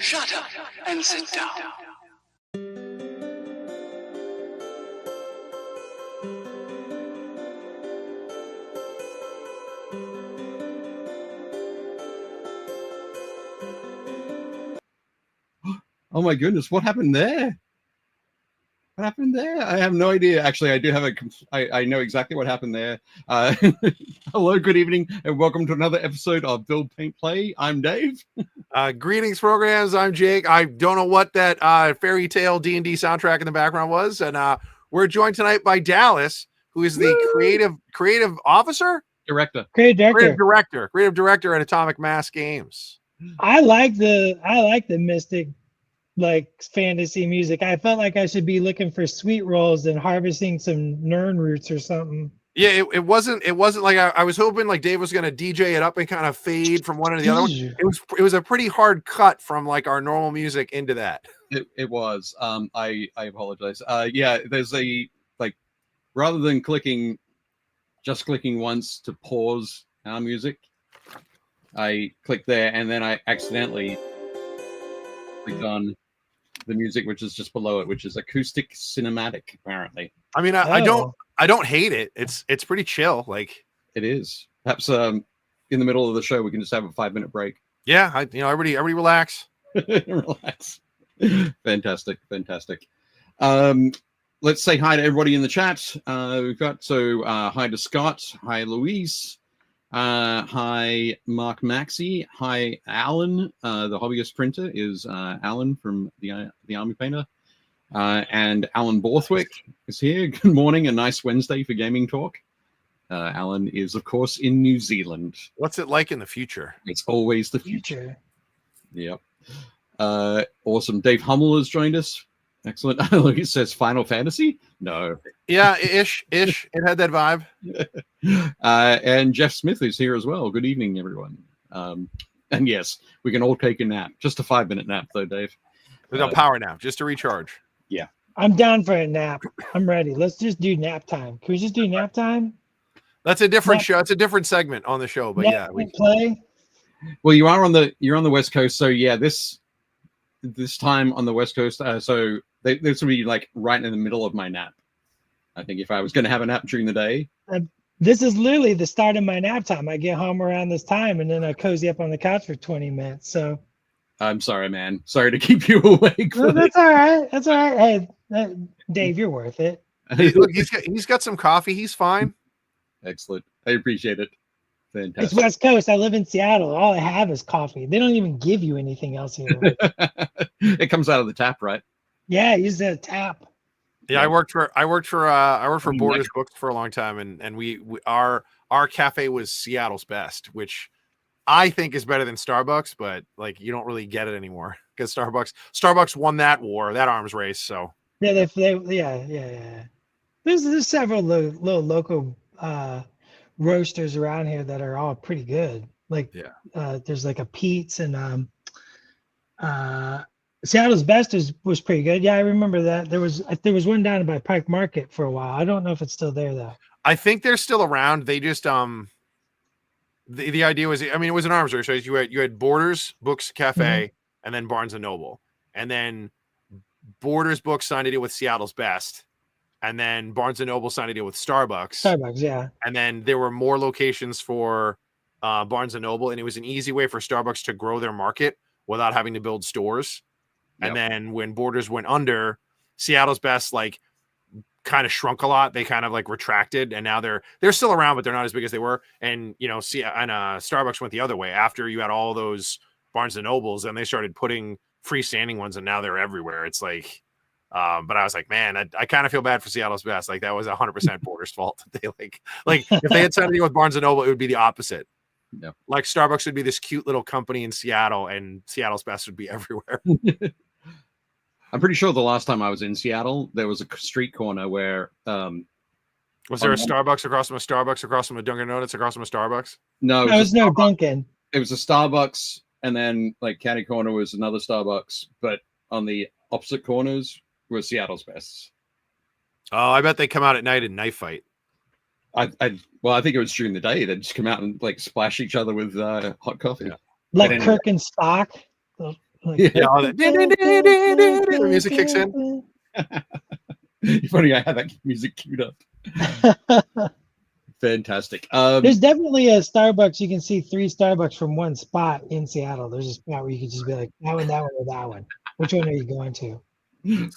shut up and sit down. Oh my goodness, what happened there? What happened there? I have no idea. Actually, I do have I know exactly what happened there. Hello, good evening, and welcome to another episode of Build, Paint, Play. I'm Dave. Greetings, programs. I'm Jake. I don't know what that fairy tale D&D soundtrack in the background was, and we're joined tonight by Dallas, who is the creative officer, creative director at Atomic Mass Games. I like the mystic, like, fantasy music. I felt like I should be looking for sweet rolls and harvesting some Nern roots or something. Yeah, it wasn't like I was hoping like Dave was gonna DJ it up and kind of fade from one to the other one. It was a pretty hard cut from like our normal music into that. It was. I apologize. Yeah, there's a rather than just clicking once to pause our music, I clicked there and then I accidentally clicked on the music which is just below it, which is acoustic cinematic, apparently. I mean, I don't hate it. It's pretty chill. Like it is. Perhaps in the middle of the show we can just have a 5-minute break. Yeah, everybody relax. Relax. Fantastic. Let's say hi to everybody in the chat. We've got hi to Scott, hi Louise, hi Mark Maxey, hi Alan. The hobbyist printer is Alan from the Army Painter, and Alan Borthwick is here. Good morning, a nice Wednesday for gaming talk. Alan is of course in New Zealand. What's it like in the future? It's always the future. Yep. Awesome. Dave Hummel has joined us. Excellent. He says Final Fantasy? No. Yeah, ish. It had that vibe. And Jeff Smith is here as well. Good evening, everyone. And yes, we can all take a nap. Just a 5-minute nap, though, Dave. There's no power nap, just to recharge. Yeah. I'm down for a nap. I'm ready. Let's just do nap time. Can we just do nap time? That's a different show. It's a different segment on the show, but yeah, we play. Well, you're on the West Coast, so yeah, this time on the West Coast, so this would be like right in the middle of my nap. I think if I was going to have a nap during the day. This is literally the start of my nap time. I get home around this time, and then I cozy up on the couch for 20 minutes. So I'm sorry, man. Sorry to keep you awake. No, that's all right. That's all right. Hey, Dave, you're worth it. Look, he's got some coffee. He's fine. Excellent. I appreciate it. Fantastic. It's West Coast. I live in Seattle. All I have is coffee. They don't even give you anything else here. It comes out of the tap, right? Yeah, use the tap. Yeah, I worked for Borders Books for a long time, and our cafe was Seattle's best, which I think is better than Starbucks, but like you don't really get it anymore because Starbucks won that arms race. So yeah, yeah. There's several little local roasters around here that are all pretty good. Like there's like a Pete's and Seattle's Best was pretty good. Yeah, I remember that. There was one down by Pike Market for a while. I don't know if it's still there though. I think they're still around. They just the idea was, I mean, it was an arms race. Right? You had Borders Books Cafe and then Barnes and Noble, and then Borders Books signed a deal with Seattle's Best, and then Barnes and Noble signed a deal with Starbucks, yeah. And then there were more locations for Barnes and Noble, and it was an easy way for Starbucks to grow their market without having to build stores. Yep. And then when Borders went under, Seattle's Best like kind of shrunk a lot. They kind of like retracted, and now they're still around, but they're not as big as they were. And Starbucks went the other way after you had all those Barnes and Nobles, and they started putting freestanding ones, and now they're everywhere. It's like, but I was like, man, I kind of feel bad for Seattle's Best. Like that was 100% Borders' fault. They like if they had signed a deal with Barnes and Noble, it would be the opposite. Yeah. Like Starbucks would be this cute little company in Seattle, and Seattle's Best would be everywhere. I'm pretty sure the last time I was in Seattle, there was a street corner where was there a Starbucks across from a Starbucks, across from a Dunkin' Donuts, across from a Starbucks? No, there was no Dunkin'. It was a Starbucks, and then like catty corner was another Starbucks, but on the opposite corners were Seattle's Best. Oh, I bet they come out at night and knife fight. I think it was during the day. They'd just come out and like splash each other with hot coffee. Yeah. Like Kirk and Spock. Like, Yeah, all that. The music kicks in. Funny, I had that music queued up. Fantastic. There's definitely a Starbucks. You can see 3 Starbucks from one spot in Seattle. There's a spot where you can just be like, that one, or that one. Which one are you going to?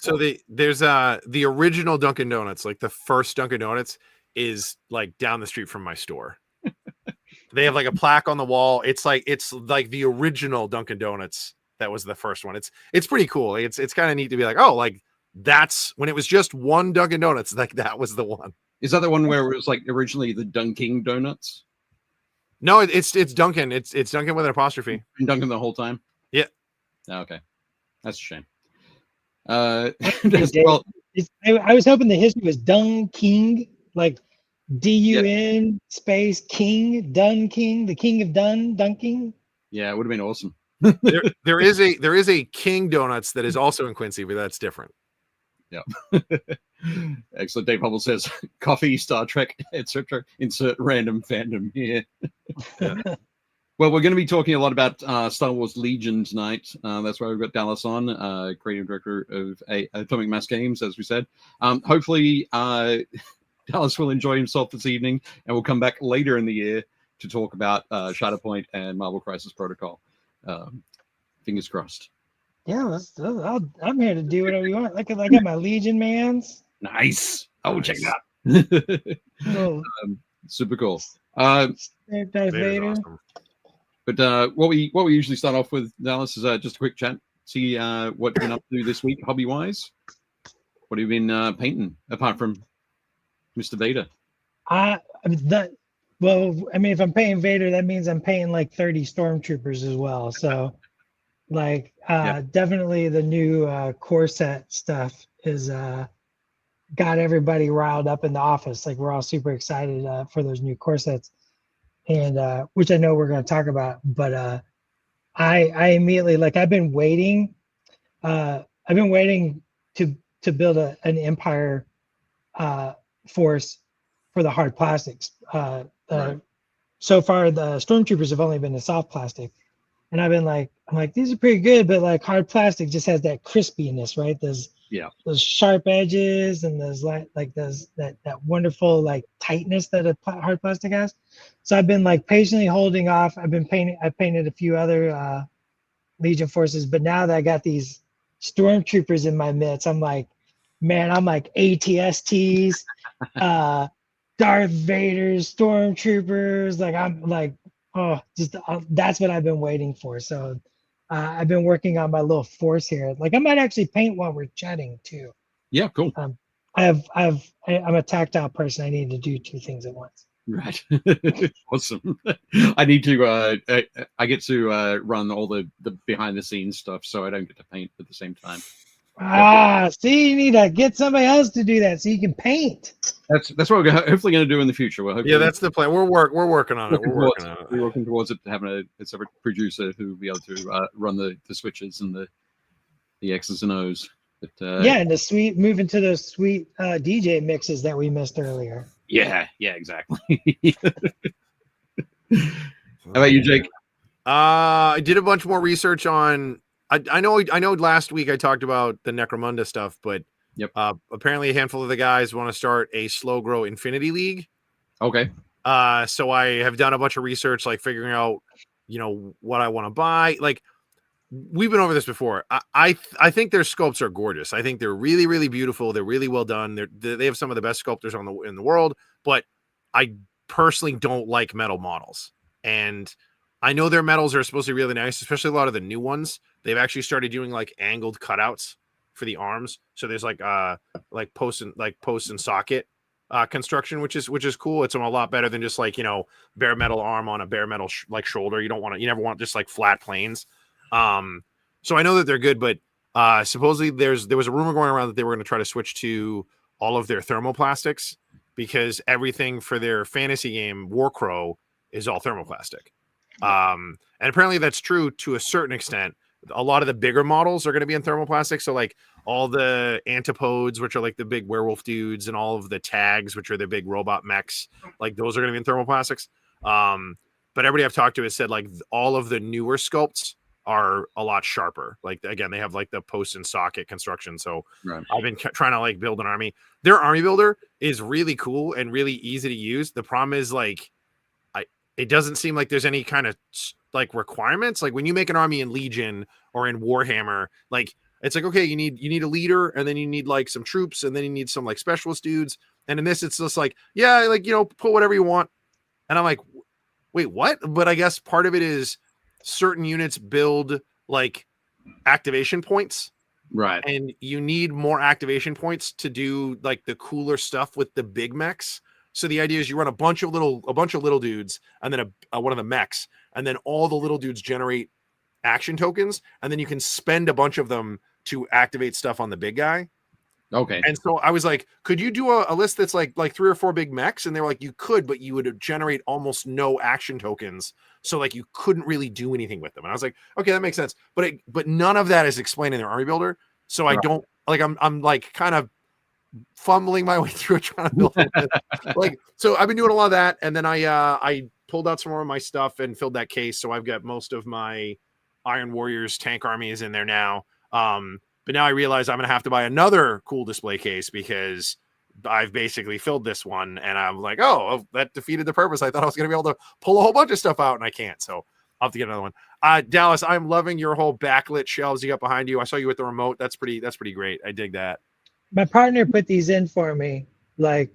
So there's the original Dunkin' Donuts, like the first Dunkin' Donuts is like down the street from my store. They have like a plaque on the wall. It's like the original Dunkin' Donuts. That was the first one. It's pretty cool. It's kind of neat to be like, oh, like that's when it was just one Dunkin' Donuts. Like that was the one. Is that the one where it was like originally the Dunking Donuts? No, it's Dunkin'. It's Dunkin' with an apostrophe. Been Dunkin' the whole time? Yeah. Oh, okay. That's a shame. I was hoping the history was Dun King, like DUN space King, Dun King, the King of Dun King. Yeah, it would have been awesome. there is a King Donuts that is also in Quincy, but that's different. Yeah. Excellent. Dave Hubble says coffee, Star Trek, etc. Insert random fandom here. Yeah. Well, we're going to be talking a lot about Star Wars Legion tonight. That's why we've got Dallas on, creative director of Atomic Mass Games, as we said. Hopefully, Dallas will enjoy himself this evening, and we'll come back later in the year to talk about Shatterpoint and Marvel Crisis Protocol. Fingers crossed. Yeah, I'm here to do whatever you want. I got my Legion mans. Nice. Oh, check it out. Super cool. Darth Vader. Awesome. But what we usually start off with, Dallas, is just a quick chat. See what you've been up to this week, hobby wise. What have you been painting apart from Mr. Vader? If I'm painting Vader, that means I'm painting like 30 stormtroopers as well. So, definitely the new core set stuff is got everybody riled up in the office. Like we're all super excited for those new core sets. And which I know we're going to talk about, but I immediately I've been waiting to build an Empire force for the hard plastics. Right. So far, the Stormtroopers have only been the soft plastic, and I'm like these are pretty good, but like hard plastic just has that crispiness, right? Those sharp edges and those that wonderful like tightness that a hard plastic has. So I've been like patiently holding off. I painted a few other Legion forces, but now that I got these stormtroopers in my midst, I'm like, man, I'm like ATSTs, Darth Vader, stormtroopers. Like I'm like, that's what I've been waiting for. So I've been working on my little force here. Like I might actually paint while we're chatting too. Yeah, cool. I'm a tactile person. I need to do 2 things at once. Right. Awesome. I need to I get to run all the behind the scenes stuff, so I don't get to paint at the same time. See, you need to get somebody else to do that so you can paint. That's what we're hopefully going to do in the future. That's the plan. We're working on it. We're working towards it, having a separate producer who will be able to run the switches and the X's and O's. But, and moving to those sweet DJ mixes that we missed earlier. Yeah, exactly. How about you, Jake? I did a bunch more research on. I know. Last week I talked about the Necromunda stuff, but apparently a handful of the guys want to start a slow grow Infinity League. Okay. So I have done a bunch of research, like figuring out, what I want to buy. Like we've been over this before. I think their sculpts are gorgeous. I think they're really, really beautiful. They're really well done. They have some of the best sculptors in the world, but I personally don't like metal models. And I know their metals are supposed to be really nice, especially a lot of the new ones. They've actually started doing like angled cutouts for the arms. So there's like post and socket construction, which is cool. It's a lot better than just like, bare metal arm on a bare metal shoulder. You never want just like flat planes. So I know that they're good, but supposedly there was a rumor going around that they were going to try to switch to all of their thermoplastics because everything for their fantasy game Warcrow is all thermoplastic. And apparently that's true to a certain extent. A lot of the bigger models are going to be in thermoplastic. So like all the antipodes, which are like the big werewolf dudes, and all of the tags, which are the big robot mechs, like those are going to be in thermoplastics. But everybody I've talked to has said like all of the newer sculpts are a lot sharper. Like again, they have like the post and socket construction. So Right. I've been trying to like build an army. Their army builder is really cool and really easy to use. The problem is like it doesn't seem like there's any kind of like requirements. Like when you make an army in Legion or in Warhammer, like it's like, okay, you need a leader, and then you need like some troops, and then you need some like specialist dudes. And in this, it's just like, yeah, like, put whatever you want. And I'm like, wait, what? But I guess part of it is certain units build like activation points. Right. And you need more activation points to do like the cooler stuff with the big mechs. So the idea is you run a bunch of little dudes, and then one of the mechs, and then all the little dudes generate action tokens, and then you can spend a bunch of them to activate stuff on the big guy. Okay. And so I was like, could you do a list that's like 3 or 4 big mechs? And they were like, you could, but you would generate almost no action tokens. So like you couldn't really do anything with them. And I was like, okay, that makes sense. But none of that is explained in their army builder. So I don't like, I'm like kind of fumbling my way through it, trying to build it. Like, so I've been doing a lot of that. And then I pulled out some more of my stuff and filled that case. So I've got most of my Iron Warriors tank army is in there now. But now I realize I'm going to have to buy another cool display case because I've basically filled this one. And I'm like, oh, that defeated the purpose. I thought I was going to be able to pull a whole bunch of stuff out, and I can't. So I'll have to get another one. Dallas, I'm loving your whole backlit shelves you got behind you. I saw you with the remote. That's pretty great. I dig that. My partner put these in for me. Like,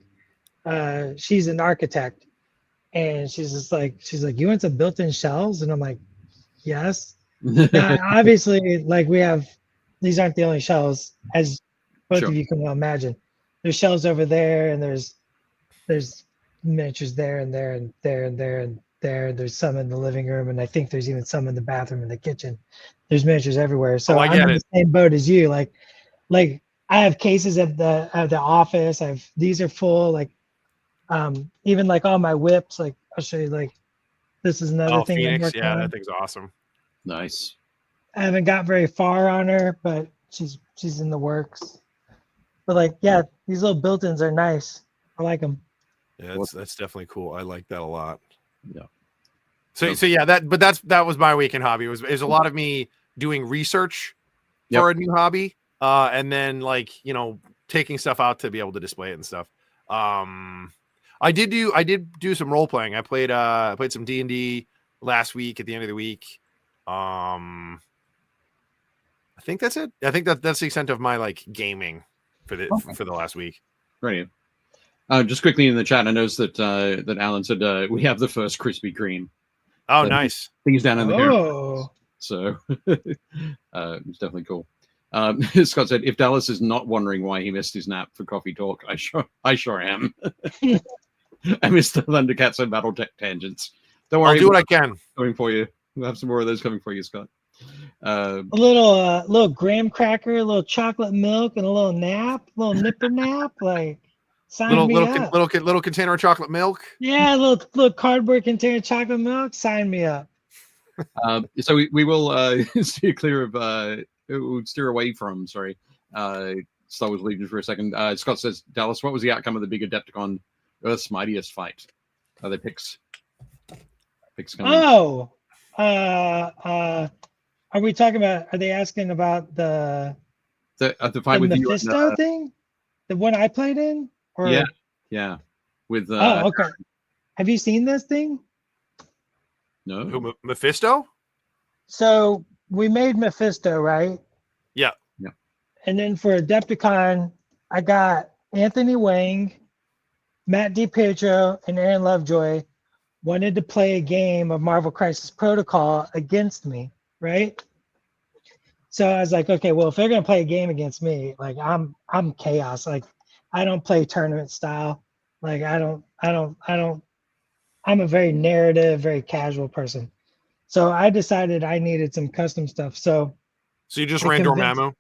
she's an architect, and she's like, you want some built-in shelves? And I'm like, yes. Now, obviously, like these aren't the only shelves, as both of you can well imagine. There's shelves over there, and there's miniatures there and there and there and there and there. There's some in the living room, and I think there's even some in the bathroom and the kitchen. There's miniatures everywhere. So I'm in the same boat as you. Like I have cases at the office. These are full. Like, even like all my whips. Like I'll show you. Like, this is another thing. Phoenix, yeah, that thing's awesome. Nice. I haven't got very far on her, but she's in the works. But like, yeah, these little built-ins are nice. I like them. Yeah, that's definitely cool. I like that a lot. Yeah. So yeah, that was my weekend hobby. It was a lot of me doing research for a new hobby. And then like, taking stuff out to be able to display it and stuff. I did do some role playing. I played some D&D last week at the end of the week. I think that's it. I think that's the extent of my like gaming for the last week. Brilliant. Just quickly in the chat, I noticed that Alan said we have the first Krispy Kreme. Oh, nice. Things down in the Oh. So it's definitely cool. Scott said, if Dallas is not wondering why he missed his nap for coffee talk, I sure am. I missed the Thundercats and Battletech tangents. Don't worry. I'll do what I can. Coming for you. We'll have some more of those coming for you, Scott. A little graham cracker, a little chocolate milk, and a little nap, a little nipper nap. Like, sign me up. Little container of chocolate milk. Yeah, little cardboard container of chocolate milk. Sign me up. So we will steer clear of we'll steer away from Star Wars Legion for a second. Scott says, Dallas, what was the outcome of the big Adepticon Earth's Mightiest fight? Are there picks coming? Oh, are we talking about? Are they asking about the fight with Mephisto you and, thing? The one I played in? Or yeah. With oh, okay. Have you seen this thing? No. Who, Mephisto? So we made Mephisto, right? Yeah. And then for Adepticon, I got Anthony Wang, Matt DiPietro, and Aaron Lovejoy wanted to play a game of Marvel Crisis Protocol against me, right? So I was like, okay, well, if they're gonna play a game against me, like I'm chaos. Like I don't play tournament style. Like I don't. I'm a very narrative, very casual person. So I decided I needed some custom stuff. So you just ran Dormammu?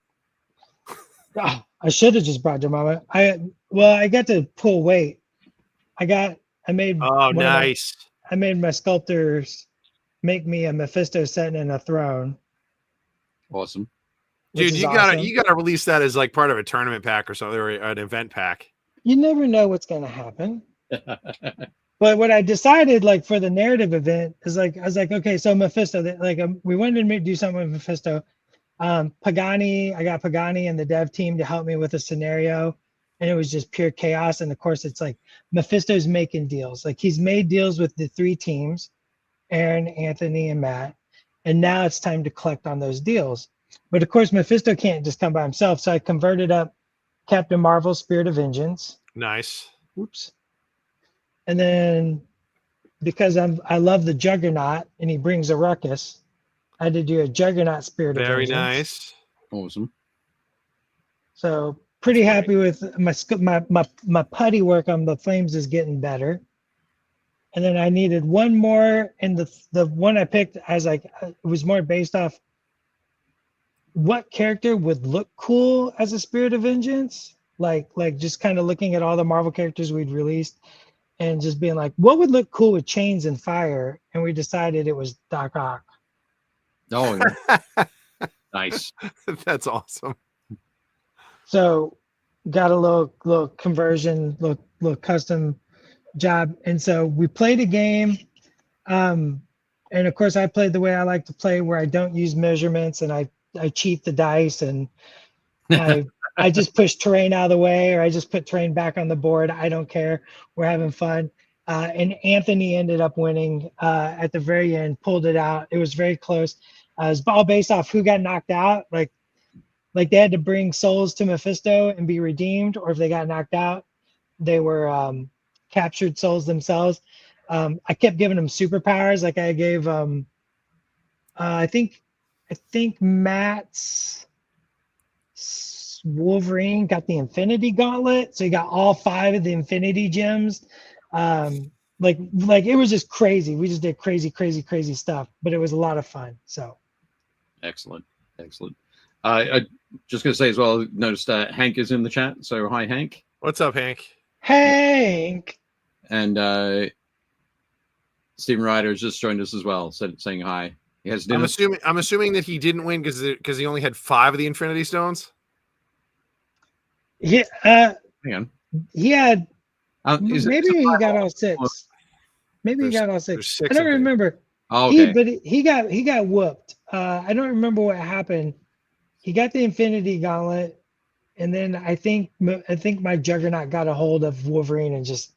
Oh, I should have just brought Dormammu. I got to pull weight. I made. Oh, nice. I made my sculptors make me a Mephisto sitting in a throne. Awesome. Dude, you gotta release that as like part of a tournament pack or something, or an event pack. You never know what's gonna happen. But what I decided, like for the narrative event, is like I was like, okay, so Mephisto, like we wanted to do something with Mephisto. Pagani, I got Pagani and the dev team to help me with a scenario, and it was just pure chaos. And of course, it's like Mephisto's making deals. Like he's made deals with the 3 teams, Aaron, Anthony, and Matt, and now it's time to collect on those deals. But of course, Mephisto can't just come by himself, so I converted up Captain Marvel, Spirit of Vengeance. Nice. Oops. And then because I love the Juggernaut and he brings a ruckus, I had to do a Juggernaut Spirit of Very Vengeance. nice. Awesome. So pretty happy with my putty work on the flames is getting better. And then I needed one more, and the one I picked, I was like, it was more based off what character would look cool as a Spirit of Vengeance. Like just kind of looking at all the Marvel characters we'd released and just being like, what would look cool with chains and fire? And we decided it was Doc Ock. Oh, nice. That's awesome. So got a little conversion, little custom job. And so we played a game. And of course I played the way I like to play, where I don't use measurements and I cheat the dice, and I just push terrain out of the way, or I just put terrain back on the board. I don't care. We're having fun. And Anthony ended up winning at the very end, pulled it out. It was very close. It was all based off who got knocked out. Like they had to bring souls to Mephisto and be redeemed, or if they got knocked out, they were captured souls themselves. I kept giving them superpowers. Like I gave, I think Matt's Wolverine got the Infinity Gauntlet, so he got all 5 of the Infinity Gems. Like it was just crazy. We just did crazy stuff, but it was a lot of fun. So excellent. I just gonna say as well, noticed Hank is in the chat. So hi, Hank. What's up, Hank? Hank. And Stephen Ryder has just joined us as well, saying hi. He has dinner. I'm assuming that he didn't win because he only had 5 of the Infinity Stones. Yeah. Hang on. He had. Maybe he got all 6. Maybe he got all 6. 6 I don't remember. Oh, okay. But he got whooped. I don't remember what happened. He got the Infinity Gauntlet, and then I think my Juggernaut got a hold of Wolverine and just.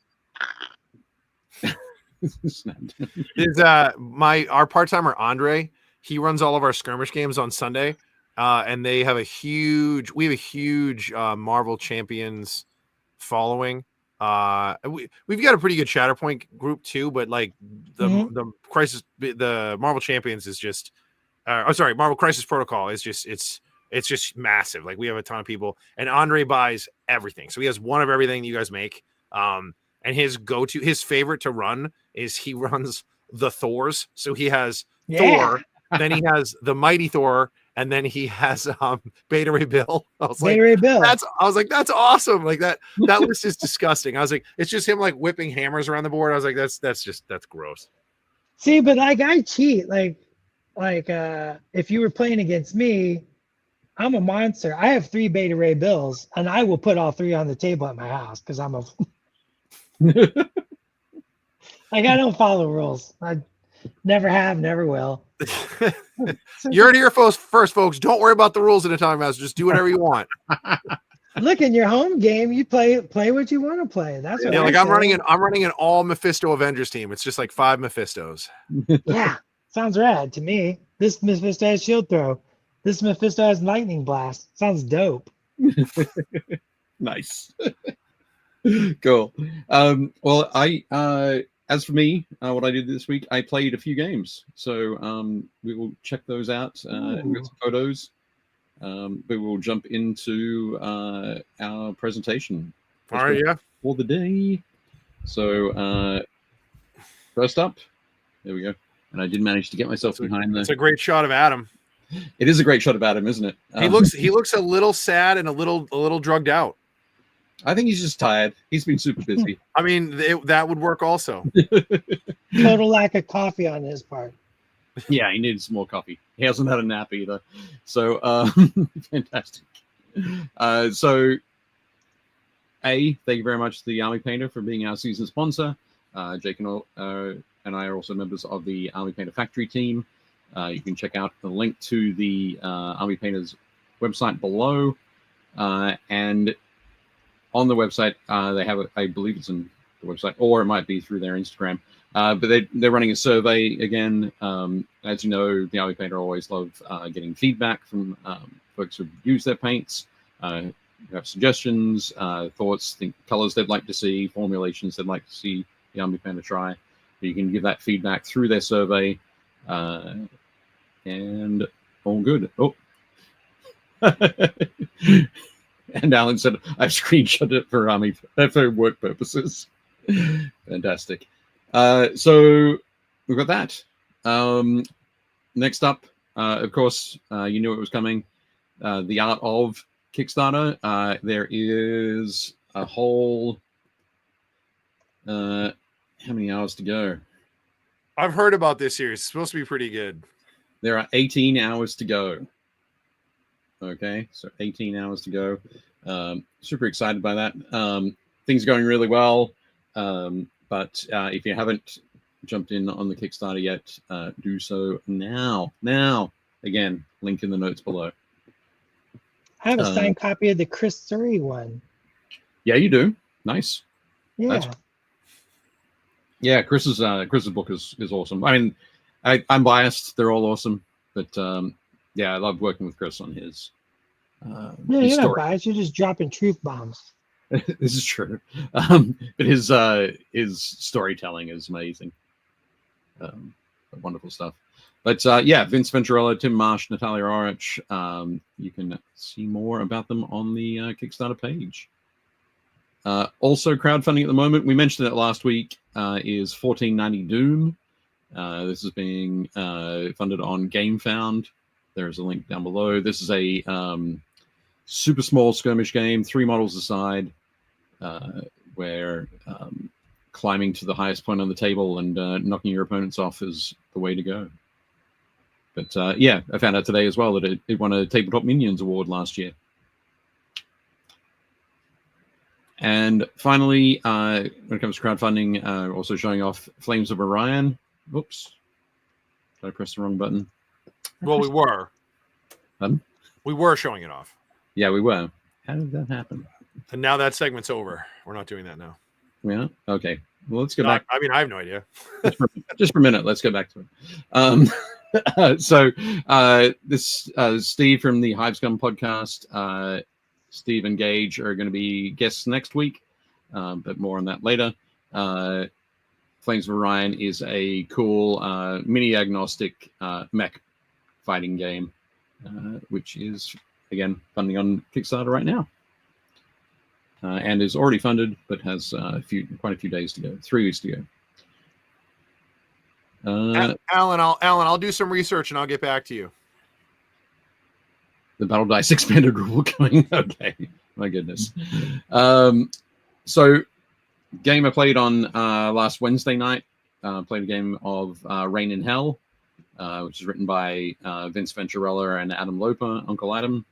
Our part-timer Andre, he runs all of our skirmish games on Sunday, and we have a huge Marvel Champions following. We've got a pretty good Shatterpoint group too, but like the Marvel Champions is just Marvel Crisis Protocol is just it's just massive. Like we have a ton of people, and Andre buys everything, so he has one of everything you guys make. And his favorite to run is he runs the Thors. So he has Thor, then he has the Mighty Thor, and then he has Beta Ray Bill. I was like, that's awesome. Like that list is disgusting. I was like, it's just him like whipping hammers around the board. I was like, that's gross. See, but like I cheat. Like if you were playing against me, I'm a monster. I have 3 Beta Ray Bills, and I will put all 3 on the table at my house because I'm a. Like I don't follow rules. I never have, never will. You're here first, folks. Don't worry about the rules in the time house. Just do whatever you want. Look, in your home game, you play what you want to play. That's what I'm running an all Mephisto Avengers team. It's just like 5 Mephistos. Yeah, sounds rad to me. This Mephisto has shield throw. This Mephisto has lightning blast. Sounds dope. Nice. Cool. Well, as for me, what I did this week, I played a few games. So we will check those out. We've got some photos. But we'll jump into our presentation. All right, yeah. For the day. So first up, there we go. And I did manage to get myself behind there. It's a great shot of Adam. It is a great shot of Adam, isn't it? He looks a little sad and a little drugged out. I think he's just tired. He's been super busy. I mean, that would work also. Total lack of coffee on his part. Yeah, he needs some more coffee. He hasn't had a nap either. So, fantastic. So, thank you very much to the Army Painter for being our season sponsor. Jake and I are also members of the Army Painter Factory team. You can check out the link to the Army Painters website below. And on the website, they have, I believe it's in the website, or it might be through their Instagram. But they're running a survey again. As you know, the Army Painter always love getting feedback from folks who use their paints. Who have suggestions, thoughts, colors they'd like to see, formulations they'd like to see the Army Painter try. You can give that feedback through their survey, and all good. Oh. And Alan said, I've screenshot it for work purposes. Fantastic. So we've got that. Next up, of course, you knew it was coming. The Art of Kickstarter. There is a whole, how many hours to go? I've heard about this series. It's supposed to be pretty good. There are 18 hours to go. Okay, so 18 hours to go. Super excited by that. Things are going really well. But if you haven't jumped in on the Kickstarter yet, do so now. Now, again, link in the notes below. I have a signed copy of the Chris Surrey one. Yeah, you do. Nice. Yeah. Yeah, Chris's book is awesome. I mean, I'm biased. They're all awesome. But yeah, I love working with Chris on his No, his you're story. not biased. You're just dropping truth bombs. This is true. But his storytelling is amazing. Wonderful stuff. But yeah, Vince Venturella, Tim Marsh, Natalia Orich. You can see more about them on the Kickstarter page. Also crowdfunding at the moment, we mentioned it last week, is 1490 Doom. This is being funded on Gamefound. There's a link down below. This is a super small skirmish game, 3 models aside, where climbing to the highest point on the table and knocking your opponents off is the way to go. But yeah, I found out today as well that it won a Tabletop Minions Award last year. And finally, when it comes to crowdfunding, also showing off Flames of Orion. Oops. Did I press the wrong button? Well, we were. Pardon? We were showing it off. Yeah, we were. How did that happen? And now that segment's over. We're not doing that now. Yeah. Okay. Well, let's go back. I mean, I have no idea. just for a minute. Let's go back to it. So this Steve from the Hive Scum podcast, Steve and Gage are going to be guests next week, but more on that later. Flames of Orion is a cool mini agnostic mech fighting game, which is again funding on Kickstarter right now. And is already funded, but has quite a few days to go, 3 weeks to go. Alan, I'll do some research and I'll get back to you. The Battle Dice expanded rule coming. Okay, my goodness. So, game I played on last Wednesday night. Played a game of Rain in Hell, which is written by Vince Venturella and Adam Loper, Uncle Adam.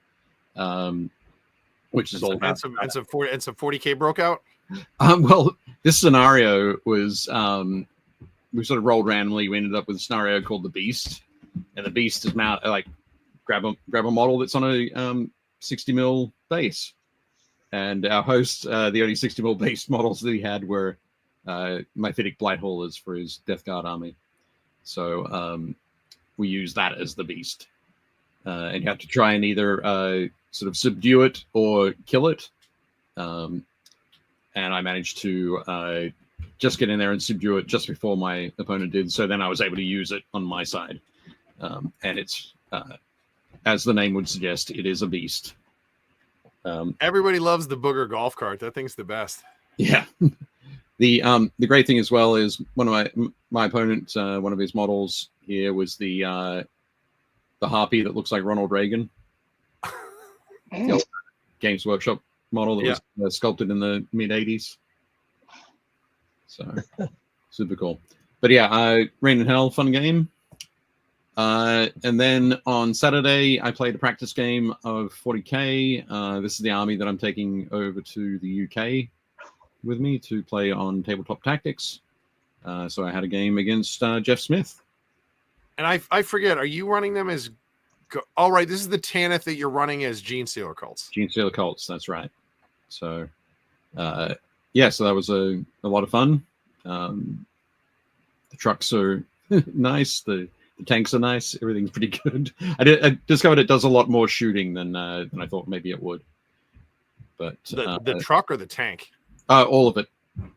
Which is all about and some 40K broke out. Well, this scenario was we sort of rolled randomly. We ended up with a scenario called the Beast, and the Beast is like grab a model that's on a 60 mil base, and our host, the only 60 mil base models that he had were Mythic Blight Haulers for his Death Guard army. So we used that as the Beast, and you have to try and either sort of subdue it or kill it. And I managed to just get in there and subdue it just before my opponent did. So then I was able to use it on my side. And it's, as the name would suggest, it is a beast. Everybody loves the booger golf cart. That thing's the best. Yeah. The great thing as well is one of my opponent, one of his models here was the harpy that looks like Ronald Reagan. The Games Workshop model that was sculpted in the mid 80s. So super cool. But yeah, Rain in Hell, fun game. And then on Saturday, I played a practice game of 40K. This is the army that I'm taking over to the UK with me to play on Tabletop Tactics. So I had a game against Jeff Smith. And I forget, are you running them as... All right, this is the Tanith that you're running as Gene Stealer Cults. Gene Stealer Cults, that's right. So, yeah, so that was a lot of fun. The trucks are nice. The tanks are nice. Everything's pretty good. I discovered it does a lot more shooting than I thought maybe it would. But the truck or the tank? All of it.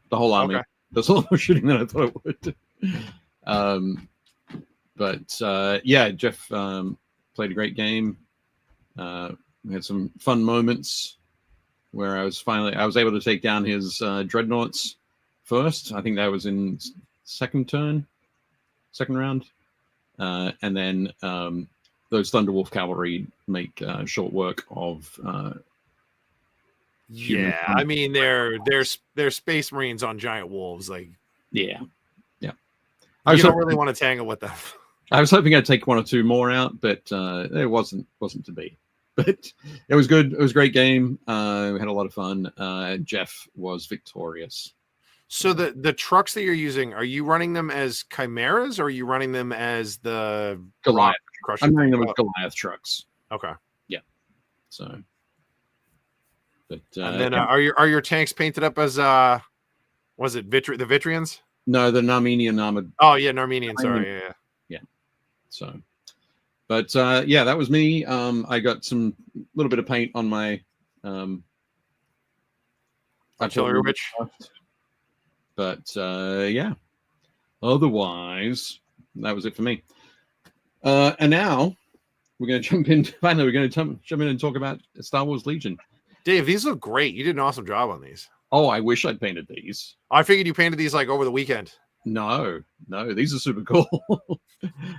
The whole army. Okay. Does a lot more shooting than I thought it would. But yeah, Jeff played a great game. We had some fun moments where I was able to take down his dreadnoughts first. I think that was in second round. And then those Thunderwolf cavalry make short work of yeah, I mean they're Space Marines on giant wolves. Like yeah. You don't really want to tangle with them. I was hoping I'd take one or two more out, but it wasn't to be. But it was good. It was a great game. We had a lot of fun. Jeff was victorious. So the trucks that you're using, are you running them as Chimeras or are you running them as the Goliath? Crusher? I'm running them with Goliath trucks. Okay. Yeah. So. But and then are your tanks painted up as was it the Vitrians? No, the Narmenian armored. Oh yeah, Narmenian. Sorry, yeah. So, but yeah, that was me. I got some little bit of paint on my artillery witch. But yeah, otherwise that was it for me. And now we're going to jump in. Finally, we're going to jump in and talk about Star Wars Legion. Dave, these look great. You did an awesome job on these. Oh, I wish I'd painted these. I figured you painted these like over the weekend. No, these are super cool.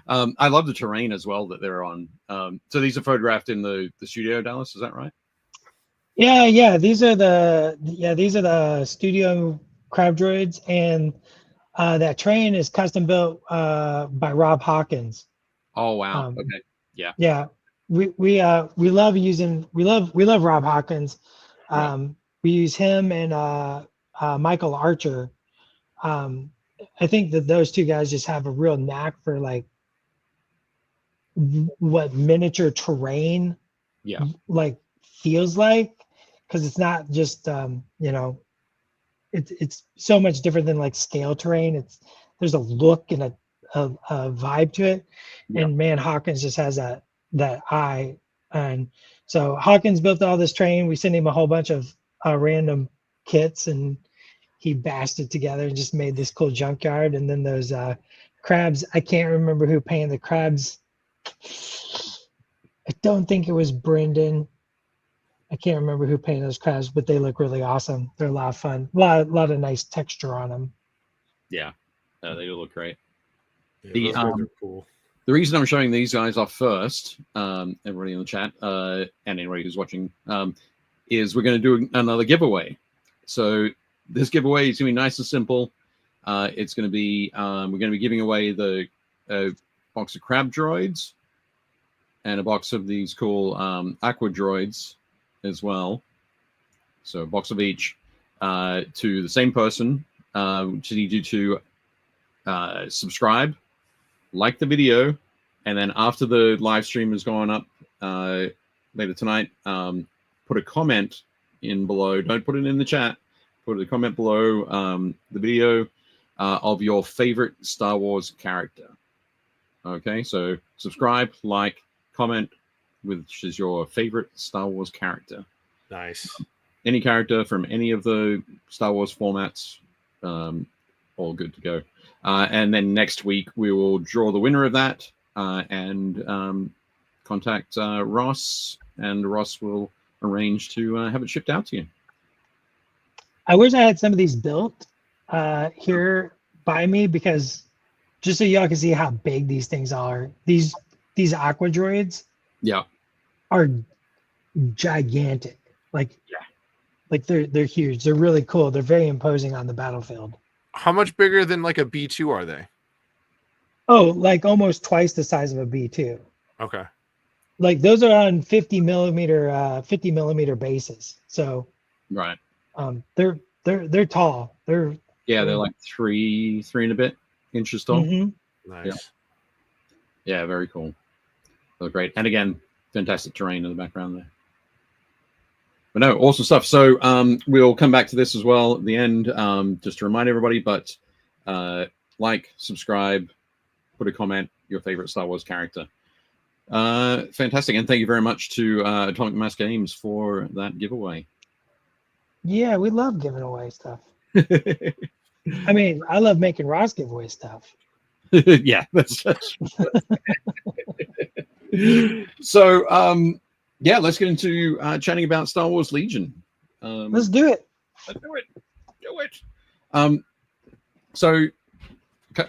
I love the terrain as well that they're on. So these are photographed in the studio, Dallas. Is that right? Yeah. These are the studio crab droids, and that terrain is custom built by Rob Hawkins. Oh wow. Okay. Yeah. Yeah. We love Rob Hawkins. Right. We use him and Michael Archer. I think that those two guys just have a real knack for like what miniature terrain like feels like, because it's not just it's so much different than like scale terrain. There's a look and a vibe to it. And man, Hawkins just has that eye. And so Hawkins built all this terrain. We sent him a whole bunch of random kits, and he bashed it together and just made this cool junkyard. And then those crabs, I can't remember who painted the crabs. I don't think it was Brendan. I can't remember who painted those crabs, but they look really awesome. They're a lot of fun. A lot of nice texture on them. Yeah, they look great. Yeah, those are cool. The reason I'm showing these guys off first, everybody in the chat and anybody who's watching, is we're going to do another giveaway. So this giveaway is going to be nice and simple. It's going to be we're going to be giving away the box of crab droids and a box of these cool aqua droids as well. So a box of each to the same person. Just need you to subscribe, like the video, and then after the live stream has gone up later tonight, put a comment in below. Don't put it in the chat. Put a comment below the video of your favorite Star Wars character. Okay, so subscribe, like, comment, which is your favorite Star Wars character. Nice. Any character from any of the Star Wars formats, all good to go. And then next week we will draw the winner of that and contact Ross, and Ross will arrange to have it shipped out to you. I wish I had some of these built here by me, because just so y'all can see how big these things are. These aqua droids are gigantic. Like they're huge. They're really cool. They're very imposing on the battlefield. How much bigger than like a B2 are they? Oh, like almost twice the size of a B2. Okay. Like those are on 50 millimeter bases. So right. They're tall. They're Yeah, they're like three and a bit inches tall. Nice. Yeah, very cool. They're great. And again, fantastic terrain in the background there. But no, awesome stuff. So we'll come back to this as well at the end, just to remind everybody. But like, subscribe, put a comment, your favorite Star Wars character. Fantastic. And thank you very much to Atomic Mass Games for that giveaway. Yeah, we love giving away stuff. I mean, I love making Ross give away stuff. Yeah, that's so yeah, let's get into chatting about Star Wars Legion. Let's do it. Let's do it. So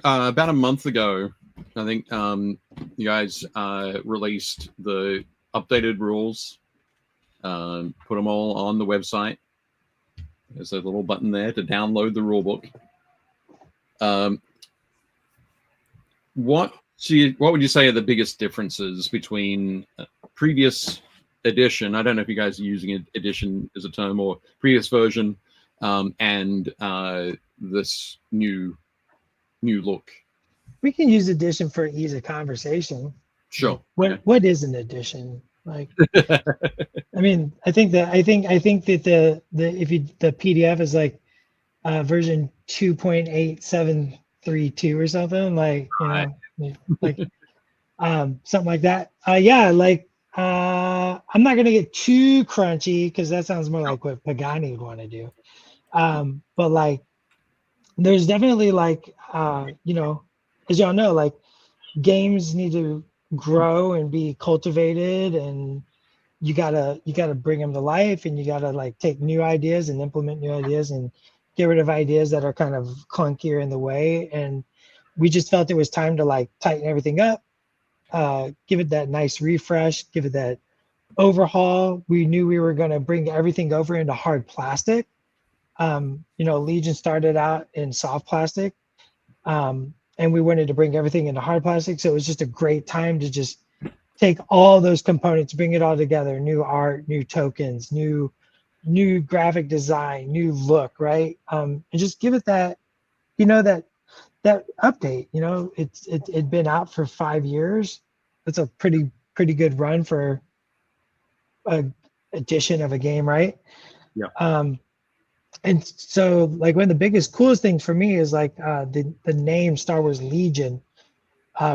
about a month ago, I think you guys released the updated rules, put them all on the website. There's a little button there to download the rulebook. What would you say are the biggest differences between previous edition? I don't know if you guys are using edition as a term or previous version, and this new look. We can use edition for ease of conversation. Sure. What is an edition? Like, I mean, I think that the PDF is like version 2.8732 or something, like, you know, like something like that. Yeah, like I'm not gonna get too crunchy because that sounds more like what Pagani would want to do. But like, there's definitely like you know, as y'all know, like games need to grow and be cultivated, and you gotta bring them to life, and you gotta like take new ideas and implement new ideas and get rid of ideas that are kind of clunkier in the way. And we just felt it was time to like tighten everything up, give it that nice refresh, give it that overhaul. We knew we were going to bring everything over into hard plastic. You know, Legion started out in soft plastic, and we wanted to bring everything into hard plastic. So it was just a great time to just take all those components, bring it all together, new art, new tokens, new graphic design, new look, right? And just give it that, you know, that update. You know, it'd been out for 5 years. That's a pretty good run for a edition of a game, right? Yeah. And so like one of the biggest, coolest things for me is like the name Star Wars Legion,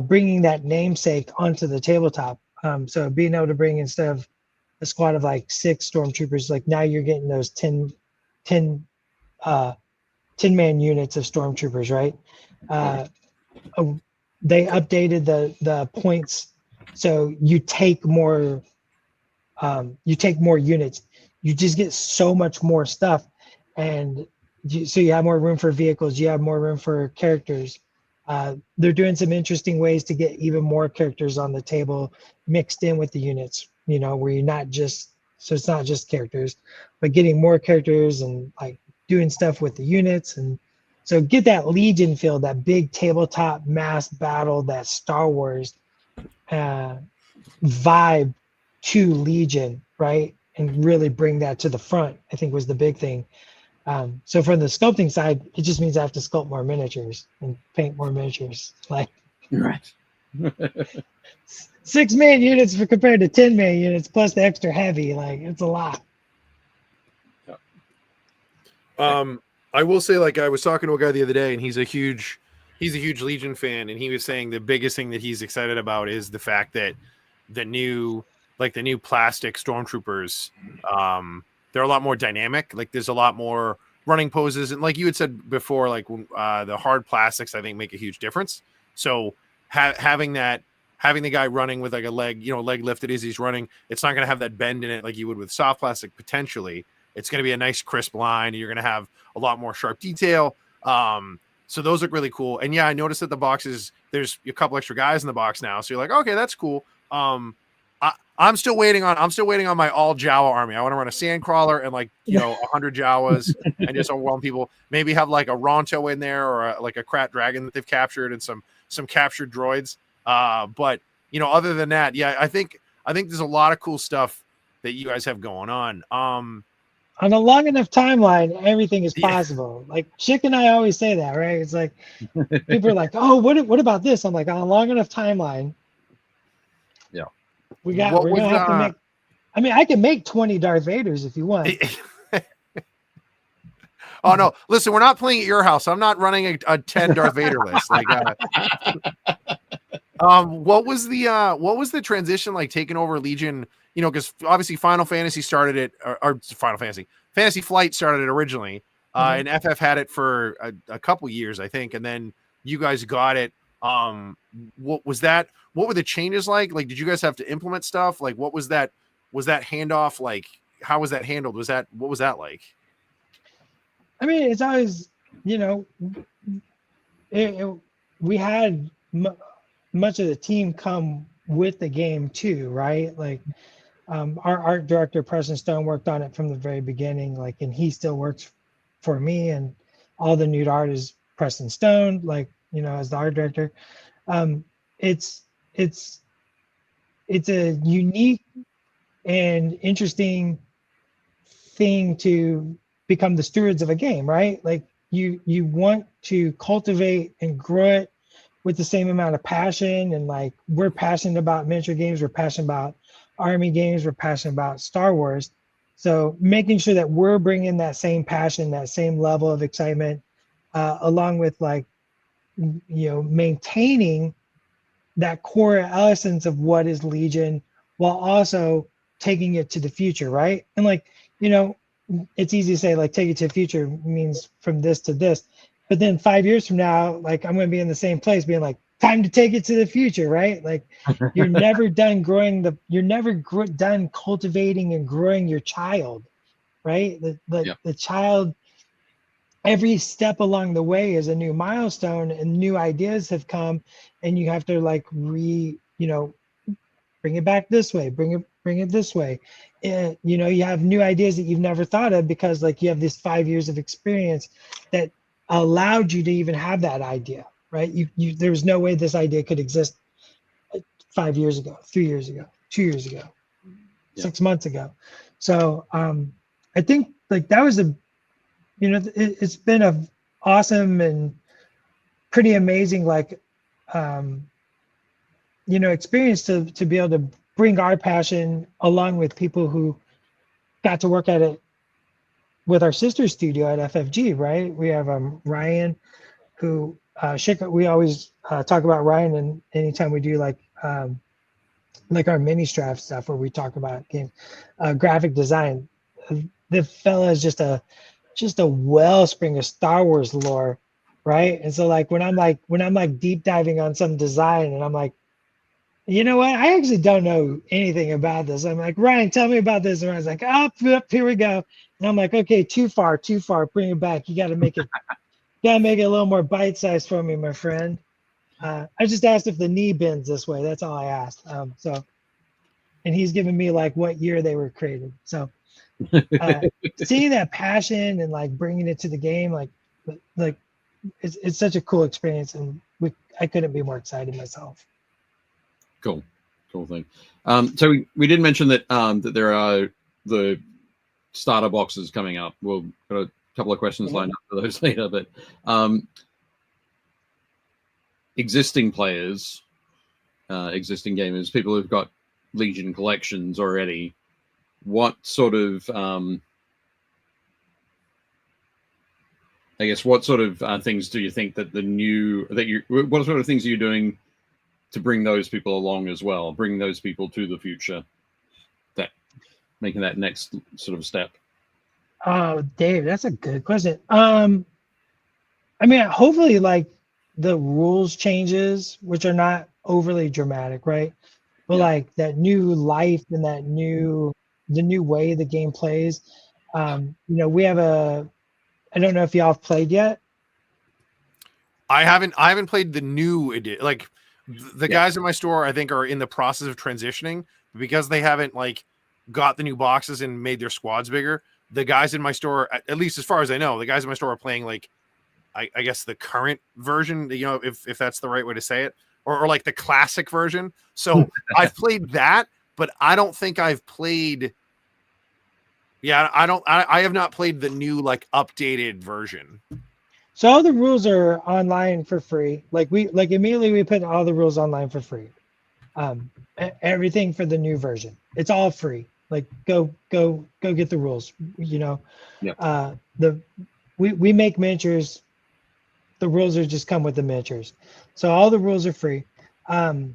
bringing that namesake onto the tabletop. So being able to bring, instead of a squad of like 6 stormtroopers, like now you're getting those 10 man units of stormtroopers, right? They updated the points, so you take more units. You just get so much more stuff, and so you have more room for vehicles. You have more room for characters. They're doing some interesting ways to get even more characters on the table mixed in with the units, you know, where you're not just, so it's not just characters, but getting more characters and like doing stuff with the units. And so get that Legion feel, that big tabletop mass battle, that Star Wars vibe to Legion, right? And really bring that to the front, I think was the big thing. So from the sculpting side, it just means I have to sculpt more miniatures and paint more miniatures. Like, Right. 6 man units compared to 10 man units plus the extra heavy, like it's a lot. I will say, like, I was talking to a guy the other day, and he's a huge Legion fan, and he was saying the biggest thing that he's excited about is the fact that the new plastic stormtroopers, they're a lot more dynamic. Like there's a lot more running poses, and like you had said before, like the hard plastics I think make a huge difference. So having the guy running with like a leg lifted as he's running, it's not going to have that bend in it like you would with soft plastic potentially. It's going to be a nice crisp line, and you're going to have a lot more sharp detail. So those look really cool. And yeah, I noticed that the boxes, there's a couple extra guys in the box now. So you're like, okay, that's cool. I'm still waiting on my all Jawa army. I want to run a Sandcrawler and 100 Jawas and just overwhelm people. Maybe have like a Ronto in there, or like a Krat Dragon that they've captured, and some captured droids. But other than that, yeah, I think there's a lot of cool stuff that you guys have going on. on a long enough timeline, everything is possible. Like Chick and I always say that, right? It's like people are like, "Oh, what about this?" I'm like, on a long enough timeline, Yeah. we're What was gonna have to make. I mean, I can make 20 Darth Vaders if you want. Oh no! Listen, we're not playing at your house. I'm not running a 10 Darth Vader list. Like, what was the transition like taking over Legion? You know, because obviously Final Fantasy started it, or Final Fantasy, Fantasy Flight started it originally, and FF had it for a couple years, I think, and then you guys got it. What was that? What were the changes like? Like, did you guys have to implement stuff? Like, what was that? Was that handoff like? How was that handled? What was that like? I mean, it's always, you know, we had much of the team come with the game too, right? Like, our art director Preston Stone worked on it from the very beginning, like, and he still works for me, and all the nude art is Preston Stone, like, you know, as the art director. It's a unique and interesting thing to become the stewards of a game, right? Like you want to cultivate and grow it with the same amount of passion, and like we're passionate about miniature games, we're passionate about army games, we're passionate about Star Wars. So making sure that we're bringing that same passion, that same level of excitement, along with like, you know, maintaining that core essence of what is Legion while also taking it to the future, right? And like, you know, it's easy to say like take it to the future means from this to this, but then 5 years from now, like I'm going to be in the same place being like, time to take it to the future, right? Like you're never done done cultivating and growing your child, right? The child, every step along the way is a new milestone and new ideas have come, and you have to like you know, bring it back this way, bring it this way. And you know, you have new ideas that you've never thought of because like you have this 5 years of experience that allowed you to even have that idea, right? You there was no way this idea could exist 5 years ago, 3 years ago, 2 years ago, 6 months ago. So I think like that was you know, it's been a awesome and pretty amazing like you know, experience to be able to bring our passion along with people who got to work at it with our sister studio at FFG, right? We have Ryan, who we always talk about Ryan, and anytime we do like our mini straff stuff where we talk about game graphic design, the fella is just a wellspring of Star Wars lore, right? And so like when I'm like deep diving on some design and I'm like, you know what? I actually don't know anything about this. I'm like, Ryan, tell me about this. And Ryan's like, oh, here we go. And I'm like, okay, too far. Bring it back. You got to make it a little more bite-sized for me, my friend. I just asked if the knee bends this way. That's all I asked. And he's giving me like what year they were created. So seeing that passion and like bringing it to the game, like it's such a cool experience, and I couldn't be more excited myself. Cool thing. So we did mention that that there are the starter boxes coming up. We'll got a couple of questions lined up for those later, but existing players, existing gamers, people who've got Legion collections already, what sort of I guess what sort of things do you think that what sort of things are you doing to bring those people along as well, bring those people to the future, that making that next sort of step? Oh, Dave, that's a good question. I mean, hopefully like the rules changes, which are not overly dramatic, right? But like that new life and the new way the game plays. You know, we have I don't know if y'all have played yet. I haven't played the new edition. Like the guys in my store, I think, are in the process of transitioning because they haven't like got the new boxes and made their squads bigger. The guys in my store, at least as far as I know, the guys in my store are playing like, I guess the current version, you know, if that's the right way to say it, or like the classic version. So I've played that, but I don't think I've played Yeah, I have not played the new like updated version. So all the rules are online for free. Like immediately we put all the rules online for free. Everything for the new version. It's all free. Like go get the rules. You know, Yep. We make miniatures. The rules are just come with the miniatures. So all the rules are free. But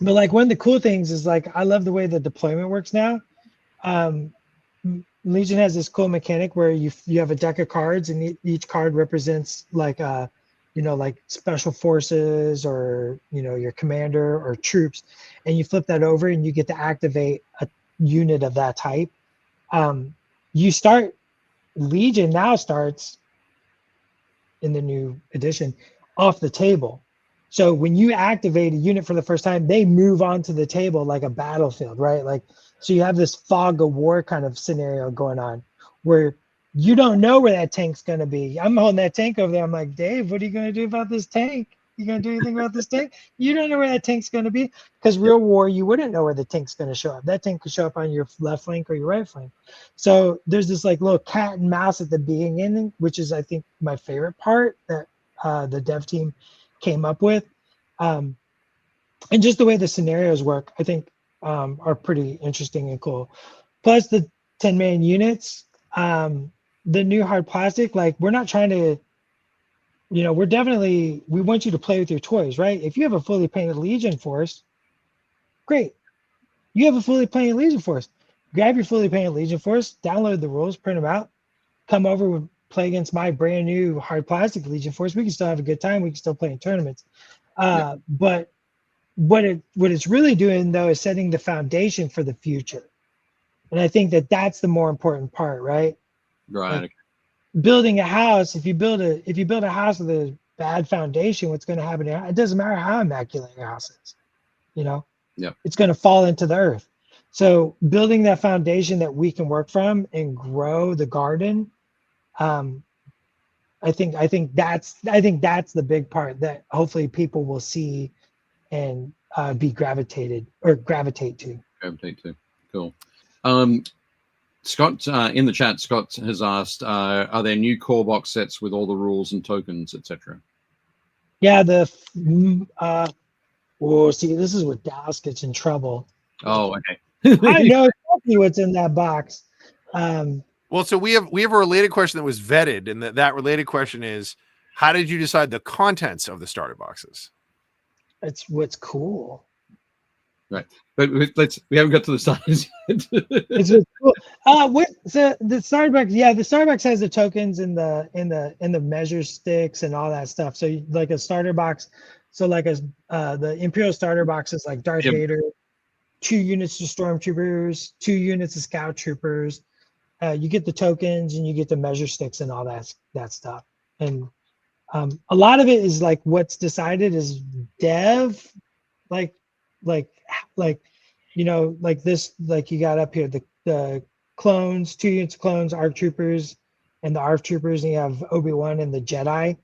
like one of the cool things is like I love the way the deployment works now. Legion has this cool mechanic where you have a deck of cards and each card represents like like special forces or your commander or troops, and you flip that over and you get to activate a unit of that type. You start Legion now starts in the new edition off the table. So when you activate a unit for the first time, they move onto the table like a battlefield, right? Like, so you have this fog of war kind of scenario going on where you don't know where that tank's going to be. I'm holding that tank over there. I'm like, Dave, what are you going to do about this tank? You going to do anything about this tank? You don't know where that tank's going to be, because real war, you wouldn't know where the tank's going to show up. That tank could show up on your left flank or your right flank. So there's this like little cat and mouse at the beginning, which is, I think, my favorite part that the dev team came up with. And just the way the scenarios work, I think are pretty interesting and cool. Plus the 10-man units, the new hard plastic, like we're not trying to, we want you to play with your toys, right? If you have a fully painted Legion force, great. You have a fully painted Legion force. Grab your fully painted Legion force, download the rules, print them out, come over, play against my brand new hard plastic Legion force. We can still have a good time. We can still play in tournaments. But what it's really doing though is setting the foundation for the future, and I think that's the more important part, right? Right. Like building a house. If you build a house with a bad foundation, what's going to happen? It doesn't matter how immaculate your house is, it's going to fall into the earth. So building that foundation that we can work from and grow the garden. I think that's the big part that hopefully people will see and gravitate to. Cool. Scott in the chat, Scott has asked, are there new core box sets with all the rules and tokens, etc.? Yeah, see, this is where Dallas gets in trouble. Oh, okay. I know exactly what's in that box. Well, so we have a related question that was vetted, and that related question is, how did you decide the contents of the starter boxes? It's what's cool. Right, but we haven't got to the size yet. It's what's cool. The starter box, the starter box has the tokens and the measure sticks and all that stuff. So like a starter box, the Imperial starter box is like Darth Vader, 2 units of stormtroopers, 2 units of scout troopers. You get the tokens and you get the measure sticks and all that stuff. And a lot of it is like what's decided is dev, like this, like you got up here, the clones, 2 units of clones, ARC troopers, and the ARC troopers, and you have Obi-Wan and the Jedi.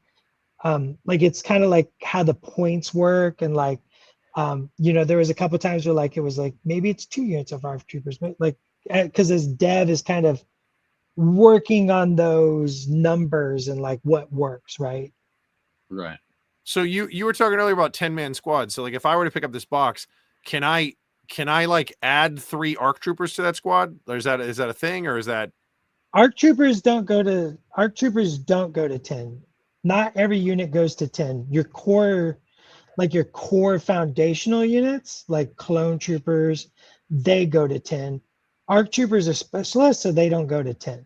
Like it's kind of like how the points work, and like there was a couple times where like it was like maybe it's 2 units of ARC troopers, but like because as dev is kind of working on those numbers and like what works, right? Right. So you were talking earlier about 10-man squads. So like if I were to pick up this box, can I like add 3 ARC troopers to that squad? Or is that a thing, or is that ARC troopers don't go to 10. Not every unit goes to 10. Your core foundational units, like clone troopers, they go to 10. ARC troopers are specialists, so they don't go to 10.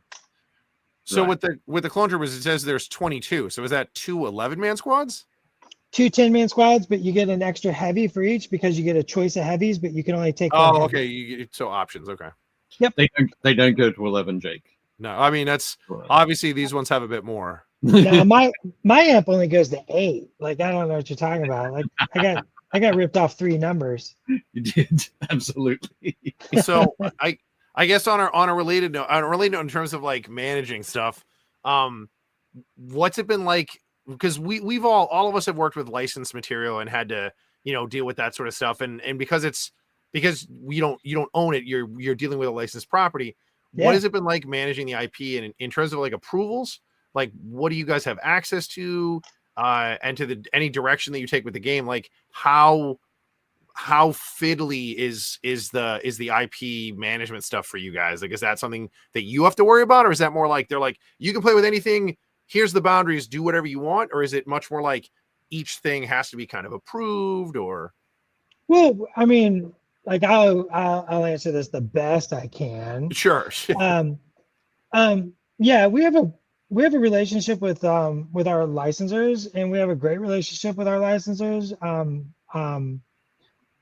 So right. with the clone troopers, it says there's 22. So is that 2 11-man squads? 2 10-man squads, but you get an extra heavy for each because you get a choice of heavies, but you can only take one heavy. Okay. So options. Okay. Yep. They don't go to 11, Jake. No, I mean that's obviously these ones have a bit more. Now my amp only goes to 8. Like I don't know what you're talking about. Like I got ripped off 3 numbers. You did, absolutely. So I guess on a related note, in terms of like managing stuff, what's it been like? Because we've all of us have worked with licensed material and had to deal with that sort of stuff, and because you don't own it, you're dealing with a licensed property. What has it been like managing the IP and in terms of like approvals? Like, what do you guys have access to? And to any direction that you take with the game, like how fiddly is the IP management stuff for you guys? Like, is that something that you have to worry about, or is that more like they're like, you can play with anything, here's the boundaries, do whatever you want? Or is it much more like each thing has to be kind of approved? Or Well, I mean, like I'll answer this the best I can. Sure. Yeah, we have a relationship with our licensors, and we have a great relationship with our licensors.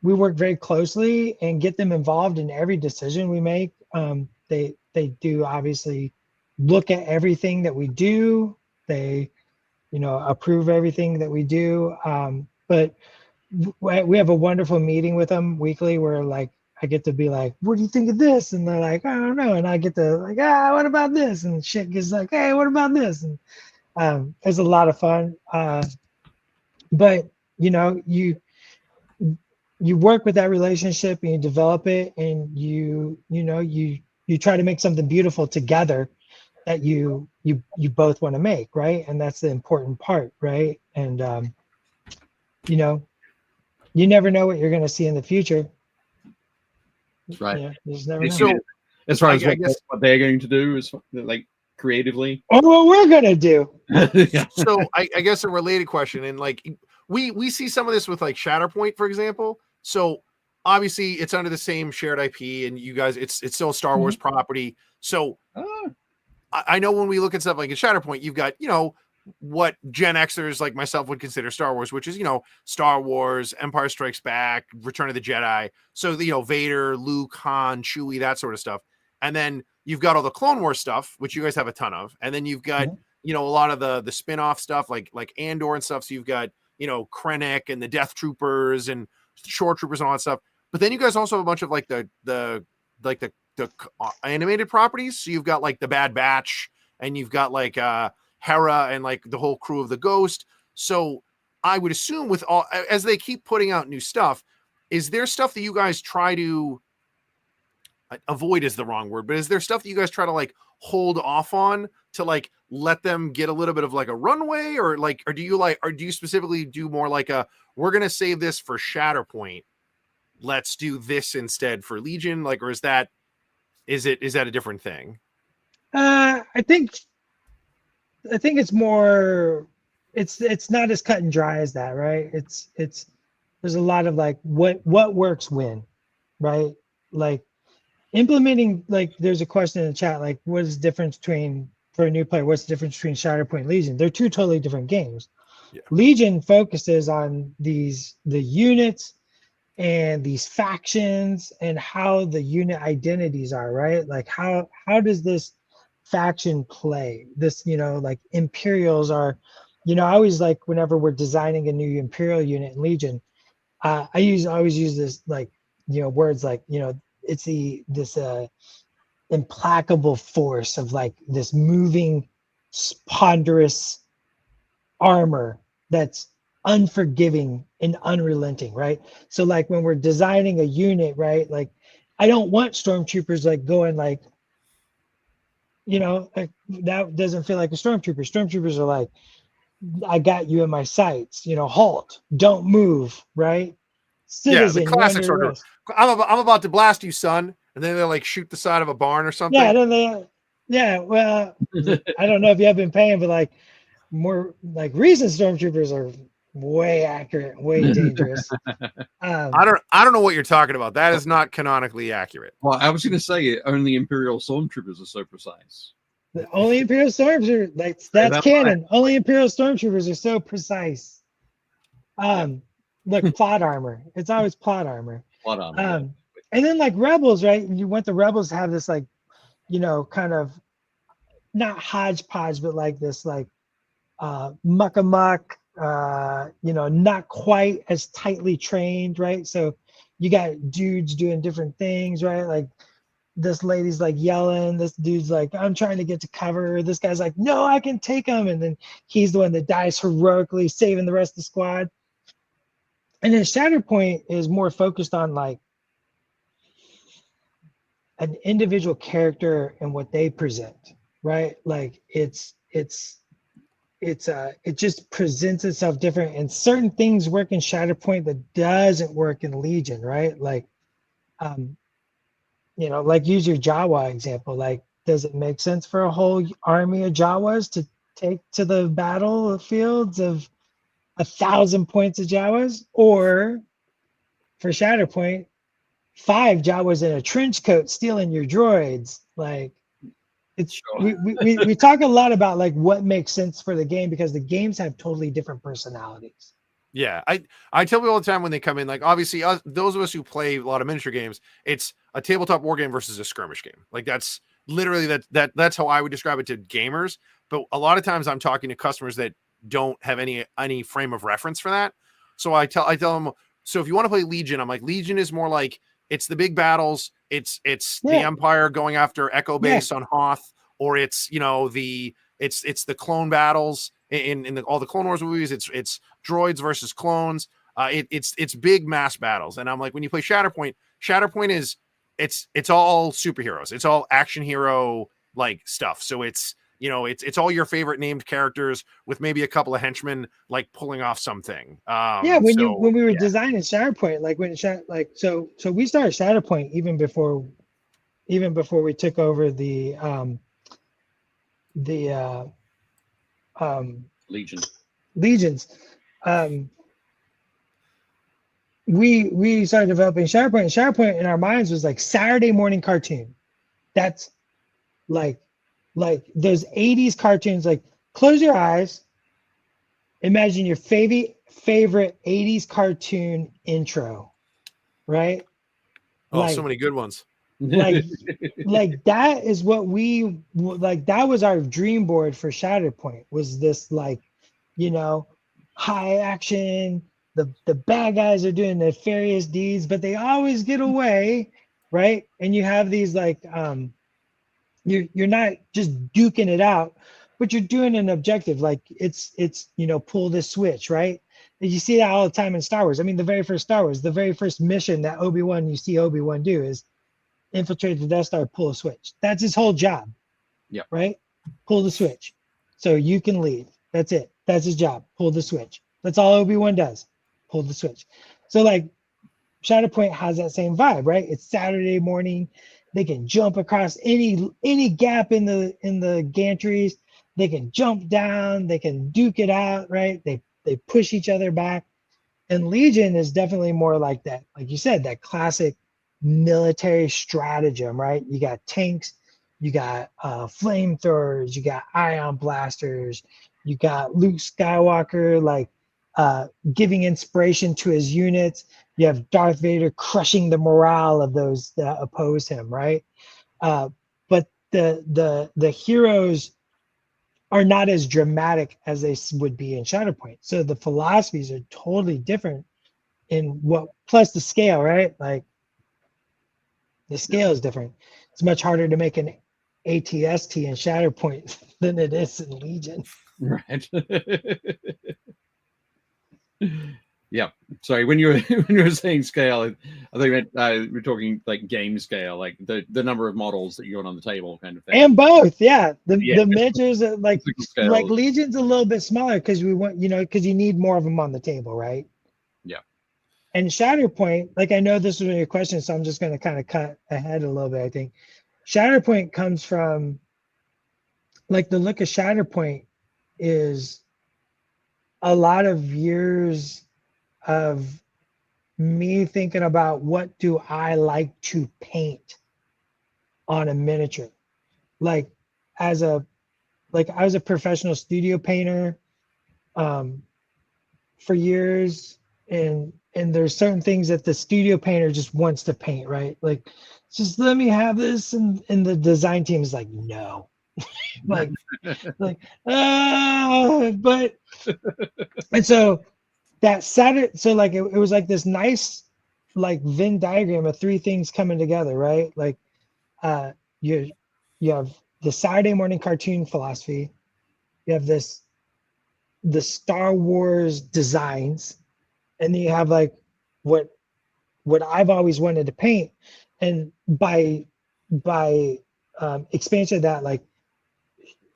We work very closely and get them involved in every decision we make. They do obviously look at everything that we do. They, approve everything that we do. But we have a wonderful meeting with them weekly where like I get to be like, what do you think of this? And they're like, I don't know. And I get to like, what about this? And shit gets like, hey, what about this? And it's a lot of fun. But you work with that relationship and you develop it, and you try to make something beautiful together that you both want to make, right? And that's the important part, right? And you never know what you're going to see in the future. That's right. Yeah, you just never know. So, as far as I guess what they're going to do is like creatively, or what we're going to do. Yeah. So I guess a related question, and like we see some of this with like Shatterpoint, for example. So obviously it's under the same shared IP, and you guys, it's still a Star Wars property. So I know when we look at stuff like a Shatterpoint, you've got, what Gen Xers like myself would consider Star Wars, which is, Star Wars, Empire Strikes Back, Return of the Jedi. So, Vader, Luke, Han, Chewie, that sort of stuff. And then you've got all the Clone Wars stuff, which you guys have a ton of. And then you've got, a lot of the spin-off stuff like Andor and stuff. So you've got, Krennic and the Death Troopers and Shore Troopers and all that stuff. But then you guys also have a bunch of like the animated properties. So you've got like the Bad Batch, and you've got like Hera and like the whole crew of the Ghost. So I would assume with all, as they keep putting out new stuff, is there stuff that you guys try to avoid is the wrong word, but is there stuff that you guys try to like hold off on to like let them get a little bit of like a runway, or do you specifically do more like we're going to save this for Shatterpoint, let's do this instead for Legion? Like, or is that a different thing? I think it's more, it's not as cut and dry as that, right? It's there's a lot of like what works when, right? Like implementing, like there's a question in the chat, like what is the difference between, for a new player, what's the difference between Shatterpoint and Legion? They're two totally different games. Yeah. Legion focuses on the units and these factions and how the unit identities are, right? Like how does this faction play? This, like Imperials are, I always like whenever we're designing a new Imperial unit in Legion, I always use this like, words like, it's this implacable force of like this moving ponderous armor that's unforgiving and unrelenting, right? So like when we're designing a unit, right, like I don't want stormtroopers like going like, like, that doesn't feel like a stormtrooper. Stormtroopers are like, I got you in my sights, halt, don't move, right? Citizen, yeah, the classic sort of, I'm about to blast you, son. And then they like shoot the side of a barn or something. Yeah, well, I don't know if you have been paying, but like more like recent stormtroopers are way accurate, way dangerous. I don't know what you're talking about. That is not canonically accurate. Well, I was going to say only Imperial stormtroopers are so precise. The only Imperial stormtroopers, that's canon. Right. Only Imperial stormtroopers are so precise. Look, plot armor. It's always plot armor. Plot armor. And then like Rebels, right? You want the Rebels to have this like, kind of not hodgepodge, but like this like muck-a-muck, not quite as tightly trained, right? So you got dudes doing different things, right? Like this lady's like yelling, this dude's like, I'm trying to get to cover. This guy's like, no, I can take him. And then he's the one that dies heroically, saving the rest of the squad. And then Shatterpoint is more focused on like an individual character and what they present, right? Like it just presents itself different, and certain things work in Shatterpoint that doesn't work in Legion, right? Like, like use your Jawa example. Like, does it make sense for a whole army of Jawas to take to the battlefields of 1,000 points of Jawas, or for Shatterpoint, 5 Jawas in a trench coat stealing your droids? Like, it's we talk a lot about like what makes sense for the game, because the games have totally different personalities. Yeah, I tell people all the time when they come in, like, obviously those of us who play a lot of miniature games, it's a tabletop war game versus a skirmish game. Like, that's literally that's how I would describe it to gamers. But a lot of times I'm talking to customers that don't have any frame of reference for that. So I tell them, so if you want to play Legion, I'm like, Legion is more like, it's the big battles, it's the Empire going after Echo Base on Hoth, or it's it's the clone battles in all the Clone Wars movies. It's droids versus clones. It's big mass battles. And I'm like, when you play Shatterpoint is it's all superheroes. It's all action hero like stuff. So it's all your favorite named characters with maybe a couple of henchmen like pulling off something. When we were designing Shatterpoint, like so we started Shatterpoint even before we took over the Legions. We started developing Shatterpoint, and Shatterpoint in our minds was like Saturday morning cartoon. That's like those 80s cartoons. Like, close your eyes, imagine your favorite 80s cartoon intro, right? Oh, so many good ones. Like that is what we like. That was our dream board for Shatterpoint, was this, like, high action, the bad guys are doing nefarious deeds, but they always get away, right? And you have these like you're not just duking it out, but you're doing an objective. Like, it's pull this switch, right? And you see that all the time in Star Wars. I mean, the very first Star Wars, the very first mission that you see Obi-Wan do is infiltrate the Death Star, pull a switch. That's his whole job. Yeah. Right? Pull the switch so you can leave. That's it. That's his job. Pull the switch. That's all Obi-Wan does. Pull the switch. So like Shatterpoint has that same vibe, right? It's Saturday morning. They can jump across any gap in the gantries. They can jump down. They can duke it out, right? They push each other back. And Legion is definitely more like that. Like you said, that classic military stratagem, right? You got tanks, you got flamethrowers, you got ion blasters, you got Luke Skywalker like giving inspiration to his units. You have Darth Vader crushing the morale of those that oppose him, right? But the heroes are not as dramatic as they would be in Shatterpoint. So the philosophies are totally different in plus the scale, right? Like, the scale is different. It's much harder to make an ATST in Shatterpoint than it is in Legion. Right. Yeah. Sorry, when you were saying scale, I think we're talking like game scale, like the number of models that you got on the table, kind of thing. And both, yeah. The miniatures are like Legion's a little bit smaller because we want because you need more of them on the table, right? Yeah. And Shatterpoint, like, I know this was your question, so I'm just going to kind of cut ahead a little bit. I think Shatterpoint comes from, like, the look of Shatterpoint is a lot of years of me thinking about what do I like to paint on a miniature. Like, I was a professional studio painter for years, and there's certain things that the studio painter just wants to paint, right? Like, just let me have this, and the design team is like, no. but and so that Saturday, so like it was like this nice like Venn diagram of 3 things coming together, right? Like you have the Saturday morning cartoon philosophy, you have the Star Wars designs, and then you have like what I've always wanted to paint. And by by expansion of that, like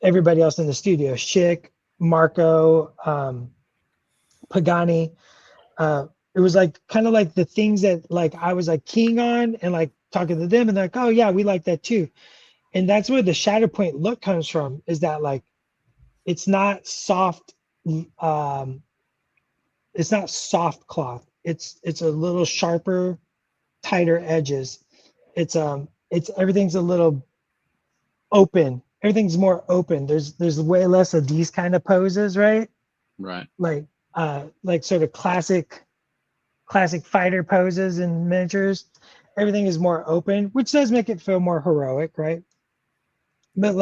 everybody else in the studio, Schick, Marco, Pagani, it was like kind of like the things that like I was like keying on and like talking to them and they're like, oh yeah, we like that too. And that's where the Shatterpoint look comes from, is that like it's not soft, it's not soft cloth. It's a little sharper, tighter edges. It's everything's a little open. Everything's more open. There's way less of these kind of poses, right? Right. Like sort of classic fighter poses and miniatures. Everything is more open, which does make it feel more heroic, right? But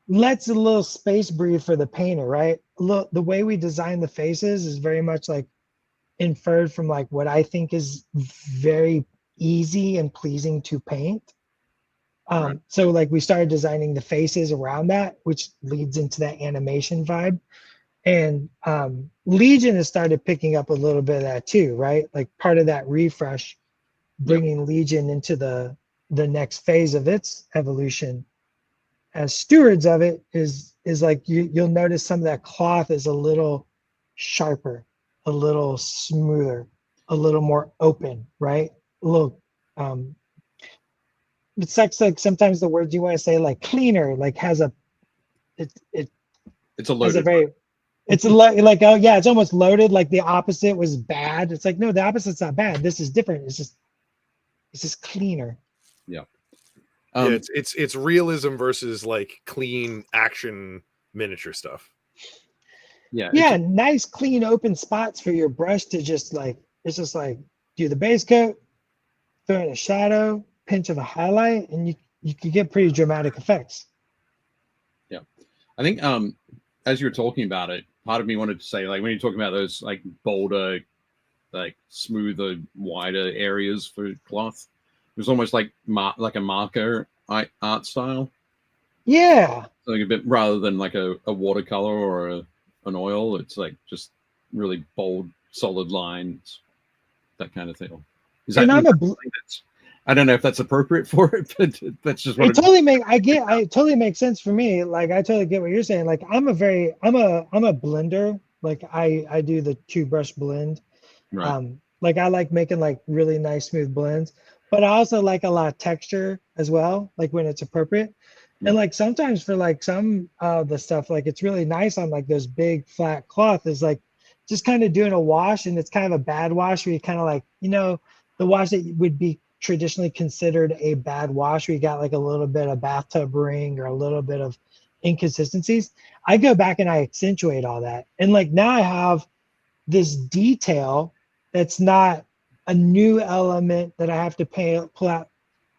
lets a little space breathe for the painter, right? Look, the way we design the faces is very much like inferred from like what I think is very easy and pleasing to paint. Right. So like we started designing the faces around that, which leads into that animation vibe. And Legion has started picking up a little bit of that too, right? Like part of that refresh, bringing Legion into the next phase of its evolution as stewards of it is like you'll notice some of that cloth is a little sharper, a little smoother, a little more open, right? A little it's like sometimes the words you want to say like cleaner, like has a It's a has a loaded. very it's like oh yeah, it's almost loaded, like the opposite was bad. It's like no, the opposite's not bad. This is different. It's just cleaner. Yeah. Yeah, it's realism versus like clean action miniature stuff. Yeah. Yeah, nice clean open spots for your brush to just like, it's just like do the base coat, throw in a shadow, pinch of a highlight, and you can get pretty dramatic effects. Yeah. I think as you were talking about it, part of me wanted to say, like, when you're talking about those like bolder, like smoother, wider areas for cloth, it was almost like a marker art style. Yeah. Like a bit rather than like a watercolor or an oil. It's like just really bold, solid lines, that kind of thing. Is that? I don't know if that's appropriate for it, but that's just what it totally makes sense for me. Like I totally get what you're saying. Like I'm a blender. Like I do the 2-brush blend. Right. Like I like making like really nice smooth blends, but I also like a lot of texture as well, like when it's appropriate. Yeah. And like sometimes for like some of the stuff, like it's really nice on like those big flat cloth is like just kind of doing a wash, and it's kind of a bad wash where you kind of like, the wash that would be traditionally considered a bad wash where you got like a little bit of bathtub ring or a little bit of inconsistencies. I go back and I accentuate all that. And like now I have this detail that's not a new element that I have to pull out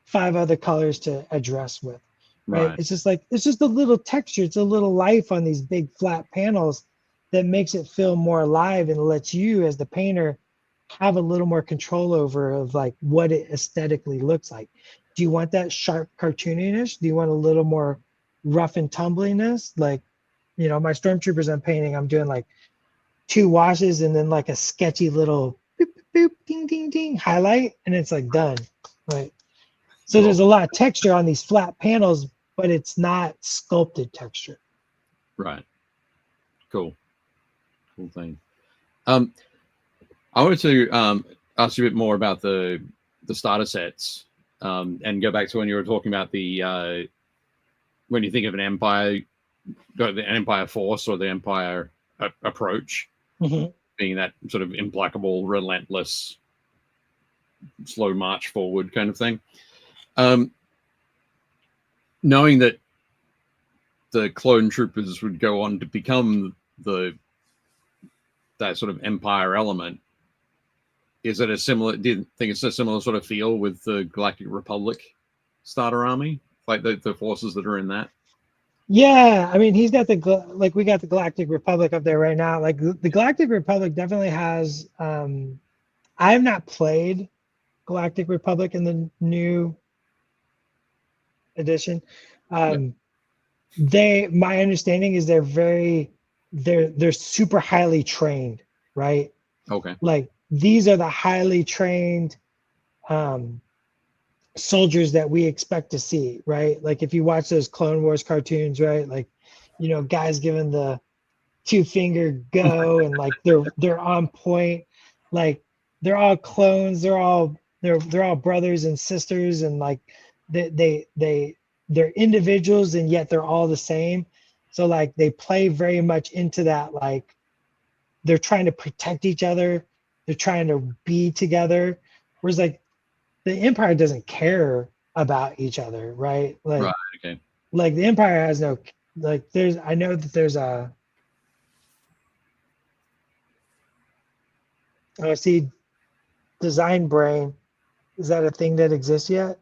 5 other colors to address with, right? It's just like, it's just a little texture. It's a little life on these big flat panels that makes it feel more alive and lets you as the painter have a little more control over of like what it aesthetically looks like. Do you want that sharp cartooniness? Do you want a little more rough and tumbliness? Like, my stormtroopers I'm painting, I'm doing like 2 washes and then like a sketchy little boop, boop, ding, ding, ding highlight, and it's like done, right? So there's a lot of texture on these flat panels, but it's not sculpted texture. Right. Cool thing. I wanted to ask you a bit more about the starter sets, and go back to when you were talking about the when you think of an empire, the empire force or the empire approach, being that sort of implacable, relentless, slow march forward kind of thing. Knowing that the clone troopers would go on to become that sort of empire element, is it do you think it's a similar sort of feel with the Galactic Republic starter army, like the forces that are in that? Yeah, I mean, he's got we got the Galactic Republic up there right now. Like the Galactic Republic definitely has. I have not played Galactic Republic in the new edition. My understanding is they're super highly trained, right? Okay. Like these are the highly trained soldiers that we expect to see, right? Like if you watch those Clone Wars cartoons, right? Like, you know, guys giving the 2-finger go and like they're on point, like they're all clones, they're all brothers and sisters, and like they're individuals and yet they're all the same. So like they play very much into that, like they're trying to protect each other, they're trying to be together, whereas like the Empire doesn't care about each other, right? Like, Right. Okay. like the Empire has no, like I know that there's a, I see Design Brain. Is that a thing that exists yet?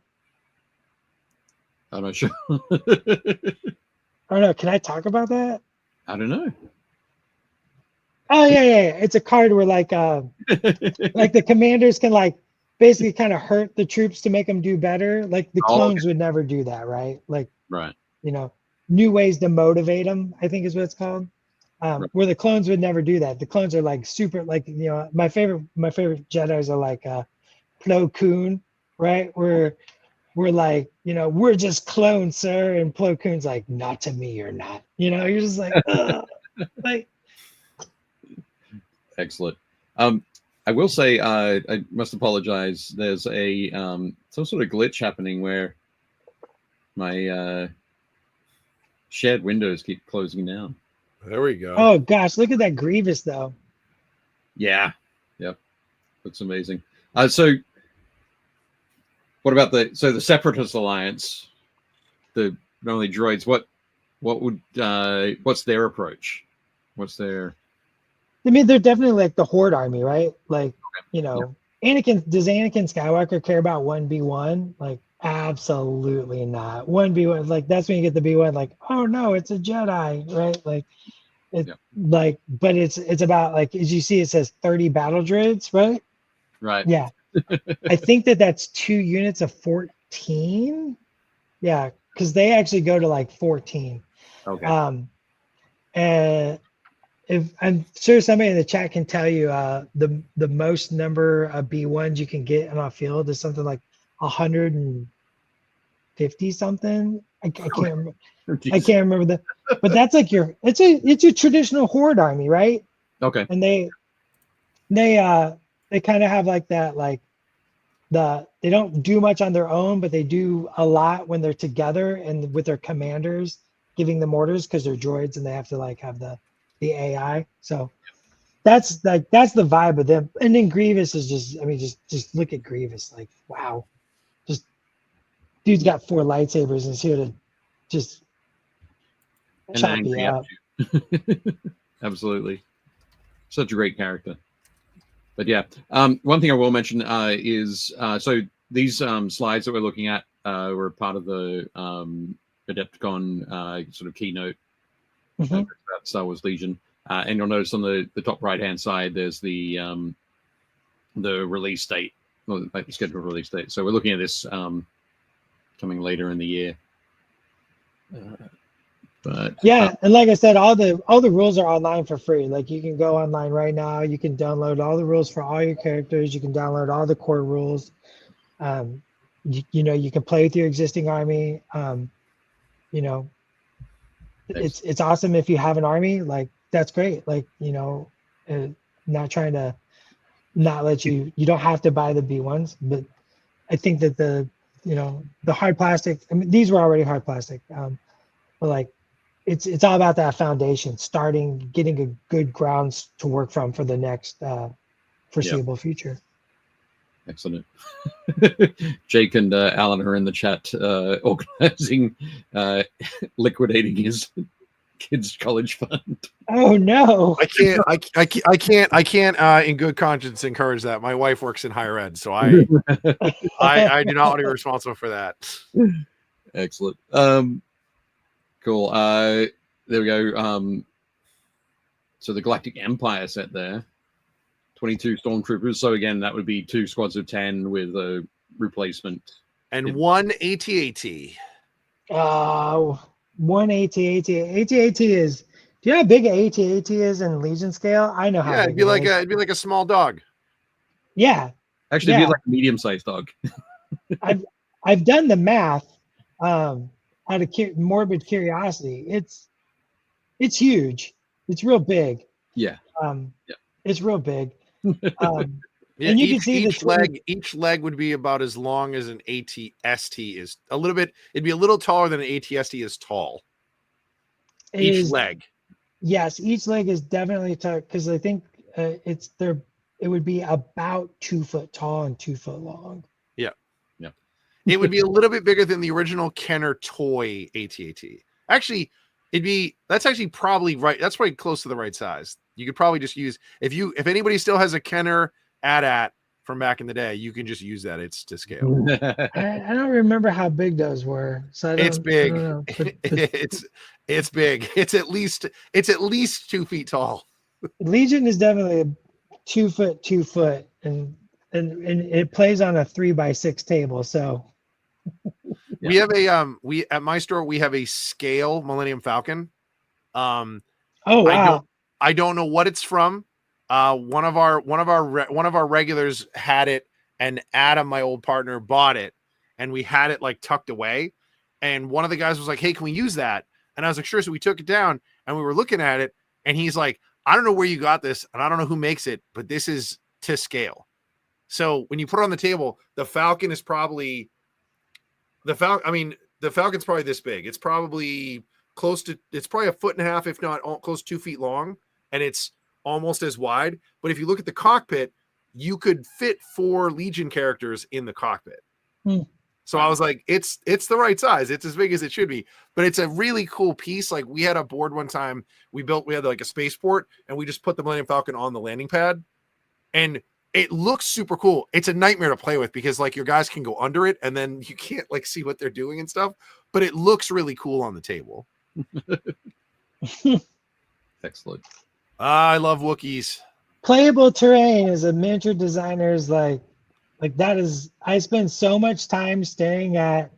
I'm not sure. I don't know. Can I talk about that? I don't know. Oh yeah. It's a card where like the commanders can like basically kind of hurt the troops to make them do better. Like the clones would never do that, right? Like, right. You know, new ways to motivate them, I think is what it's called. Right. Where the clones would never do that. The clones are like super, like, you know, my favorite Jedis are like Plo Koon, right? We're like, you know, we're just clones, sir, and Plo Koon's like, not to me, you're not. You know, you're just like, ugh. Like. Excellent. I will say I must apologize. There's a some sort of glitch happening where my shared windows keep closing down. There we go. Oh gosh, look at that Grievous though. Yeah. Yep. That's amazing. So what about the Separatist Alliance? The not only droids, what would what's their approach? What's their I mean, they're definitely like the Horde army, right? Like, you know, does Anakin Skywalker care about 1v1? Like, absolutely not. 1v1, like that's when you get the B1, like, oh no, it's a Jedi, right? Like it's like, but it's about like, as you see, it says 30 battle droids, right? Right. Yeah. I think that's 2 units of 14. Yeah, because they actually go to like 14. Okay. And if I'm sure somebody in the chat can tell you the most number of B1s you can get on a field is something like 150 something. I can't remember. I can't remember that. But that's like it's a traditional Horde army, right? Okay. And they kind of have like that, like they don't do much on their own, but they do a lot when they're together and with their commanders giving them orders because they're droids and they have to like have the AI. So that's the vibe of them. And then Grievous is just, I mean, just look at Grievous, like, wow. Just dude's got 4 lightsabers and is here to just chop you up. Absolutely. Such a great character. But yeah, one thing I will mention is so these slides that we're looking at were part of the Adepticon sort of keynote about Star Wars Legion, and you'll notice on the top right hand side there's the release date, well, like the scheduled release date. So we're looking at this coming later in the year. But yeah, and like I said, all the rules are online for free. Like you can go online right now. You can download all the rules for all your characters. You can download all the core rules. You know, you can play with your existing army. You know, it's awesome if you have an army. Like that's great. Like, you know, not trying to not let you don't have to buy the B1s, but I think that the hard plastic. I mean, these were already hard plastic, but like. It's all about that foundation, getting a good grounds to work from for the next foreseeable future. Excellent. Jake and Alan are in the chat organizing, liquidating his kids' college fund. Oh no! I can't in good conscience encourage that. My wife works in higher ed, so I do not want to be responsible for that. Excellent. Cool. There we go. So the Galactic Empire set there. 22 stormtroopers. So again, that would be 2 squads of 10 with a replacement. And 1 AT-AT. One AT-AT. AT-AT is. Do you know how big an AT-AT is in Legion scale? I know how. Yeah, it'd be like a small dog. Yeah. Actually, it'd be like a medium-sized dog. I've done the math out of morbid curiosity. It's huge. It's real big. Yeah. It's real big. Yeah, and you can see each leg would be about as long as an ATST is. A little bit. It'd be a little taller than an ATST is tall. Each leg. Yes, each leg is definitely tall because I think it would be about 2 foot tall and 2 foot long. Yeah. It would be a little bit bigger than the original Kenner toy AT-AT. Actually, that's actually probably right. That's probably close to the right size. You could probably just use if anybody still has a Kenner AT-AT from back in the day, you can just use that. It's to scale. I don't remember how big those were. So it's big. I don't know, it's big. It's at least 2 feet tall. Legion is definitely a 2 foot, 2 foot, and it plays on a 3x6 table. So we have a at my store we have a scale Millennium Falcon. Oh wow! I don't know what it's from. One of our regulars had it, and Adam, my old partner, bought it, and we had it like tucked away. And one of the guys was like, "Hey, can we use that?" And I was like, "Sure." So we took it down, and we were looking at it, and he's like, "I don't know where you got this, and I don't know who makes it, but this is to scale." So when you put it on the table, the Falcon is probably the Falcon's probably this big. It's probably it's probably 1.5 feet, if not close to 2 feet long, and it's almost as wide. But if you look at the cockpit, you could fit 4 Legion characters in the cockpit. So I was like, it's the right size. It's as big as it should be, but it's a really cool piece. Like we had a board one time we had like a spaceport, and we just put the Millennium Falcon on the landing pad, and it looks super cool. It's a nightmare to play with because like your guys can go under it and then you can't like see what they're doing and stuff, but it looks really cool on the table. Excellent. I love Wookiees. Playable terrain is a miniature designer's like that is, I spend so much time staring at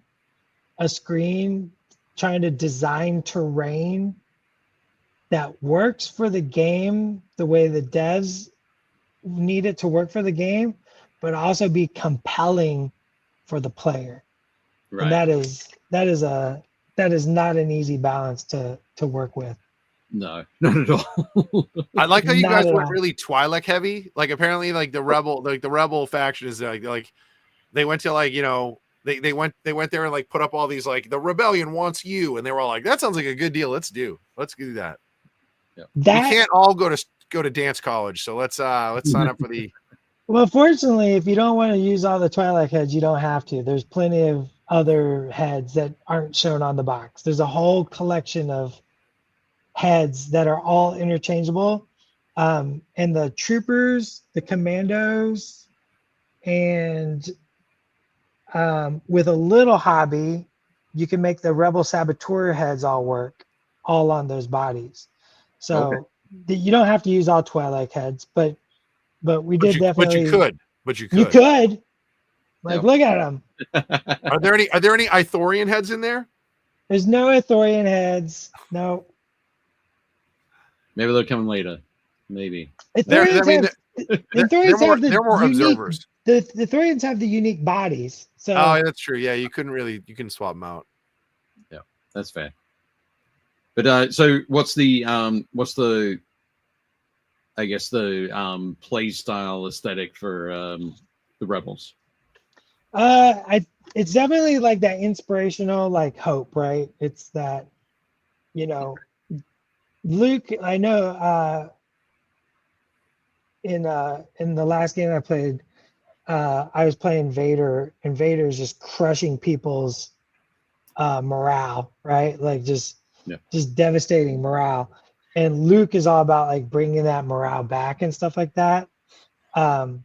a screen trying to design terrain that works for the game the way the devs need it to work for the game, but also be compelling for the player. Right. And that is not an easy balance to work with. No, not at all. I like how you guys went really Twi'lek heavy. Like apparently, like the rebel faction is like they went to like they went there and like put up all these like the rebellion wants you, and they were all like, that sounds like a good deal. Let's do that. Yeah. We can't all go to dance college, so let's sign up for the. Well, fortunately, if you don't want to use all the Twi'lek heads, you don't have to. There's plenty of other heads that aren't shown on the box. There's a whole collection of heads that are all interchangeable, and the troopers, the commandos, and with a little hobby, you can make the rebel saboteur heads all work, all on those bodies. So you don't have to use all Twi'lek heads, but we did definitely. But you could. Like, look at them. Are there any Ithorian heads in there? There's no Ithorian heads. No. Maybe they're coming later. Maybe. They're more observers. The Ithorians have the unique bodies. So. Oh, that's true. Yeah, you can swap them out. Yeah, that's fair. But so what's the I guess the play style aesthetic for the Rebels? It's definitely like that inspirational, like hope, right? It's that, Luke, I know in the last game I played, I was playing Vader, and Vader's just crushing people's morale, right? Like just devastating morale. And Luke is all about like bringing that morale back and stuff like that. And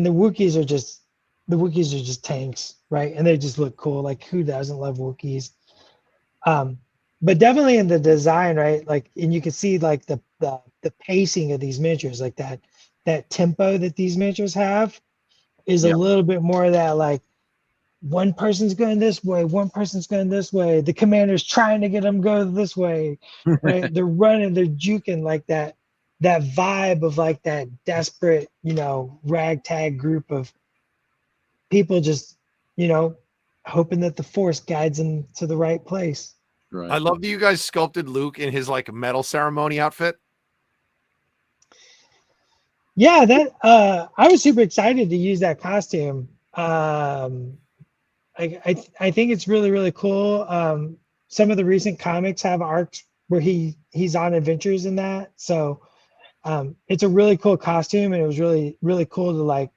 the Wookiees are just tanks, right? And they just look cool. Like, who doesn't love Wookiees? But definitely in the design, right? Like, and you can see like the pacing of these miniatures, like that tempo that these miniatures have is a little bit more of that, like one person's going this way, one person's going this way. The commander's trying to get them go this way, right? They're running, they're juking, like that vibe of like that desperate, ragtag group of people just, hoping that the force guides them to the right place. Right. I love that you guys sculpted Luke in his like medal ceremony outfit. Yeah, that I was super excited to use that costume. I think it's really, really cool. Some of the recent comics have arcs where he's on adventures in that. So it's a really cool costume, and it was really, really cool to like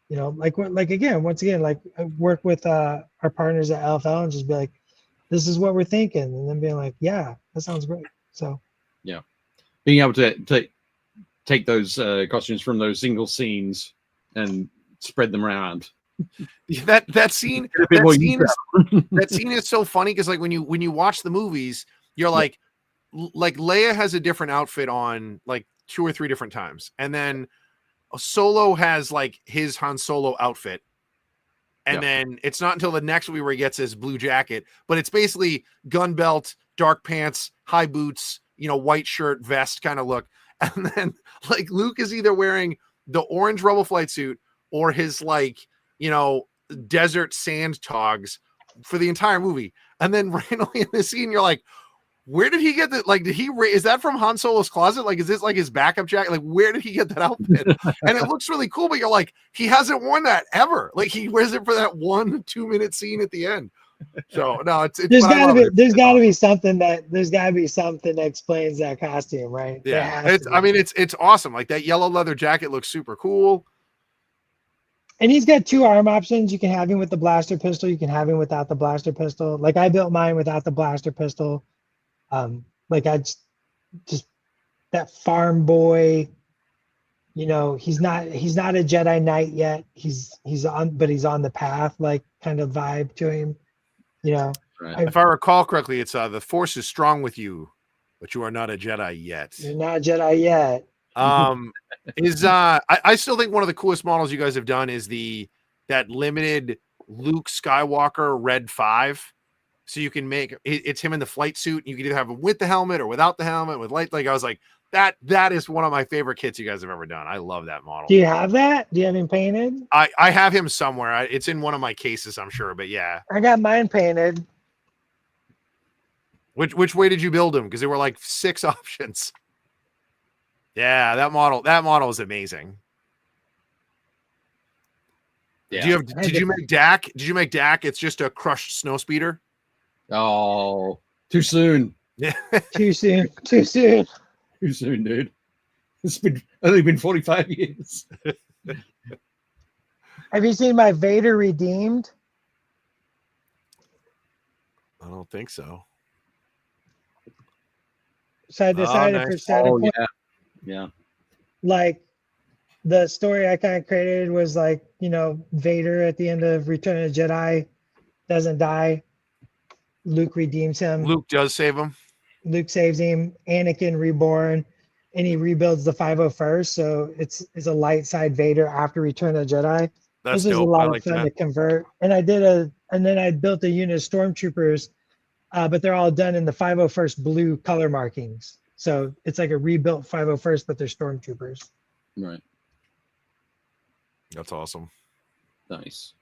once again, work with our partners at LFL and just be like, this is what we're thinking, and then being like, yeah, that sounds great. So yeah, being able to take those costumes from those single scenes and spread them around. That scene is so funny because like when you watch the movies, you're like Leia has a different outfit on like 2 or 3 different times, and then Solo has like his Han Solo outfit, and then it's not until the next movie where he gets his blue jacket, but it's basically gun belt, dark pants, high boots, white shirt, vest kind of look, and then like Luke is either wearing the orange Rebel flight suit or his like desert sand togs for the entire movie, and then randomly in this scene you're like, where did he get that? Like, is that from Han Solo's closet? Like, is this like his backup jacket? Like, where did he get that outfit? And it looks really cool, but you're like, he hasn't worn that ever. Like, he wears it for that 1-2 minute scene at the end. So no, it's there's gotta be something that explains that costume, right? Yeah, it's awesome. Like that yellow leather jacket looks super cool. And he's got 2 arm options. You can have him with the blaster pistol. You can have him without the blaster pistol. Like I built mine without the blaster pistol. Like I just that farm boy, he's not a Jedi Knight yet. He's on the path, like kind of vibe to him, Right. If I recall correctly, it's the Force is strong with you, but you are not a Jedi yet. You're not a Jedi yet. I still think one of the coolest models you guys have done is that limited Luke Skywalker Red 5. So you can make it's him in the flight suit. You can either have him with the helmet or without the helmet with light. Like I was like, that is one of my favorite kits you guys have ever done. I love that model. Do you have that? Do you have him painted? I have him somewhere. It's in one of my cases, I'm sure. But yeah, I got mine painted. Which way did you build him? Because there were like 6 options. Yeah, that model is amazing. Yeah. Did you make Dak? Did you make Dak? It's just a crushed snow speeder. Oh, too soon. Yeah. Too soon, dude. It's only been 45 years. Have you seen my Vader Redeemed? I don't think so. So I decided for Saturday. Yeah. Like the story I kind of created was like, Vader at the end of Return of the Jedi doesn't die. Luke redeems him. Luke does save him. Luke saves him. Anakin reborn, and he rebuilds the 501st. So it's a light side Vader after Return of the Jedi. That's this is dope. a lot of fun to convert. And then I built a unit of stormtroopers, but they're all done in the 501st blue color markings. So it's like a rebuilt 501st, but they're stormtroopers. Right. That's awesome. Nice.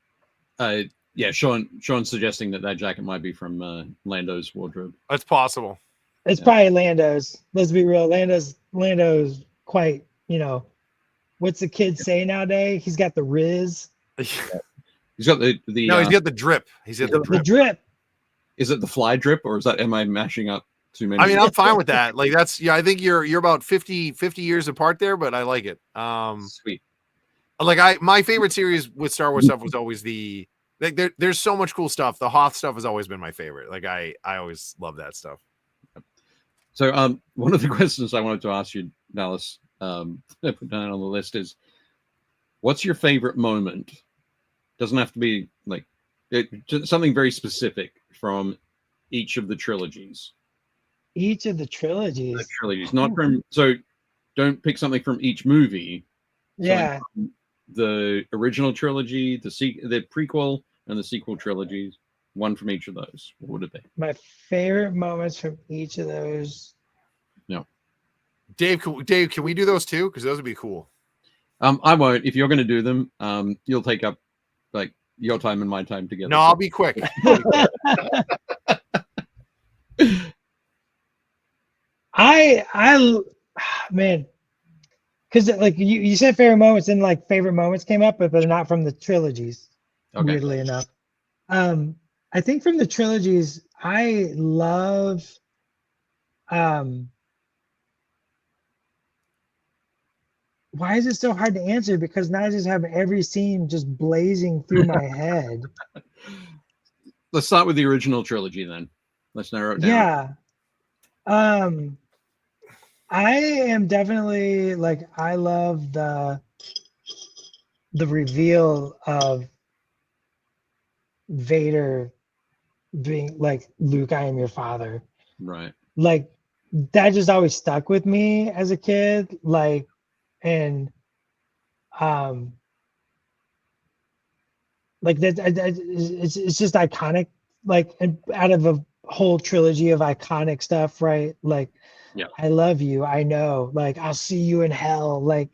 Yeah, Sean's suggesting that jacket might be from Lando's wardrobe. That's possible. It's probably Lando's. Let's be real. Lando's quite, what's the kid say nowadays? He's got the Riz. He's got the No, he's got the drip. He's got the drip. Is it the fly drip, or am I mashing up too many? I mean, I'm fine with that. Like I think you're about 50 years apart there, but I like it. Sweet. Like my favorite series with Star Wars stuff was always there's so much cool stuff. The Hoth stuff has always been my favorite. Like I always love that stuff. So one of the questions I wanted to ask you, Dallas, put down on the list is, what's your favorite moment? Doesn't have to be like just something very specific from each of the trilogies. Each of the trilogies. Not from. So don't pick something from each movie. Yeah. The original trilogy, the prequel, and the sequel trilogies. One from each of those. What would it be? My favorite moments from each of those. No. Dave, can we do those too? Because those would be cool. I won't. If you're going to do them, you'll take up your time and my time together. No, I'll be quick. Man, because like you said favorite moments, and like favorite moments came up, but they're not from the trilogies. Okay. Weirdly enough, I think from the trilogies, I love why is it so hard to answer? Because now I just have every scene just blazing through my head. Let's start with the original trilogy then. Let's narrow it down. Yeah. I am definitely like, I love the reveal of Vader being like, Luke, I am your father. Right. Like that just always stuck with me as a kid. Like, and like that, it's just iconic. Like, and out of a whole trilogy of iconic stuff, right? Like, yeah, I love you. I know. Like, I'll see you in hell. Like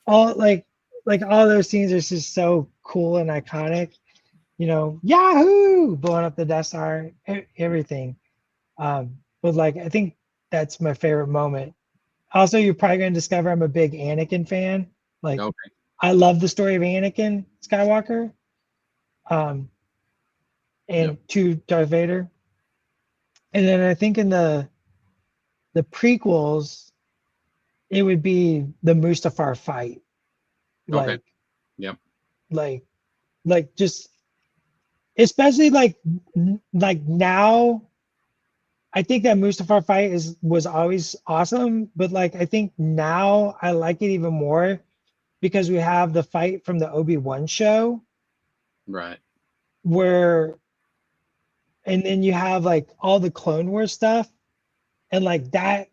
all like all those scenes are just so cool and iconic. You know, Yahoo, blowing up the Death Star, everything. But like, I think that's my favorite moment. Also, you're probably going to discover I'm a big Anakin fan. Like, okay. I love the story of Anakin Skywalker, and to Darth Vader. And then I think in the prequels, it would be the Mustafar fight. Like, okay. Yep. Like just, especially like now, I think that Mustafar fight was always awesome, but like I think now I like it even more because we have the fight from the Obi-Wan show. Right. Where, and then you have like all the Clone Wars stuff, and like that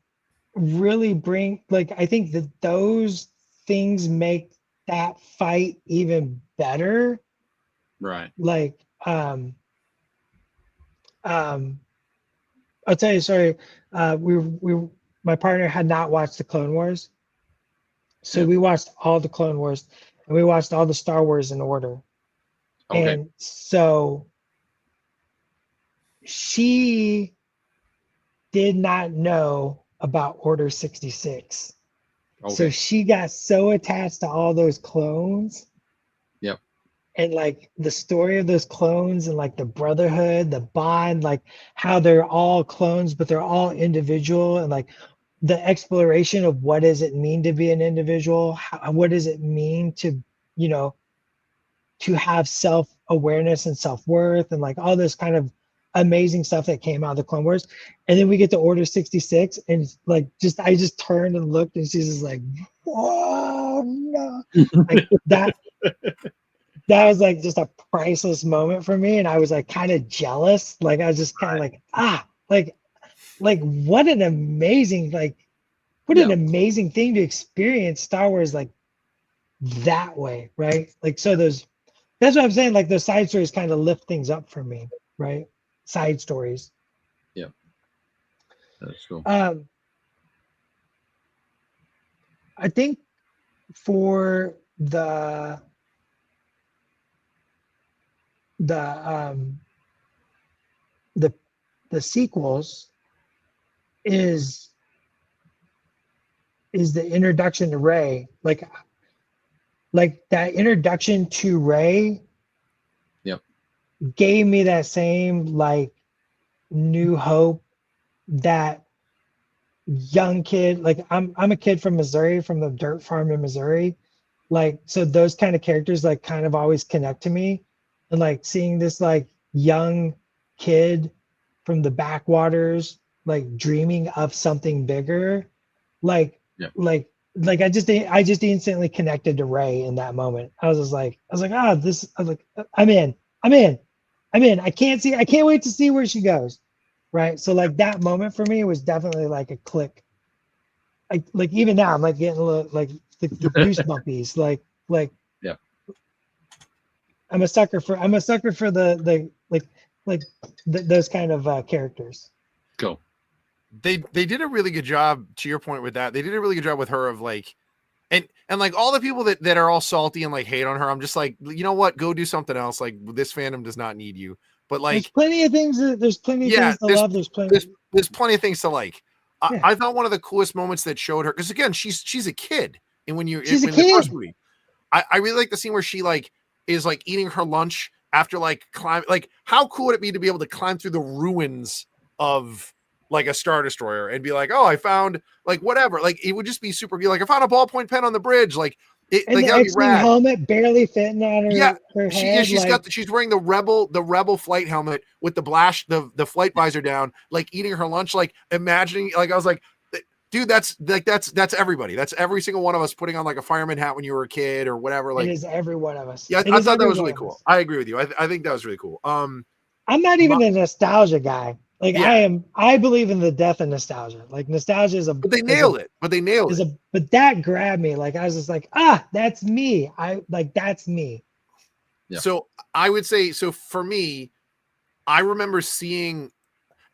really bring, like, I think that those things make that fight even better. Right. Like, I'll tell you, sorry, my partner had not watched the Clone Wars. So we watched all the Clone Wars and we watched all the Star Wars in order. Okay. And so she did not know about Order 66. Okay. So she got so attached to all those clones. Yep. And like the story of those clones and like the brotherhood, the bond, like how they're all clones, but they're all individual, and like the exploration of what does it mean to be an individual? What does it mean to, you know, to have self-awareness and self-worth, and like all this kind of amazing stuff that came out of the Clone Wars. And then we get to Order 66, and it's like, just, I just turned and looked, and she's just like, whoa, no. Like that was like just a priceless moment for me. And I was like kind of jealous. Like I was just kind of like, what an amazing, like, what an amazing thing to experience Star Wars like that way, right? Like, so that's what I'm saying. Like those side stories kind of lift things up for me, right? Side stories. Yeah, that's cool. I think for the sequels is the introduction to Rey. Like that introduction to Rey gave me that same like new hope, that young kid. Like I'm a kid from Missouri, from the dirt farm in Missouri. Like, so those kind of characters like kind of always connect to me. And like seeing this like young kid from the backwaters, like dreaming of something bigger, like I just instantly connected to Rey in that moment. I was like, I'm in. I can't wait to see where she goes. Right. So like that moment for me was definitely like a click. Like even now I'm like getting a little like the goosebumpies. Like yeah. I'm a sucker for the those kind of characters. Cool. They did a really good job, to your point with that. They did a really good job with her of like And like all the people that are all salty and like hate on her, I'm just like, you know what? Go do something else. Like this fandom does not need you. But like, there's plenty of things. There's plenty of things to love. There's plenty of things to like. Yeah. I thought one of the coolest moments that showed her, because again, she's a kid, and when you she's in a the kid. first movie, I really like the scene where she like is like eating her lunch after like climb. Like, how cool would it be to be able to climb through the ruins of like a Star Destroyer and be like, oh, I found like whatever. Like it would just be super. Be like, I found a ballpoint pen on the bridge. Like it, And like the X-Wing helmet barely fitting on her. Her head. She's wearing the rebel flight helmet with the flight visor down, like eating her lunch, like imagining. Like I was like, dude, that's everybody. That's every single one of us putting on like a fireman hat when you were a kid or whatever. Like it is every one of us. Yeah, I thought that was really cool. I agree with you. I think that was really cool. I'm not even a nostalgia guy. Like I believe in the death of nostalgia. Like nostalgia is but they nailed it. But that grabbed me. Like I was just like, that's me. That's me. Yeah. So I would say, so for me, I remember seeing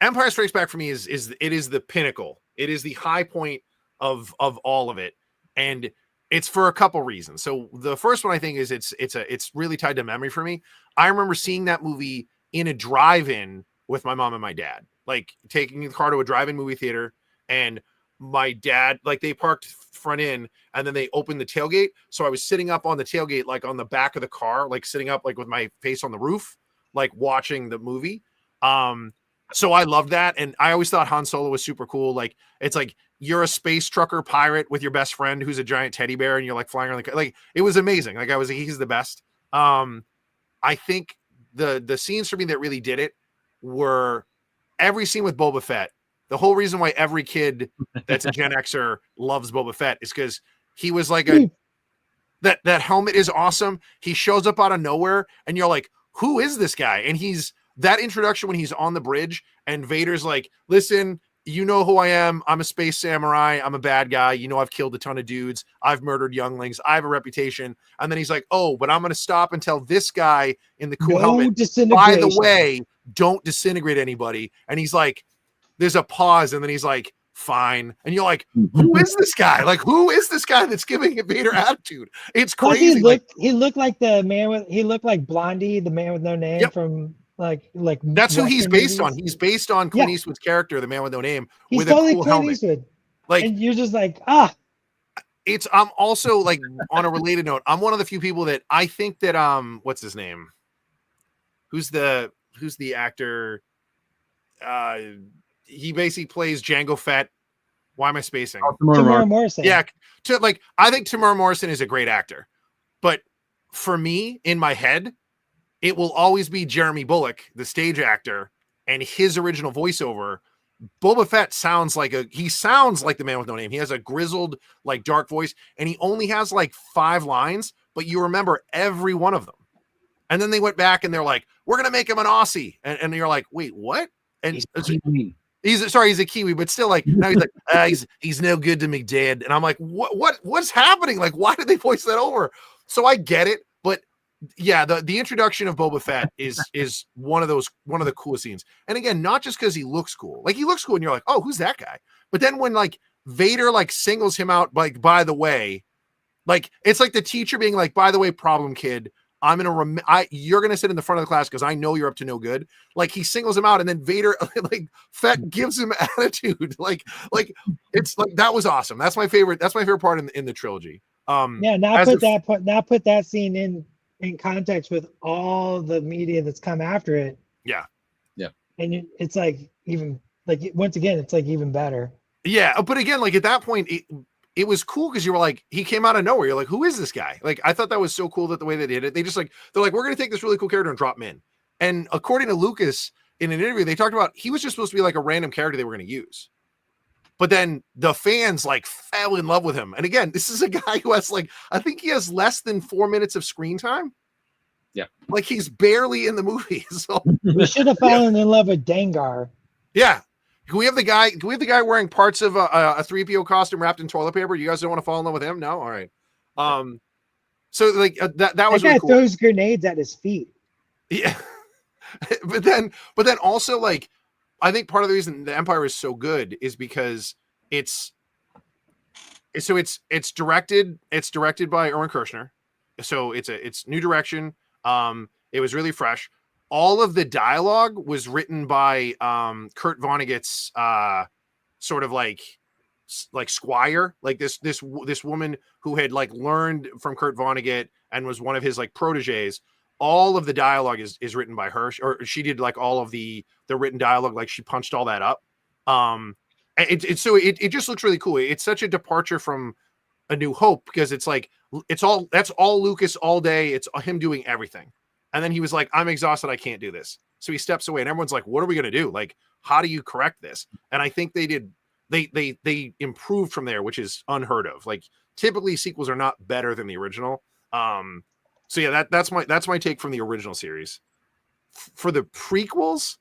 Empire Strikes Back for me is the pinnacle. It is the high point of all of it. And it's for a couple reasons. So the first one I think is it's really tied to memory for me. I remember seeing that movie in a drive-in with my mom and my dad, like taking the car to a drive-in movie theater, and my dad, like they parked front in and then they opened the tailgate. So I was sitting up on the tailgate, like on the back of the car, like sitting up, like with my face on the roof, like watching the movie. So I loved that. And I always thought Han Solo was super cool. Like, it's like, you're a space trucker pirate with your best friend who's a giant teddy bear and you're like flying around like it was amazing. Like he's the best. I think the scenes for me that really did it were every scene with Boba Fett. The whole reason why every kid that's a Gen Xer loves Boba Fett is because he was like that helmet is awesome. He shows up out of nowhere and you're like, who is this guy? And he's that introduction when he's on the bridge and Vader's like, listen, you know who I am. I'm a space samurai. I'm a bad guy. You know, I've killed a ton of dudes. I've murdered younglings. I have a reputation. And then he's like, oh, but I'm going to stop and tell this guy in the cool helmet, by the way, don't disintegrate anybody. And he's like, there's a pause. And then he's like, fine. And you're like, who is this guy? Like, who is this guy that's giving a Vader attitude? It's crazy. He looked like he looked like Blondie, the man with no name from like that's who he's based on. He's based on Clint Eastwood's character, the man with no name, he's with totally a cool Clint helmet. Eastwood. Like, and you're just like, I'm also like on a related note, I'm one of the few people that I think that what's his name? Who's the actor? He basically plays Jango Fett. Why am I spacing? Tamara Morrison. Yeah, I think Tamara Morrison is a great actor, but for me, in my head, it will always be Jeremy Bulloch, the stage actor, and his original voiceover. Boba Fett sounds like the man with no name. He has a grizzled, like dark voice, and he only has like 5 lines, but you remember every one of them. And then they went back and they're like, we're going to make him an Aussie. And you're like, wait, what? And he's a Kiwi, but still like, now he's like, he's no good to me, Dad. And I'm like, what's happening? Like, why did they voice that over? So I get it. But yeah, the introduction of Boba Fett is one of the coolest scenes. And again, not just because he looks cool. Like, he looks cool and you're like, oh, who's that guy? But then when like Vader like singles him out, like, by the way, like it's like the teacher being like, by the way, problem kid, you're gonna sit in the front of the class because I know you're up to no good. Like, he singles him out, and then Vader like Fett gives him attitude. Like it's like, that was awesome. That's my favorite part in the trilogy. Now put that scene in context with all the media that's come after it. Yeah. And it's like, even like, once again, it's like even better. Yeah, but again, like at that point, it was cool because you were like, he came out of nowhere. You're like, who is this guy? Like, I thought that was so cool that the way they did it. They're like, we're gonna take this really cool character and drop him in. And according to Lucas, in an interview, they talked about he was just supposed to be like a random character they were going to use. But then the fans like fell in love with him. And again, this is a guy who has like, I think he has less than 4 minutes of screen time. Yeah. Like, he's barely in the movie. So we should have fallen in love with Dengar. Yeah. Can we have the guy wearing parts of a 3PO costume wrapped in toilet paper? You guys don't want to fall in love with him? No? All right. So like that was really cool. Throws grenades at his feet. Yeah. but then also, like, I think part of the reason the Empire is so good is because it's So it's directed by Erwin Kershner. So it's new direction. It was really fresh. All of the dialogue was written by Kurt Vonnegut's sort of like squire, like this woman who had like learned from Kurt Vonnegut and was one of his like proteges. All of the dialogue is written by her, or she did like all of the written dialogue, like she punched all that up. It just looks really cool. It's such a departure from A New Hope because it's like that's all Lucas all day. It's him doing everything. And then he was like, I'm exhausted. I can't do this. So he steps away and everyone's like, what are we going to do? Like, how do you correct this? And I think they improved from there, which is unheard of. Like typically sequels are not better than the original. So yeah, that's my take from the original series. For the prequels,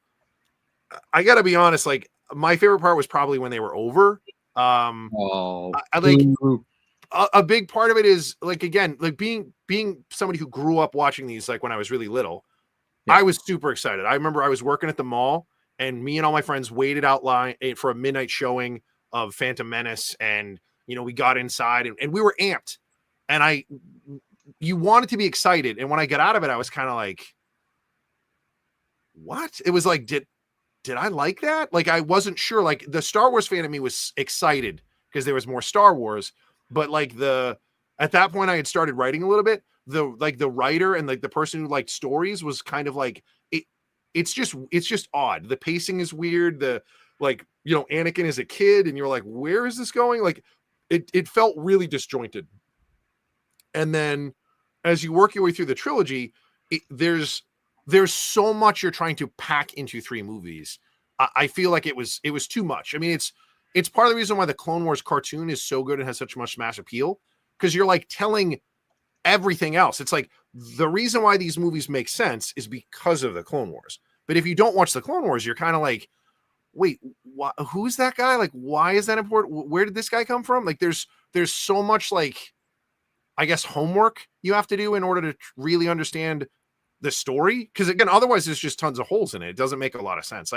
I gotta be honest, like my favorite part was probably when they were over. I like a big part of it is like, again, like being somebody who grew up watching these, like when I was really little, I was super excited. I remember I was working at the mall and me and all my friends waited out line for a midnight showing of Phantom Menace. And, you know, we got inside and we were amped and you wanted to be excited. And when I got out of it, I was kind of like, what? It was like, did I like that? Like, I wasn't sure. Like the Star Wars fan of me was excited because there was more Star Wars. But like at that point I had started writing a little bit. The writer and like the person who liked stories was kind of like it's just odd. The pacing is weird. The like, you know, Anakin is a kid and you're like, where is this going? Like it felt really disjointed. And then as you work your way through the trilogy, there's so much you're trying to pack into 3 movies. I feel like it was too much. I mean, it's part of the reason why the Clone Wars cartoon is so good and has such much mass appeal, because you're like telling everything else. It's like the reason why these movies make sense is because of the Clone Wars. But if you don't watch the Clone Wars, you're kind of like, wait, who's that guy? Like, why is that important? Where did this guy come from? Like, there's so much like, I guess, homework you have to do in order to really understand the story. Because again, otherwise there's just tons of holes in it. It doesn't make a lot of sense.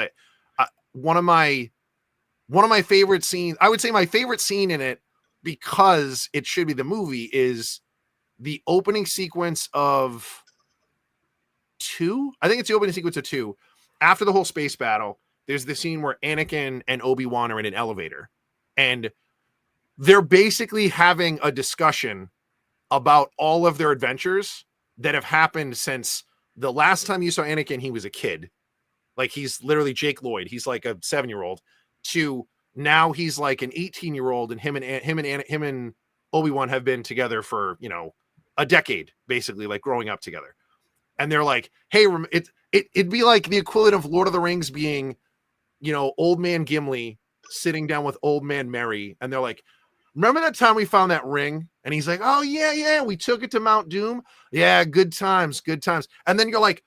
One of my favorite scenes, I would say my favorite scene in it, because it should be the movie, is the opening sequence of 2. I think it's the opening sequence of 2. After the whole space battle, there's the scene where Anakin and Obi-Wan are in an elevator and they're basically having a discussion about all of their adventures that have happened since the last time you saw Anakin. He was a kid. Like he's literally Jake Lloyd. He's like a 7-year-old to now he's like an 18-year-old, and him and Obi-Wan have been together for, you know, a decade, basically, like growing up together. And they're like, hey, it'd be like the equivalent of Lord of the Rings being, you know, old man Gimli sitting down with old man Merry. And they're like, remember that time we found that ring? And he's like, oh yeah. We took it to Mount Doom. Yeah. Good times. And then you're like,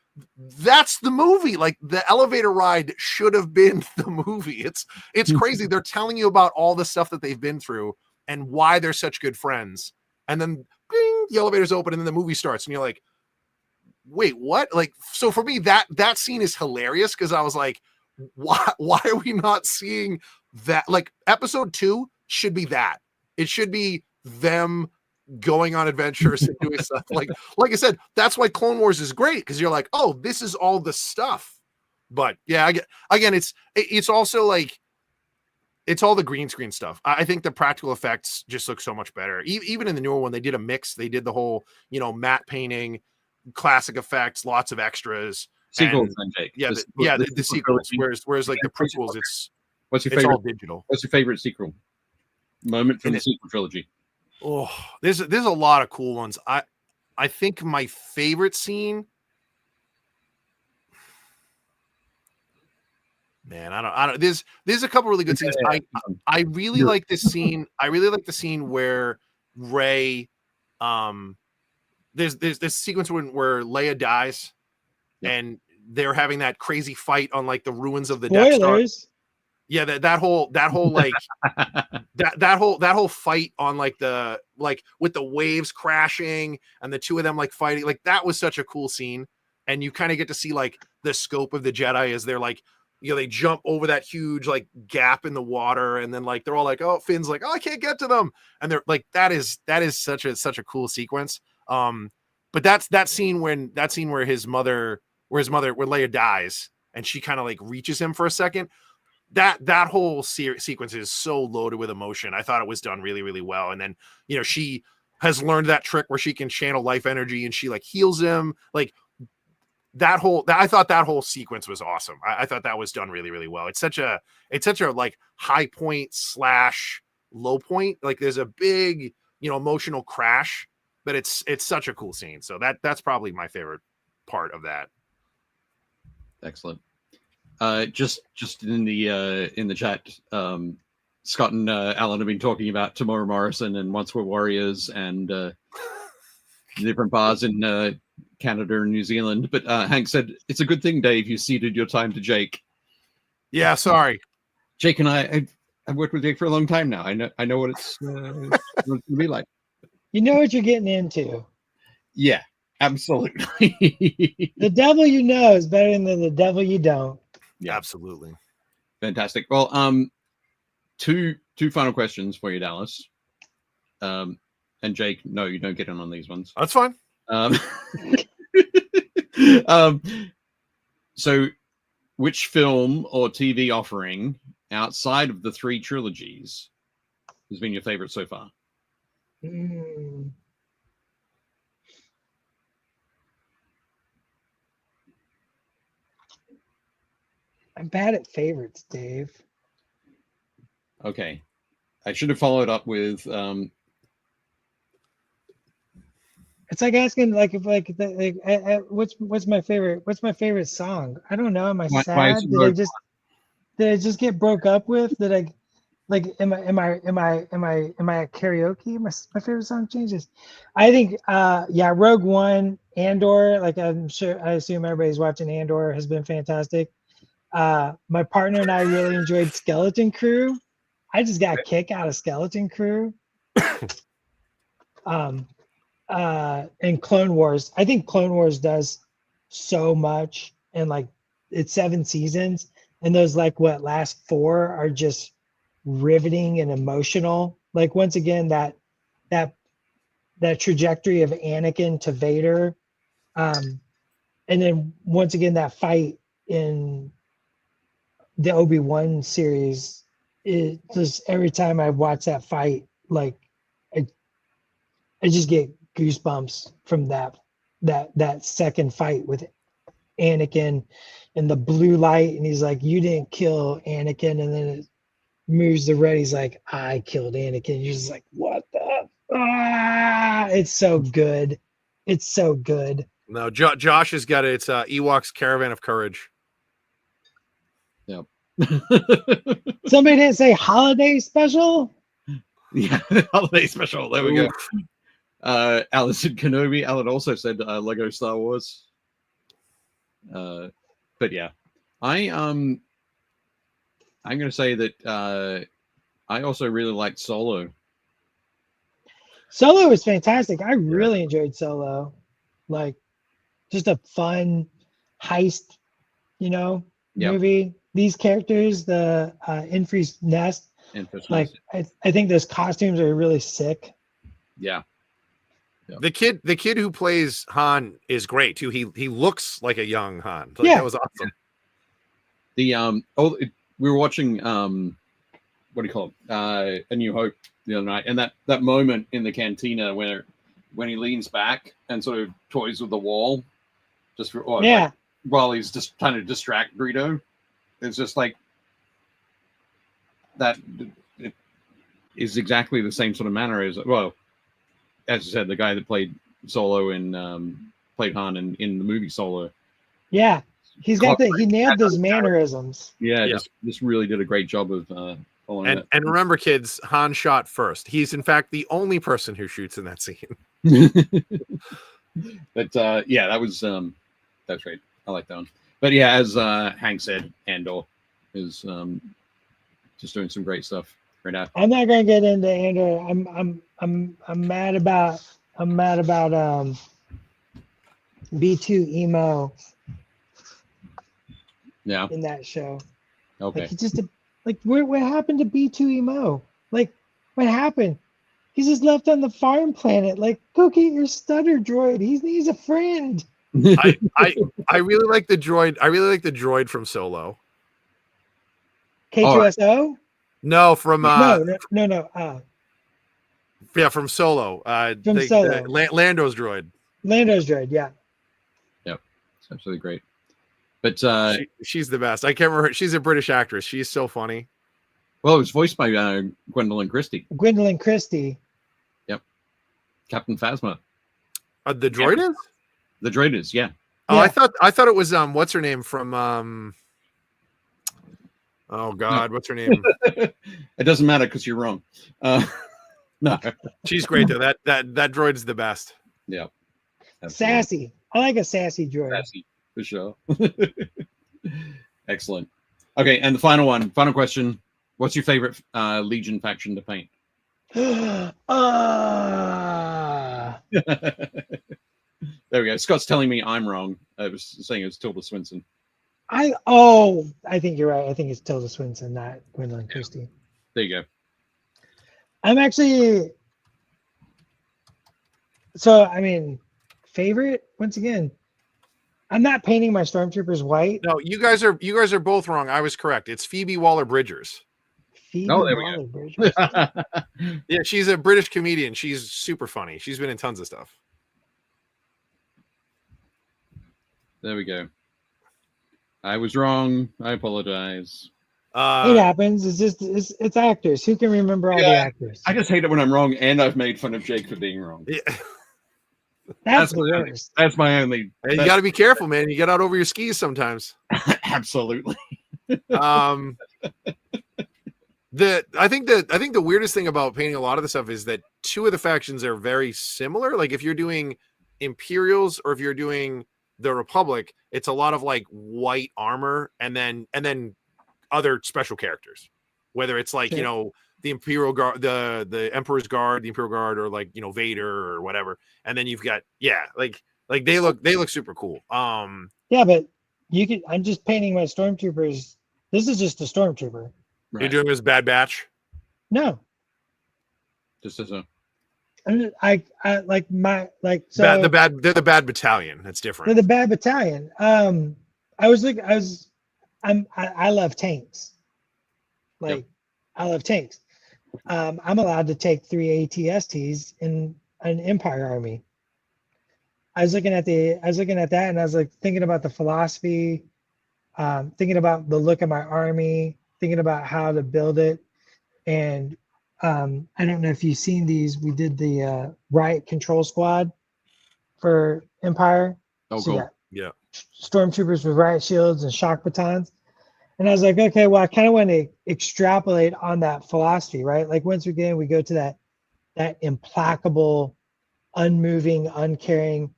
that's the movie. Like the elevator ride should have been the movie. It's crazy. They're telling you about all the stuff that they've been through and why they're such good friends. And then bing, the elevator's open and then the movie starts and you're like, wait, what? Like, so for me, that scene is hilarious because I was like, why are we not seeing that? Like episode 2 should be that. It should be them going on adventures and doing stuff. Like I said, that's why Clone Wars is great, because you're like, oh, this is all the stuff. But yeah, again, it's also like, it's all the green screen stuff. I think the practical effects just look so much better. Even in the newer one, they did a mix. They did the whole, you know, matte painting, classic effects, lots of extras. Sequels, Jake. Yeah, the sequels. Whereas like the prequels, what's your favorite? All digital. What's your favorite sequel moment from the sequel trilogy? Oh, there's a lot of cool ones. I think my favorite scene, man, I don't. There's a couple really good scenes. I really like this scene. I really like the scene where Rey, there's this sequence where Leia dies, and they're having that crazy fight on like the ruins of the Death Star. Yeah, that whole like that whole fight on like with the waves crashing and the two of them like fighting, like that was such a cool scene. And you kind of get to see like the scope of the Jedi as they're like they jump over that huge like gap in the water, and then like they're all like, oh, Finn's like, oh, I can't get to them, and they're like, that is such a cool sequence. But that's that scene where Leia dies and she kind of like reaches him for a second. That whole sequence is so loaded with emotion. I thought it was done really, really well. And then, she has learned that trick where she can channel life energy and she like heals him. Like I thought that whole sequence was awesome. I thought that was done really, really well. It's such a like high point / low point. Like there's a big, emotional crash, but it's such a cool scene. So that's probably my favorite part of that. Excellent. Just in the chat, Scott and Alan have been talking about Tamora Morrison and Once Were Warriors and different bars in Canada and New Zealand. But Hank said, it's a good thing, Dave, you ceded your time to Jake. Yeah, sorry. Jake and I've worked with Jake for a long time now. I know what it's going to be like. You know what you're getting into. Yeah, absolutely. The devil you know is better than the devil you don't. Yeah, absolutely. Fantastic. Well, two final questions for you, Dallas. And Jake, no, you don't get in on these ones. That's fine. So which film or TV offering outside of the 3 trilogies has been your favorite so far? I'm bad at favorites, Dave. Okay. I should have followed up with it's like asking what's my favorite song? I don't know. Am I sad? Did I just get broke up with? Did I am I at karaoke? My favorite song changes. I think Rogue One, Andor, I assume everybody's watching Andor, has been fantastic. My partner and I really enjoyed Skeleton Crew. I just got a kick out of Skeleton Crew. And Clone Wars. I think Clone Wars does so much, and it's 7 seasons, and those last 4 are just riveting and emotional. Once again, that trajectory of Anakin to Vader, and then once again that fight in the Obi-Wan series. It just, every time I watch that fight, I just get goosebumps from that second fight with Anakin and the blue light, and he's like, you didn't kill Anakin, and then it moves the red, he's like, I killed Anakin. You're just like, what the it's so good. It's so good. No, Josh has got it. It's Ewok's Caravan of Courage. Yep. Somebody didn't say holiday special. Yeah, holiday special. There we go. Allison Kenobi. Alan also said Lego Star Wars. But yeah, I'm going to say that I also really liked Solo. Solo was fantastic. I really enjoyed Solo. Just a fun heist, movie. These characters, the Infree's Nest, I think those costumes are really sick. Yeah. The kid who plays Han is great too. He looks like a young Han. That was awesome. We were watching what do you call it? A New Hope the other night, and that moment in the cantina when he leans back and sort of toys with the wall, while he's just trying to distract Greedo. It's just like that. It is exactly the same sort of manner as as I said, the guy that played Solo and played Han in the movie Solo. Yeah, he nailed those mannerisms. Yeah, just really did a great job of following that. And remember, kids, Han shot first. He's in fact the only person who shoots in that scene. But that was that's great. I like that one. But yeah, as Hank said, Andor is just doing some great stuff right now. I'm not gonna get into Andor. I'm mad about B2 emo. Yeah. In that show. Okay. Like he just like what happened to B2 Emo? Like what happened? He's just left on the farm planet. Like go get your stutter droid. He's a friend. I really like the droid. I really like the droid from Solo. K2SO? No, from No. yeah, from Solo. From Solo. Lando's droid. Lando's droid, yeah. Yep, it's absolutely great. But she's the best. I can't remember. She's a British actress. She's so funny. well, it was voiced by Gwendolyn Christie. Gwendolyn Christie. Yep. Captain Phasma. The droid is? The droid is, yeah. Oh, Yeah. I thought it was what's her name from oh God, what's her name? It doesn't matter because you're wrong. No. She's great though. That droid's the best. Yeah. Absolutely. Sassy. I like a sassy droid. Sassy, for sure. Excellent. Okay, and the final question. What's your favorite Legion faction to paint? There we go. Scott's telling me I'm wrong. I was saying it was Tilda Swinton. I think you're right. I think it's Tilda Swinton, not Gwendolyn Christie. There you go. I'm actually so I mean favorite once again. I'm not painting my stormtroopers white. No, you guys are both wrong. I was correct. It's Phoebe Waller-Bridgers. Phoebe Oh, there we Waller-Bridgers. Yeah, she's a British comedian. She's super funny. She's been in tons of stuff. There we go. I was wrong. I apologize. It happens. It's just it's actors. Who can remember all the actors? I just hate it when I'm wrong, and I've made fun of Jake for being wrong. Yeah. That's the worst. That's my only. Hey, you got to be careful, man. You get out over your skis sometimes. Absolutely. I think the weirdest thing about painting a lot of the stuff is that two of the factions are very similar. Like if you're doing Imperials or if you're doing the Republic, it's a lot of like white armor and then other special characters, whether it's like, you know, the Imperial Guard, the Emperor's Guard, the Imperial Guard, or like, you know, Vader or whatever. And then you've got, like they look super cool. Yeah, but I'm just painting my stormtroopers. This is just a stormtrooper. Right. You're doing this Bad Batch? No. Just as a. I like my like so they're the bad battalion. That's different. they're the bad battalion. I love tanks. Like I love tanks. I'm allowed to take 3 ATSTs in an Empire army. I was looking at that and I was like thinking about the philosophy, thinking about the look of my army, thinking about how to build it. And I don't know if you've seen these. We did the riot control squad for Empire. Oh, so cool. Yeah. Stormtroopers with riot shields and shock batons. And I was like, okay, well, I kind of want to extrapolate on that philosophy, right? Like once again, we go to that implacable, unmoving, uncaring,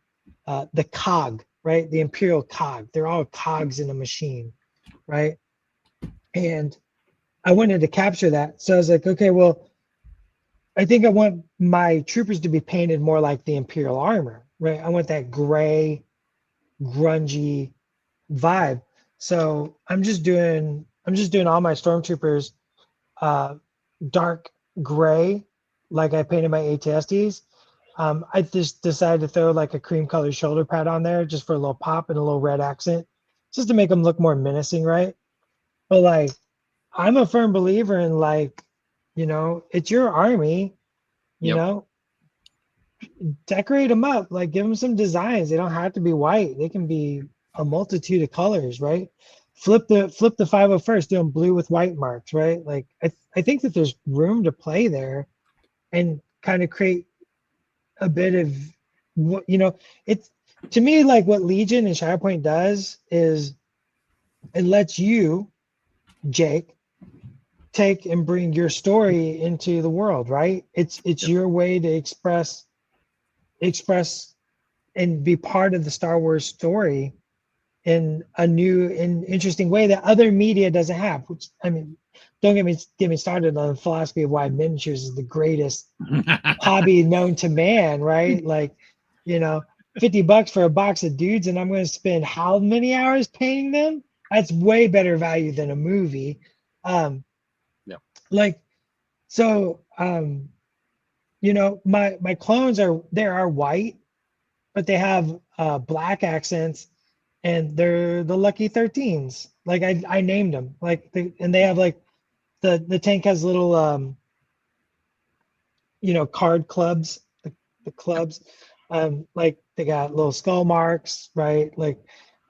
the cog, right? The Imperial cog. They're all cogs in a machine, right? And I wanted to capture that. So I was like, okay, well, I think I want my troopers to be painted more like the Imperial armor, right? I want that gray, grungy vibe. So I'm just doing all my stormtroopers dark gray, like I painted my ATSTs. I just decided to throw like a cream colored shoulder pad on there just for a little pop and a little red accent, just to make them look more menacing, right? But like, I'm a firm believer in like, you know, it's your army, you know, decorate them up, like give them some designs. They don't have to be white. They can be a multitude of colors, right? Flip the 501st, do them blue with white marks, right? Like I think that there's room to play there and kind of create a bit of what, you know, it's to me like what Legion and ShadoWPoint does is it lets you, Jake, take and bring your story into the world, right? It's your way to express and be part of the Star Wars story in a new and interesting way that other media doesn't have. Which, I mean, don't get me started on the philosophy of why miniatures is the greatest hobby known to man, right? Like, you know, $50 for a box of dudes, and I'm going to spend how many hours painting them? That's way better value than a movie. Like, so, you know, my clones are white, but they have black accents, and they're the Lucky 13s. Like I named them. Like and they have like the tank has little you know, card clubs, the clubs. Like they got little skull marks, right? Like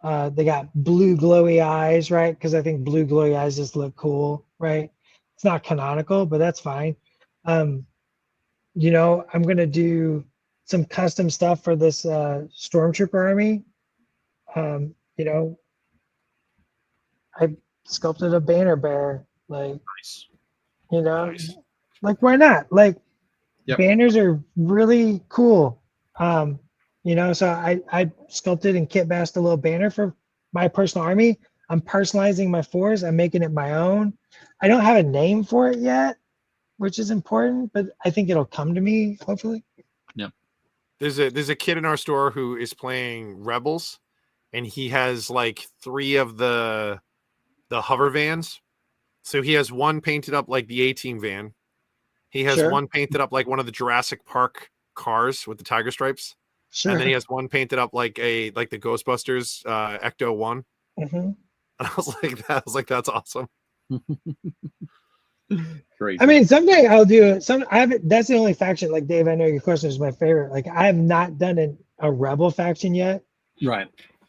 they got blue glowy eyes, right? Because I think blue glowy eyes just look cool, right? It's not canonical, but that's fine. You know, I'm gonna do some custom stuff for this stormtrooper army. You know, I sculpted a banner bear, like, Nice. you know, Nice. like why not? Like Yep. banners are really cool. You know, so I sculpted and kit bashed a little banner for my personal army. I'm personalizing my fours. I'm making it my own. I don't have a name for it yet, which is important, but I think it'll come to me hopefully. There's a kid in our store who is playing Rebels, and he has like 3 of the hover vans. So he has one painted up like the A-Team van. He has Sure. one painted up like one of the Jurassic Park cars with the tiger stripes. Sure. And then he has one painted up like the Ghostbusters Ecto 1. Mm-hmm. And I was like, that's awesome. Great. I mean, someday I'll do some. I haven't. That's the only faction. Like Dave, I know your question is my favorite. Like I have not done a rebel faction yet. Right.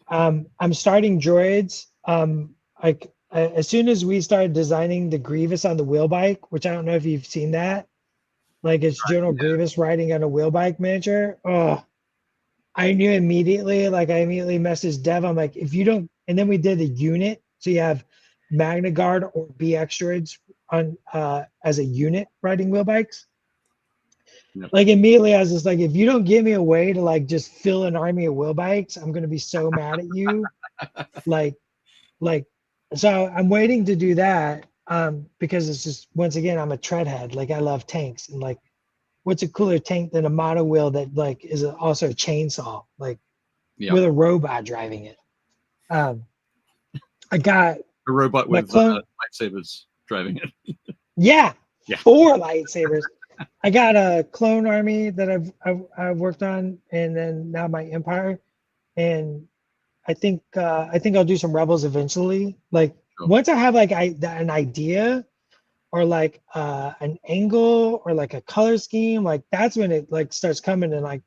I'm starting droids. Like as soon as we started designing the Grievous on the wheel bike, which I don't know if you've seen that. Like it's General Grievous riding on a wheel bike miniature. Oh, I knew immediately. Like I immediately messaged Dev. I'm like, if you don't, and then we did a unit. So you have Magna Guard or BX droids on as a unit riding wheel bikes. Yep. Like immediately I was just like, if you don't give me a way to like just fill an army of wheel bikes, I'm gonna be so mad at you. like so I'm waiting to do that because it's just, once again, I'm a treadhead. Like I love tanks, and like what's a cooler tank than a mono wheel that like is also a chainsaw, like with a robot driving it. I got a robot with lightsabers driving it. Yeah. 4 lightsabers. I got a clone army that I've worked on, and then now my empire, and I think I'll do some rebels eventually. Like once I have like an idea or like an angle or like a color scheme, like that's when it like starts coming, and like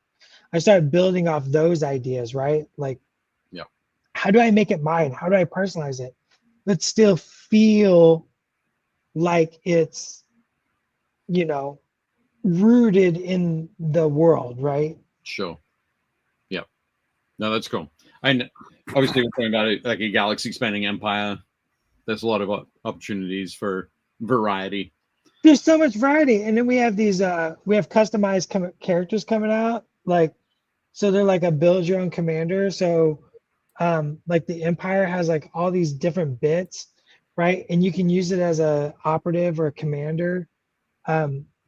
I start building off those ideas, right? Like, how do I make it mine? How do I personalize it? But still feel like it's, you know, rooted in the world, right? Sure. Yeah. No, that's cool. And obviously we're talking about like a galaxy spanning empire. There's a lot of opportunities for variety. There's so much variety. And then we have these we have customized characters coming out, like, so they're like a build your own commander. So like the empire has like all these different bits, right? And you can use it as a operative or a commander.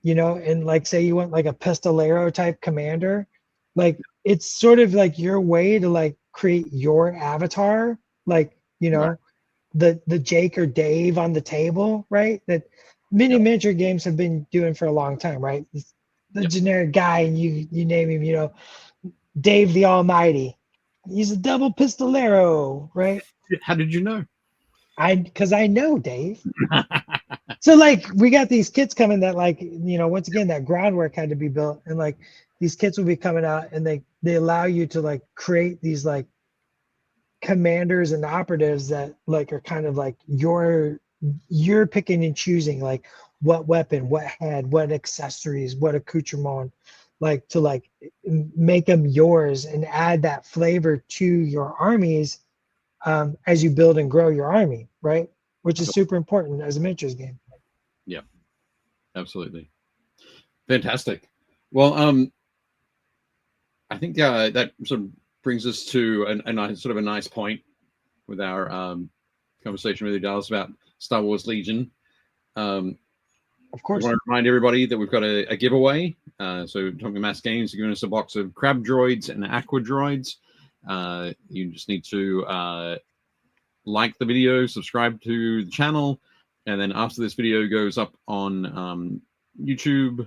You know, and like say you want like a pistolero type commander, like it's sort of like your way to like create your avatar, like, you know, the Jake or Dave on the table, right? That many miniature games have been doing for a long time, right? The generic guy, and you name him, you know, Dave the Almighty. He's a double pistolero, right? How did you know? Because I know Dave. So like we got these kits coming that, like, you know, once again, that groundwork had to be built, and like these kits will be coming out, and they allow you to like create these like commanders and operatives that like are kind of like you're picking and choosing like what weapon, what head, what accessories, what accoutrement, like to like make them yours and add that flavor to your armies as you build and grow your army, right? Which is super important as a miniatures game. Yeah, absolutely. Fantastic. Well, I think that sort of brings us to a sort of a nice point with our conversation with you, Dallas, about Star Wars Legion. Of course. I want to remind everybody that we've got a giveaway. So Talking Mass Games are giving us a box of crab droids and aqua droids. You just need to like the video, subscribe to the channel, and then after this video goes up on YouTube,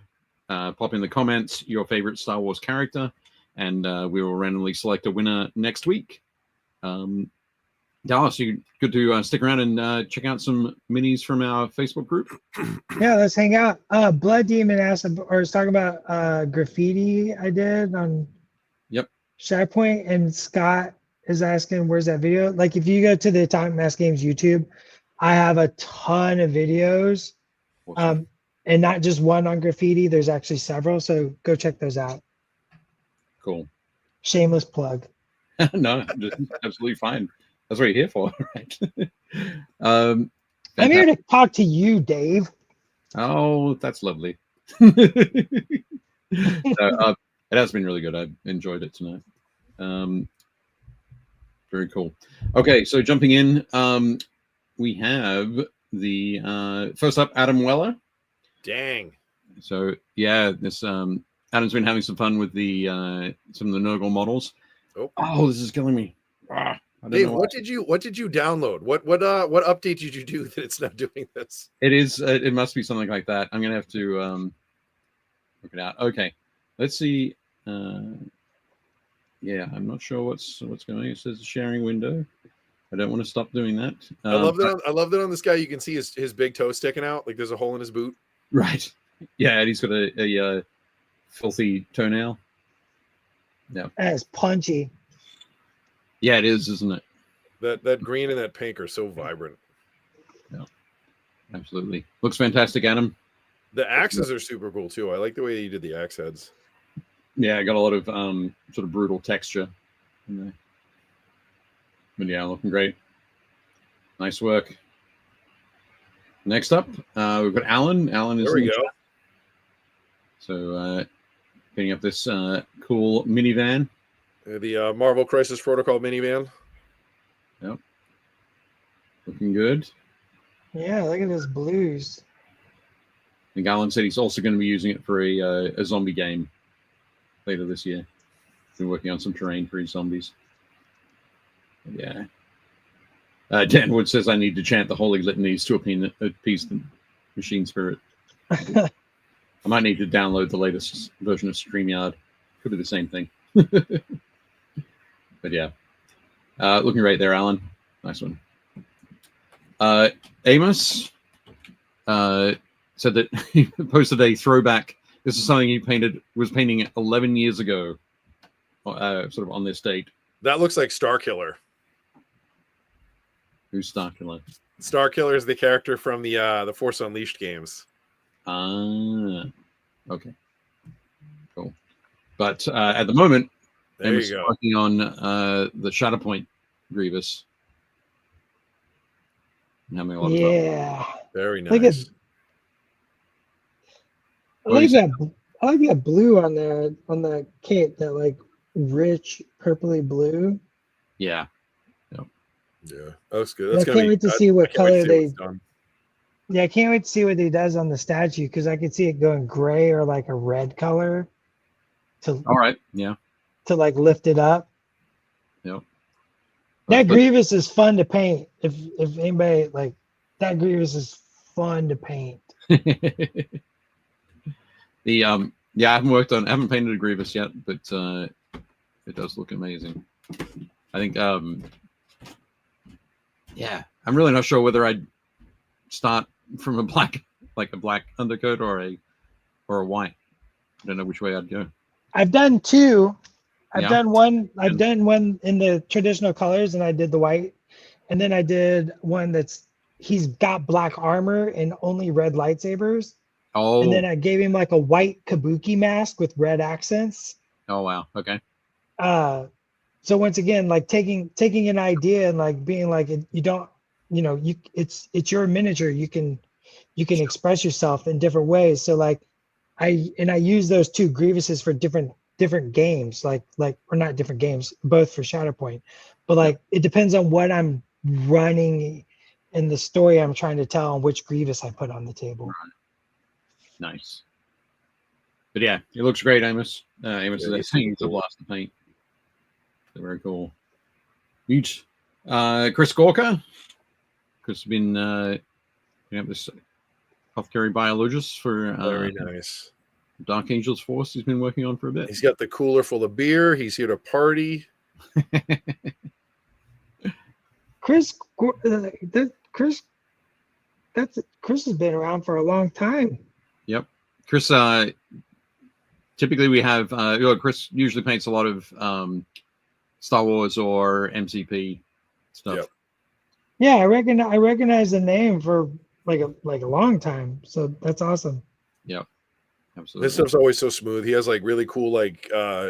pop in the comments your favorite Star Wars character, and we will randomly select a winner next week. Dallas, you good to stick around and check out some minis from our Facebook group? Yeah, let's hang out. Blood Demon asked, or was talking about graffiti I did on SharePoint, and Scott is asking, where's that video? Like, if you go to the Atomic Mass Games YouTube, I have a ton of videos, and not just one on graffiti. There's actually several, so go check those out. Cool. Shameless plug. No, absolutely fine. That's what you're here for, right? I'm here to talk to you, Dave. Oh, that's lovely. It has been really good. I've enjoyed it tonight. Very cool. Okay, so jumping in, we have the first up, Adam Weller. Dang. So yeah, this Adam's been having some fun with the some of the Nurgle models. Oh, this is killing me. Dave, what did you download? What update did you do that it's not doing this? It is. It must be something like that. I'm gonna have to work it out. Okay, let's see. Yeah, I'm not sure what's going on. It says sharing window. I don't want to stop doing that. I love that. I love that on this guy. You can see his big toe sticking out. Like there's a hole in his boot. Right. Yeah, and he's got a filthy toenail. Yeah. That's punchy. Yeah, it is, isn't it? That green and that pink are so vibrant. Yeah, absolutely. Looks fantastic, Adam. The axes are super cool too. I like the way you did the axe heads. Yeah, I got a lot of sort of brutal texture in there. But yeah, looking great. Nice work. Next up, we've got Alan. Alan is there we go. Chat. So getting up this cool minivan. The Marvel Crisis Protocol minivan. Yep. Looking good. Yeah, look at those blues. I think Alan said he's also going to be using it for a zombie game later this year. Been working on some terrain for his zombies. Yeah. Dan Wood says I need to chant the holy litanies to appease the machine spirit. I might need to download the latest version of StreamYard. Could be the same thing. But yeah. Looking right there, Alan. Nice one. Amos said that he posted a throwback. This is something he was painting 11 years ago, sort of on this date. That looks like Starkiller. Who's Starkiller? Starkiller is the character from the Force Unleashed games. Ah, okay, cool. But at the moment, Amos is working on the Shatterpoint Grievous. I'm having a lot of fun. Very nice. I like that blue on the cape, that like rich purpley blue. Yeah. Yeah, that looks good. That's I can't wait to see what color they. Yeah, I can't wait to see what he does on the statue, because I could see it going gray or like a red color. All right. Yeah. To like lift it up. Yep. That Grievous is fun to paint. If anybody like that, Grievous is fun to paint. Yeah, I haven't painted a Grievous yet, but it does look amazing. I think yeah, I'm really not sure whether I'd start from a black undercoat or a white. I don't know which way I'd go. I've done two. I've done one in the traditional colors, and I did the white, and then I did one he's got black armor and only red lightsabers. Oh. And then I gave him like a white kabuki mask with red accents. Oh wow. Okay. So once again, like taking an idea and like being like, you don't, it's your miniature. You can express yourself in different ways. So like I use those two Grievuses for different games, or not different games, both for Shatterpoint. But like it depends on what I'm running in the story I'm trying to tell, and which Grievous I put on the table. Right. Nice. But yeah, it looks great, Amos. Amos is saying it's a blast to paint. Very cool. Neat. Chris Gorka. Chris has been this apothecary biologist for Very nice. Dark Angels Force. He's been working on for a bit. He's got the cooler full of beer. He's here to party. Chris has been around for a long time. Yep. Chris, typically we have, Chris usually paints a lot of Star Wars or MCP stuff. Yep. Yeah, I recognize the name for like a long time. So that's awesome. Yep. Absolutely. This stuff's always so smooth. He has like really cool, like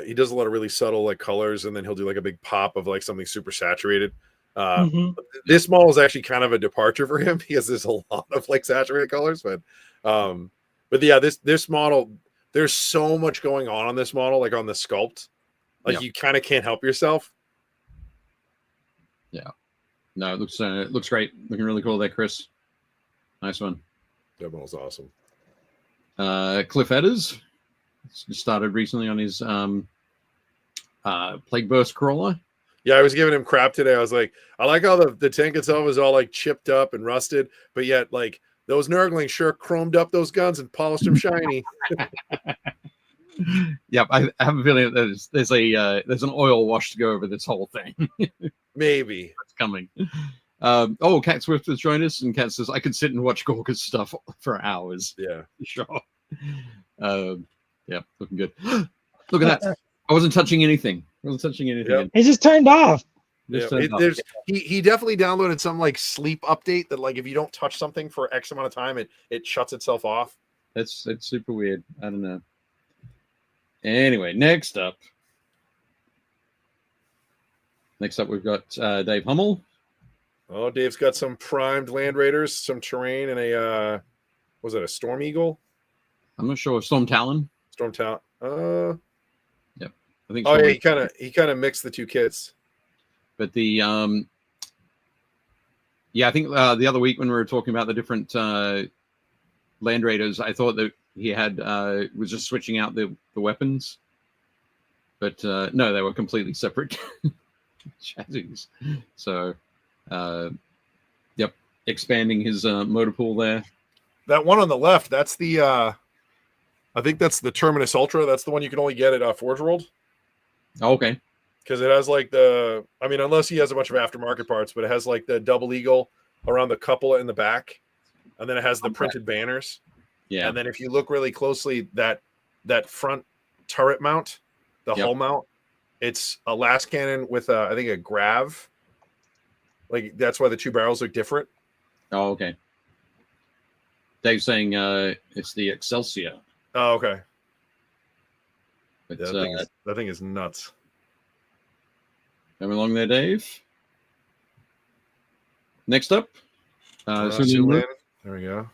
he does a lot of really subtle like colors, and then he'll do like a big pop of like something super saturated. This model is actually kind of a departure for him because there's a lot of like saturated colors, but yeah, this model, there's so much going on this model, like on the sculpt, like you kind of can't help yourself. Yeah, no, it looks great, looking really cool there, Chris. Nice one. That model's awesome. Cliff Edders started recently on his Plague Burst crawler. Yeah, I was giving him crap today. I was like, I like how the tank itself is all like chipped up and rusted, but yet like those Nurglings sure chromed up those guns and polished them shiny. Yep, I have a feeling that there's an oil wash to go over this whole thing. Maybe it's coming. Cat Swift has joined us, and Cat says I could sit and watch Gorka's stuff for hours. Yeah, sure. Yeah, looking good. Look at that. I wasn't touching anything. Yep. It just turned off. He definitely downloaded some like sleep update that like if you don't touch something for X amount of time, it shuts itself off. It's super weird. I don't know. Anyway, next up we've got Dave Hummel. Oh, Dave's got some primed Land Raiders, some terrain, and a was it a Storm Eagle? I'm not sure. Storm Talon. Storm Talon. Yep. I think. Oh yeah, he kind of mixed the two kits. But the I think the other week when we were talking about the different Land Raiders, I thought that he had was just switching out the weapons, but no, they were completely separate chassis. So, yep, expanding his motor pool there. That one on the left, that's the I think that's the Terminus Ultra. That's the one you can only get at Forge World. Oh, okay. Because it has like unless he has a bunch of aftermarket parts, but it has like the double eagle around the cupola in the back, and then it has the printed banners. Yeah. And then if you look really closely, that front turret mount, the hull mount, it's a last cannon with I think a grav. Like that's why the two barrels are different. Oh, okay. Dave's saying it's the Excelsior. Oh, okay. But, that thing is nuts. Coming along there, Dave. Next up, there we go.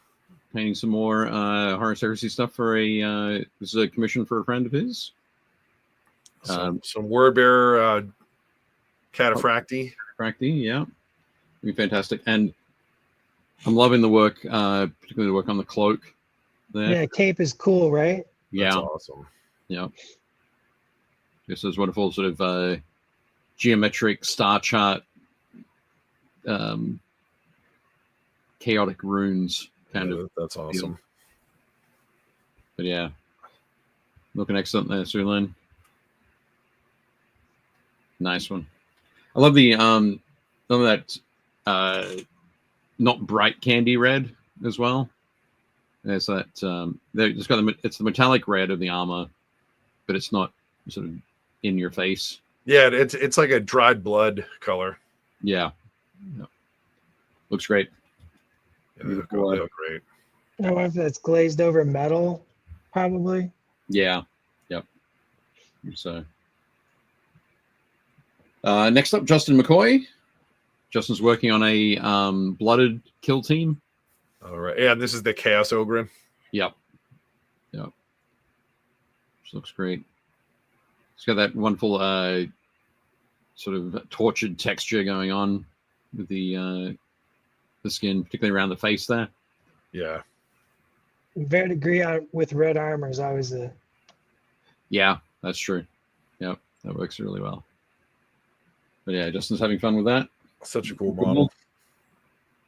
Painting some more Horus Heresy stuff for this is a commission for a friend of his. Some word bearer Cataphracti. Cataphracti, yeah. Be fantastic. And I'm loving the work, particularly the work on the cloak there. Yeah, cape is cool, right? Yeah. That's awesome. Yeah. This is wonderful sort of geometric star chart chaotic runes kind of. That's awesome. Deal. But yeah, looking excellent there, Sulin. Nice one. I love the some of that not bright candy red as well. There's that it's got it's the metallic red of the armor, but it's not sort of in your face. Yeah, it's like a dried blood color. Yeah. Looks great. Yeah, they look great. I wonder if that's glazed over metal, probably. Yeah. Yep. So next up, Justin McCoy. Justin's working on a blooded kill team. All right. Yeah, this is the Chaos Ogre. Yep. Yep. Which looks great. It's got that wonderful sort of tortured texture going on with the skin, particularly around the face there. Yeah. Very agree on with red armor is always a. Yeah, that's true. Yep, that works really well. But yeah, Justin's having fun with that. Such a cool model.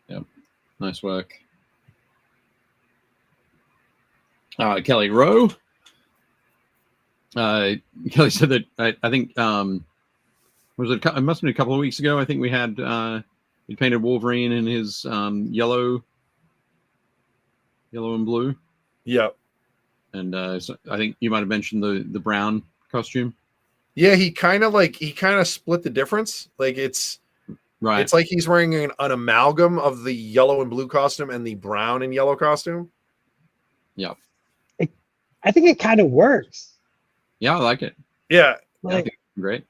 Yep. Nice work. Kelly Rowe. Kelly said that I think was it must have been a couple of weeks ago. I think we had he painted Wolverine in his yellow and blue. Yep. And so I think you might have mentioned the brown costume. Yeah, he kind of split the difference. Like it's right. It's like he's wearing an amalgam of the yellow and blue costume and the brown and yellow costume. Yeah. I think it kind of works. Yeah, I like it. Yeah. Like, great.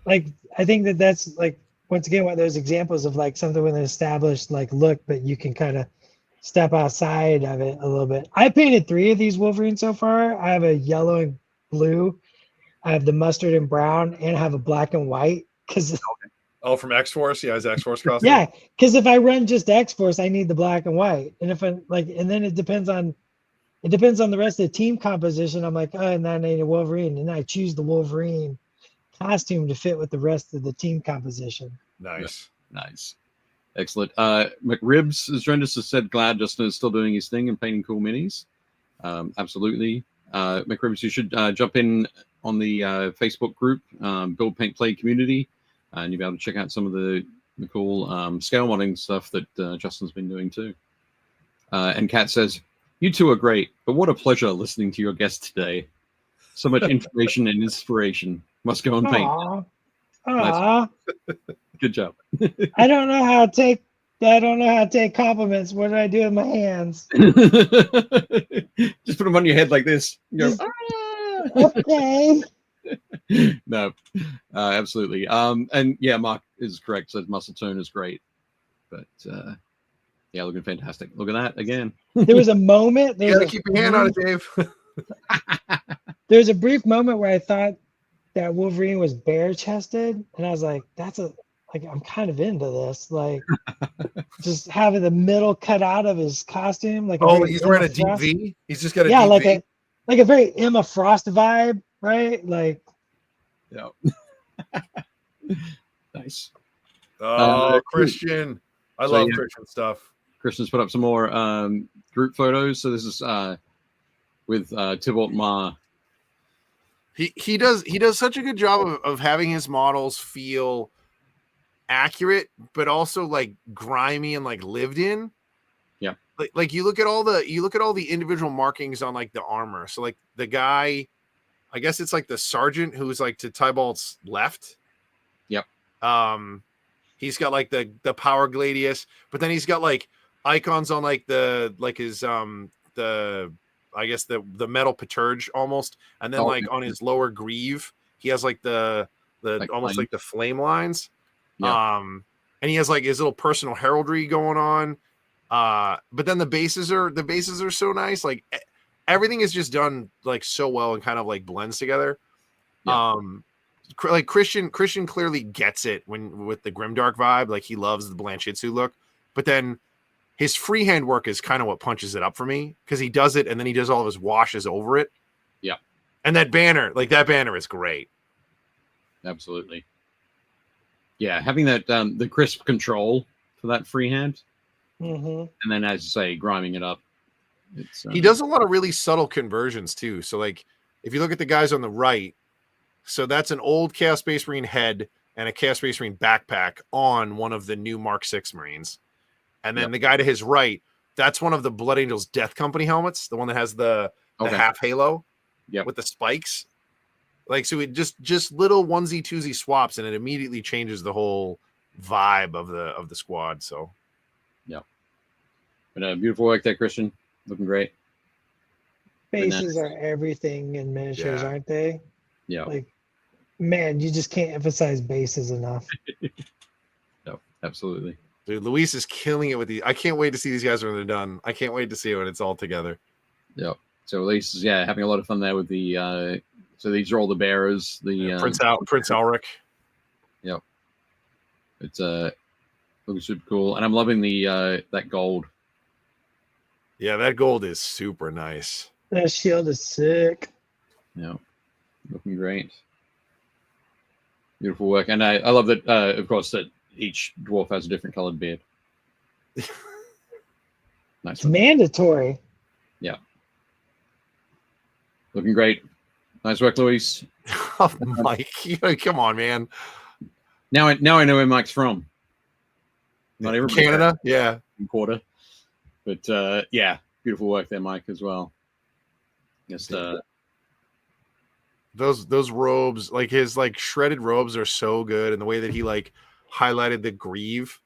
Like I think that's like once again one of those examples of like something with an established like look, but you can kind of step outside of it a little bit. I painted 3 of these Wolverines so far. I have a yellow and blue, I have the mustard and brown, and I have a black and white. Oh, from X-Force? Yeah, his X-Force costume. Yeah, because if I run just X-Force, I need the black and white. And if I like, and then it depends on the rest of the team composition. I'm like, oh, and then I need a Wolverine, and I choose the Wolverine costume to fit with the rest of the team composition. Nice. Nice. Excellent. McRibs has joined us and said glad Justin is still doing his thing and painting cool minis. Absolutely. McRibs, you should jump in on the Facebook group, Build Paint Play community, and you'll be able to check out some of the cool scale modding stuff that Justin's been doing too. And Kat says, you two are great, but what a pleasure listening to your guest today. So much information and inspiration. Must go and paint. Aww. Nice. Good job. I don't know how to take compliments. What do I do with my hands? Just put them on your head like this. You go, okay. No, absolutely. And yeah, Mark is correct. Says muscle tone is great, but yeah, looking fantastic. Look at that again. There was a moment. You gotta keep your hand on it, Dave. There's a brief moment where I thought that Wolverine was bare chested, and I was like, I'm kind of into this. Like, just having the middle cut out of his costume. Like, he's wearing a deep V. He's just got a deep V. like a very Emma Frost vibe, right? Like, yeah. Nice. Oh, Christian. I love Christian stuff. Christian's put up some more group photos. So this is with Tybalt Ma. He does such a good job of having his models feel accurate, but also like grimy and like lived in. Yeah. Like you look at all the individual markings on like the armor. So like the guy, I guess it's like the sergeant who's like to Tybalt's left. Yep. He's got like the power gladius, but then he's got like icons on like his I guess the metal paturge almost, and then like on his lower greave he has like the like almost flame. Like the flame lines. Yeah. And he has like his little personal heraldry going on. But then the bases are so nice. Like everything is just done like so well and kind of like blends together. Yeah. Like Christian clearly gets it with the grimdark vibe. Like he loves the Blanchitsu look, but then his freehand work is kind of what punches it up for me, because he does it and then he does all of his washes over it. Yeah. And that banner is great. Absolutely. Yeah, having that the crisp control for that freehand, and then as you say, griming it up. He does a lot of really subtle conversions too. So like, if you look at the guys on the right, so that's an old Chaos Space Marine head and a Chaos Space Marine backpack on one of the new Mark 6 Marines, and then the guy to his right, that's one of the Blood Angels Death Company helmets, the one that has the half halo, with the spikes. Like, so it just little onesie twosie swaps, and it immediately changes the whole vibe of the squad. So, yeah, but beautiful work there, Christian. Looking great. Bases are everything in miniatures, aren't they? Yeah. Like, man, you just can't emphasize bases enough. No, absolutely. Dude, Luis is killing it with these. I can't wait to see these guys when they're done. I can't wait to see it when it's all together. Yeah. So Luis is having a lot of fun there with the. So these are all the bearers. The Prince Elric. Yep. It's looking super cool, and I'm loving the that gold. Yeah, that gold is super nice. That shield is sick. Yeah, looking great. Beautiful work, and I love that. Of course, that each dwarf has a different colored beard. Nice. It's mandatory. Yeah. Looking great. Nice work, Luis. Oh, Mike, come on, man. Now I know where Mike's from. Not everybody. Canada, yeah. Quarter. But yeah, beautiful work there, Mike, as well. Just those robes, like his like shredded robes are so good, and the way that he like highlighted the greave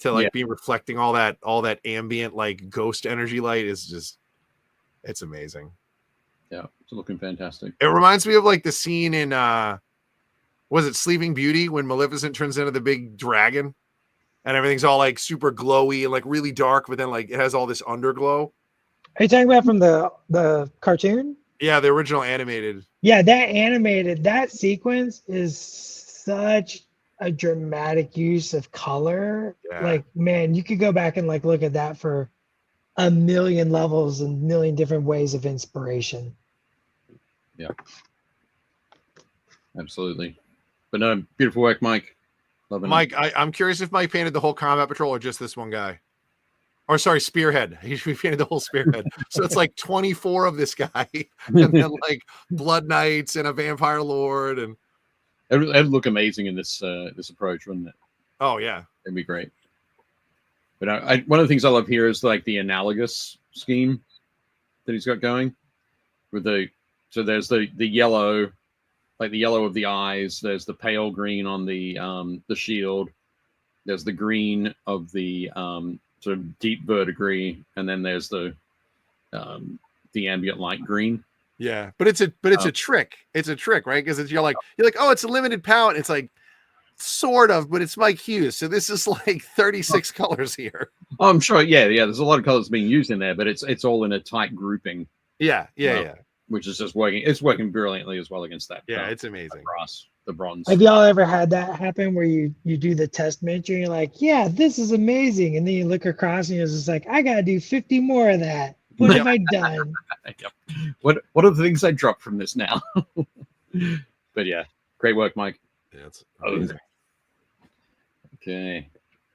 to like be reflecting all that ambient like ghost energy light is just, it's amazing. Yeah, it's looking fantastic. It reminds me of like the scene in was it Sleeping Beauty when Maleficent turns into the big dragon and everything's all like super glowy and like really dark, but then like it has all this underglow. Are you talking about from the cartoon? Yeah, the original animated. Yeah, that sequence is such a dramatic use of color. Yeah. Like, man, you could go back and like look at that for a million levels and a million different ways of inspiration. Yeah, absolutely. But no, beautiful work, Mike. Loving Mike, I'm curious if Mike painted the whole combat patrol or just this one guy. Or sorry, Spearhead. He painted the whole Spearhead. So it's like 24 of this guy, and then like Blood Knights and a Vampire Lord, and it'd look amazing in this this approach, wouldn't it? Oh yeah, it'd be great. But one of the things I love here is like the analogous scheme that he's got going with so there's the yellow, like the yellow of the eyes. There's the pale green on the shield. There's the green of the sort of deep verdigris, and then there's the ambient light green. Yeah, but it's a trick. It's a trick, right? Because you're like, oh, it's a limited palette. It's like sort of, but it's Mike Hughes, so this is like 36 colors here. Oh, I'm sure. Yeah. There's a lot of colors being used in there, but it's all in a tight grouping. Yeah. Which is just working. It's working brilliantly as well against that. Yeah, it's amazing. The bronze. Have y'all ever had that happen where you do the test miniature and you're like, yeah, this is amazing, and then you look across and you're just like, I gotta do 50 more of that. What have I done? Yep. What are the things I dropped from this now? But yeah, great work, Mike. Yeah, it's amazing. Okay,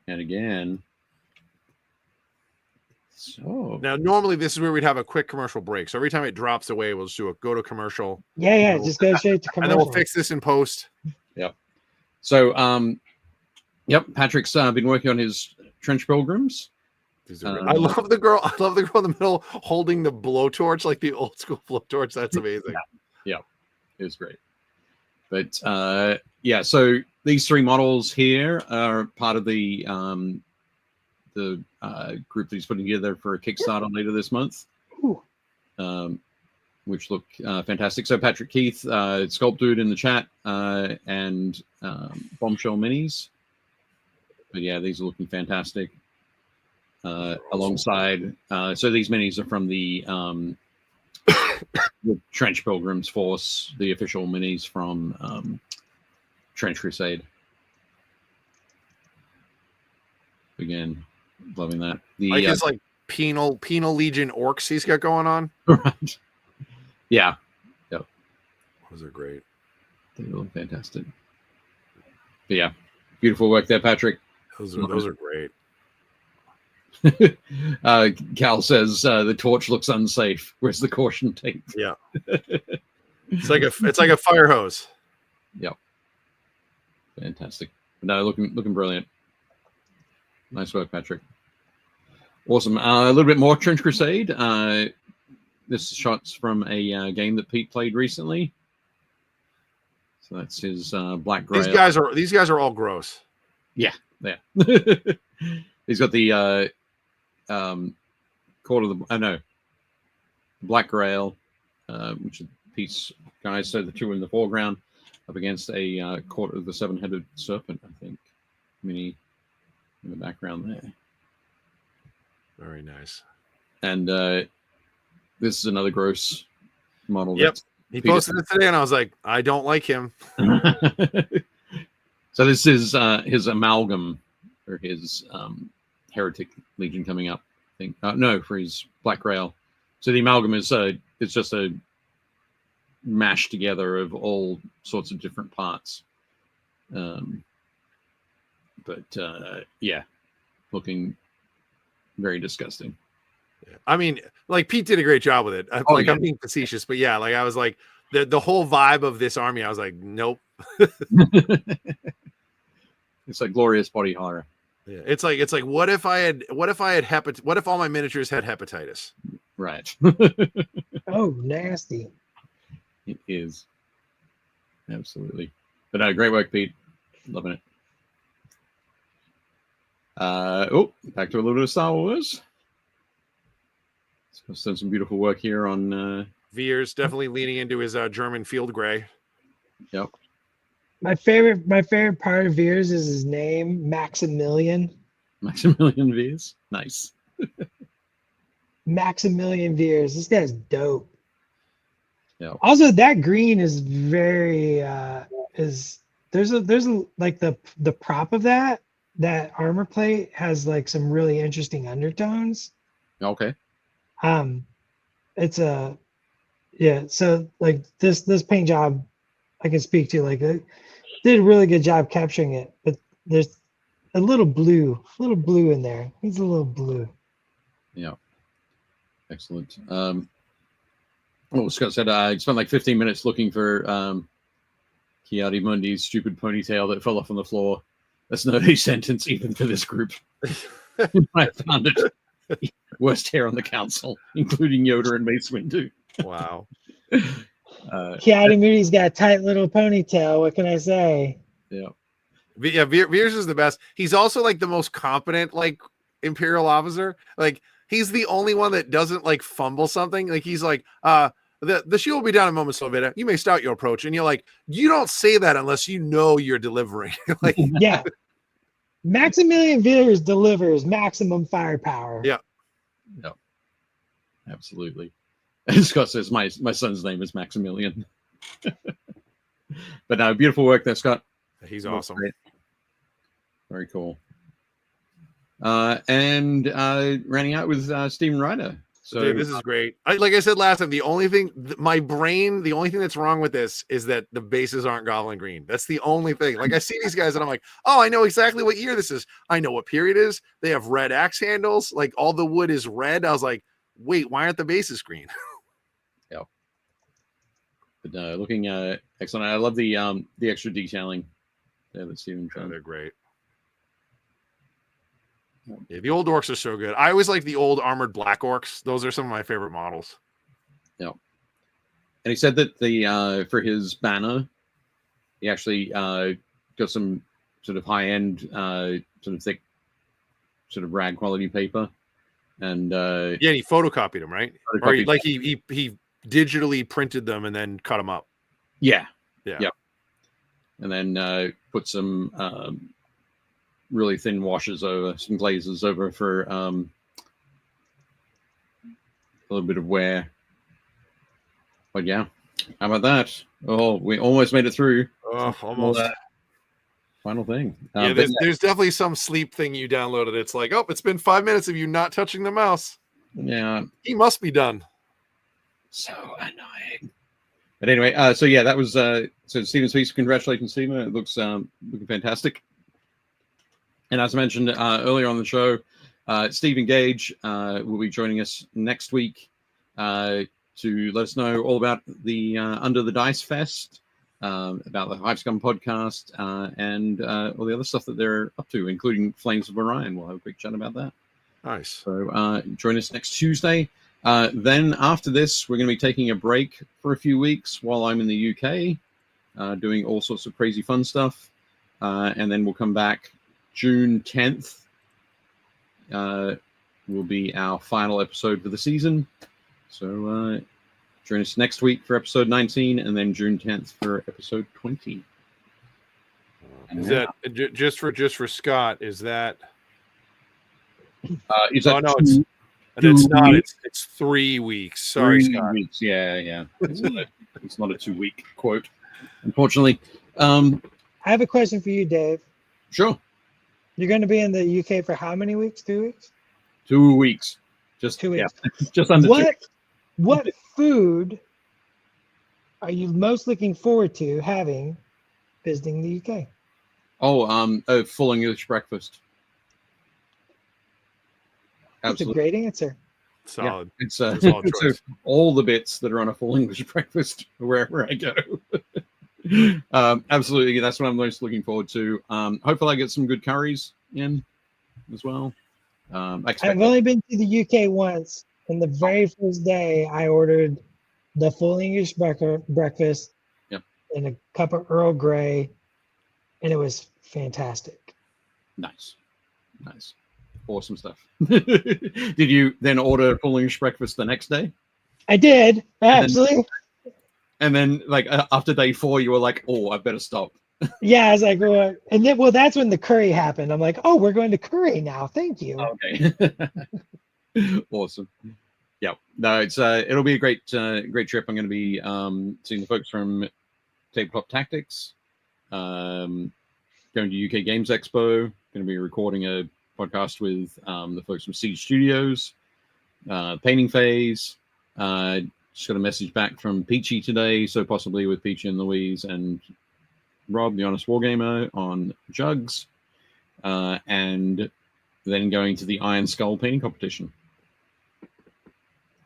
and again. So now, normally this is where we'd have a quick commercial break. So every time it drops away, we'll just go to commercial. Yeah, just go straight to commercial. And then we'll fix this in post. Yep. So, yep, Patrick's been working on his trench pilgrims. I love the girl. I love the girl in the middle holding the blowtorch, like the old school blowtorch. That's amazing. Yeah, it was great. But yeah, so these three models here are part of the group that he's putting together for a Kickstarter later this month, which look fantastic. So Patrick Keith, Sculpt Dude in the chat, and Bombshell Minis. But yeah, these are looking fantastic. Alongside, so these minis are from the Trench Pilgrims Force, the official minis from Trench Crusade. Again, loving that. Like his like penal legion orcs he's got going on. Right. Yeah. Yep. Those are great. They look fantastic. But yeah, beautiful work there, Patrick. Those are great. Cal says the torch looks unsafe. Where's the caution tape? Yeah. it's like a fire hose. Yep. Fantastic. No, looking brilliant. Nice work, Patrick. Awesome. A little bit more Trench Crusade. This is shots from a game that Pete played recently. So that's his Black Grail. These guys are all gross. Yeah. He's got the Court of the Black Grail, which is Pete's guys. So the two in the foreground up against a Court of the Seven-Headed Serpent, I think. Mini in the background there. Very nice. And this is another gross model. Yep. He posted it today, and I was like, I don't like him. So this is his amalgam for his Heretic Legion coming up. I think no, for his Black Grail. So the amalgam is it's just a mash together of all sorts of different parts. But yeah, looking very disgusting. I mean, like Pete did a great job with it. Like I'm being facetious, but yeah, like I was like the whole vibe of this army. I was like, nope. It's like glorious body horror. Yeah, it's like what if all my miniatures had hepatitis? Right. Oh, nasty. It is. Absolutely. But no, great work, Pete. Loving it. Back to a little bit of Star Wars. It's done some beautiful work here on Veers definitely leaning into his German field gray. Yep. My favorite part of Veers is his name, Maximilian. Maximilian Veers. Nice. Maximilian Veers. This guy's dope. Yeah. Also, that green is very there's a like the prop of that armor plate has like some really interesting undertones. Okay. It's a so like this paint job I can speak to, like it did a really good job capturing it, but there's a little blue in there. He's a little blue. Yeah. Excellent. Scott said I spent like 15 minutes looking for Kiadi Mundi's stupid ponytail that fell off on the floor. That's not a sentence even for this group. I found it. Worst hair on the council, including Yoda and Mace Windu. Wow. Kiadi Moody's got a tight little ponytail. What can I say? Yeah. Yeah, Veers is the best. He's also like the most competent like Imperial officer. Like he's the only one that doesn't like fumble something. Like he's like, the shield will be down in moments, Slovita. You may start your approach. And you're like, you don't say that unless you know you're delivering. Like, yeah. Maximilian Veers delivers maximum firepower. Yeah. No. Absolutely. And Scott says my son's name is Maximilian. But no, beautiful work there, Scott. He's awesome. Great. Very cool. And running out with Steven Ryder. So dude, this is great. Like I said last time, the only thing that's wrong with this is that the bases aren't goblin green. That's the only thing. Like I see these guys and I'm like, oh, I know exactly what year this is. I know what period it is. They have red axe handles. Like all the wood is red. I was like, wait, why aren't the bases green? Yeah. But looking excellent. I love the extra detailing there that Steven found. They're great. Yeah, the old orcs are so good. I always like the old armored black orcs. Those are some of my favorite models. Yeah. And he said that the for his banner, he actually got some sort of high-end, sort of thick, sort of rag quality paper. And yeah, he photocopied them, right? Or he digitally printed them and then cut them up. Yeah. Yeah. Yeah. And then put some really thin washes over, some glazes over for a little bit of wear. But yeah, how about that? Oh, we almost made it through. Oh, almost. Final thing. Yeah, there's definitely some sleep thing you downloaded. It's like, oh, it's been 5 minutes of you not touching the mouse. Yeah. He must be done. So annoying. But anyway, so yeah, that was so Steven's piece. Congratulations, Steven. It looks looking fantastic. And as I mentioned earlier on the show, Stephen Gage will be joining us next week to let us know all about the Under the Dice Fest, about the Hive Scum podcast, and all the other stuff that they're up to, including Flames of Orion. We'll have a quick chat about that. Nice. So join us next Tuesday. Then after this, we're going to be taking a break for a few weeks while I'm in the UK, doing all sorts of crazy fun stuff. And then we'll come back June 10th. Will be our final episode for the season. So join us next week for episode 19, and then June 10th for episode 20. Is that just for Scott? Is that? Is that no, it's not. It's 3 weeks. Sorry, 3 Scott. weeks. Yeah. It's not a 2-week quote, unfortunately. I have a question for you, Dave. Sure. You're going to be in the UK for how many weeks? 2 weeks? 2 weeks. Just 2 weeks. Yeah. Just under 2 weeks. What food are you most looking forward to having visiting the UK? A full English breakfast. That's a great answer. Solid. Yeah, it's a solid choice. all the bits that are on a full English breakfast wherever I go. Absolutely, that's what I'm most looking forward to. Hopefully, I get some good curries in as well. I've only been to the UK once, and the very first day I ordered the full English breakfast and a cup of Earl Grey, and it was fantastic. Nice. Awesome stuff. Did you then order full English breakfast the next day? I did, absolutely. And then like after day 4, you were like, oh, I better stop. Yeah, I was like, well, and then that's when the curry happened. I'm like, oh, we're going to curry now. Thank you. Okay. Awesome. Yeah. No, it's it'll be a great trip. I'm going to be seeing the folks from Tabletop Tactics, going to UK Games Expo. Going to be recording a podcast with the folks from Siege Studios, Painting Phase. Just got a message back from Peachy today, so possibly with Peachy and Louise and Rob, the Honest Wargamer, on jugs, and then going to the Iron Skull painting competition.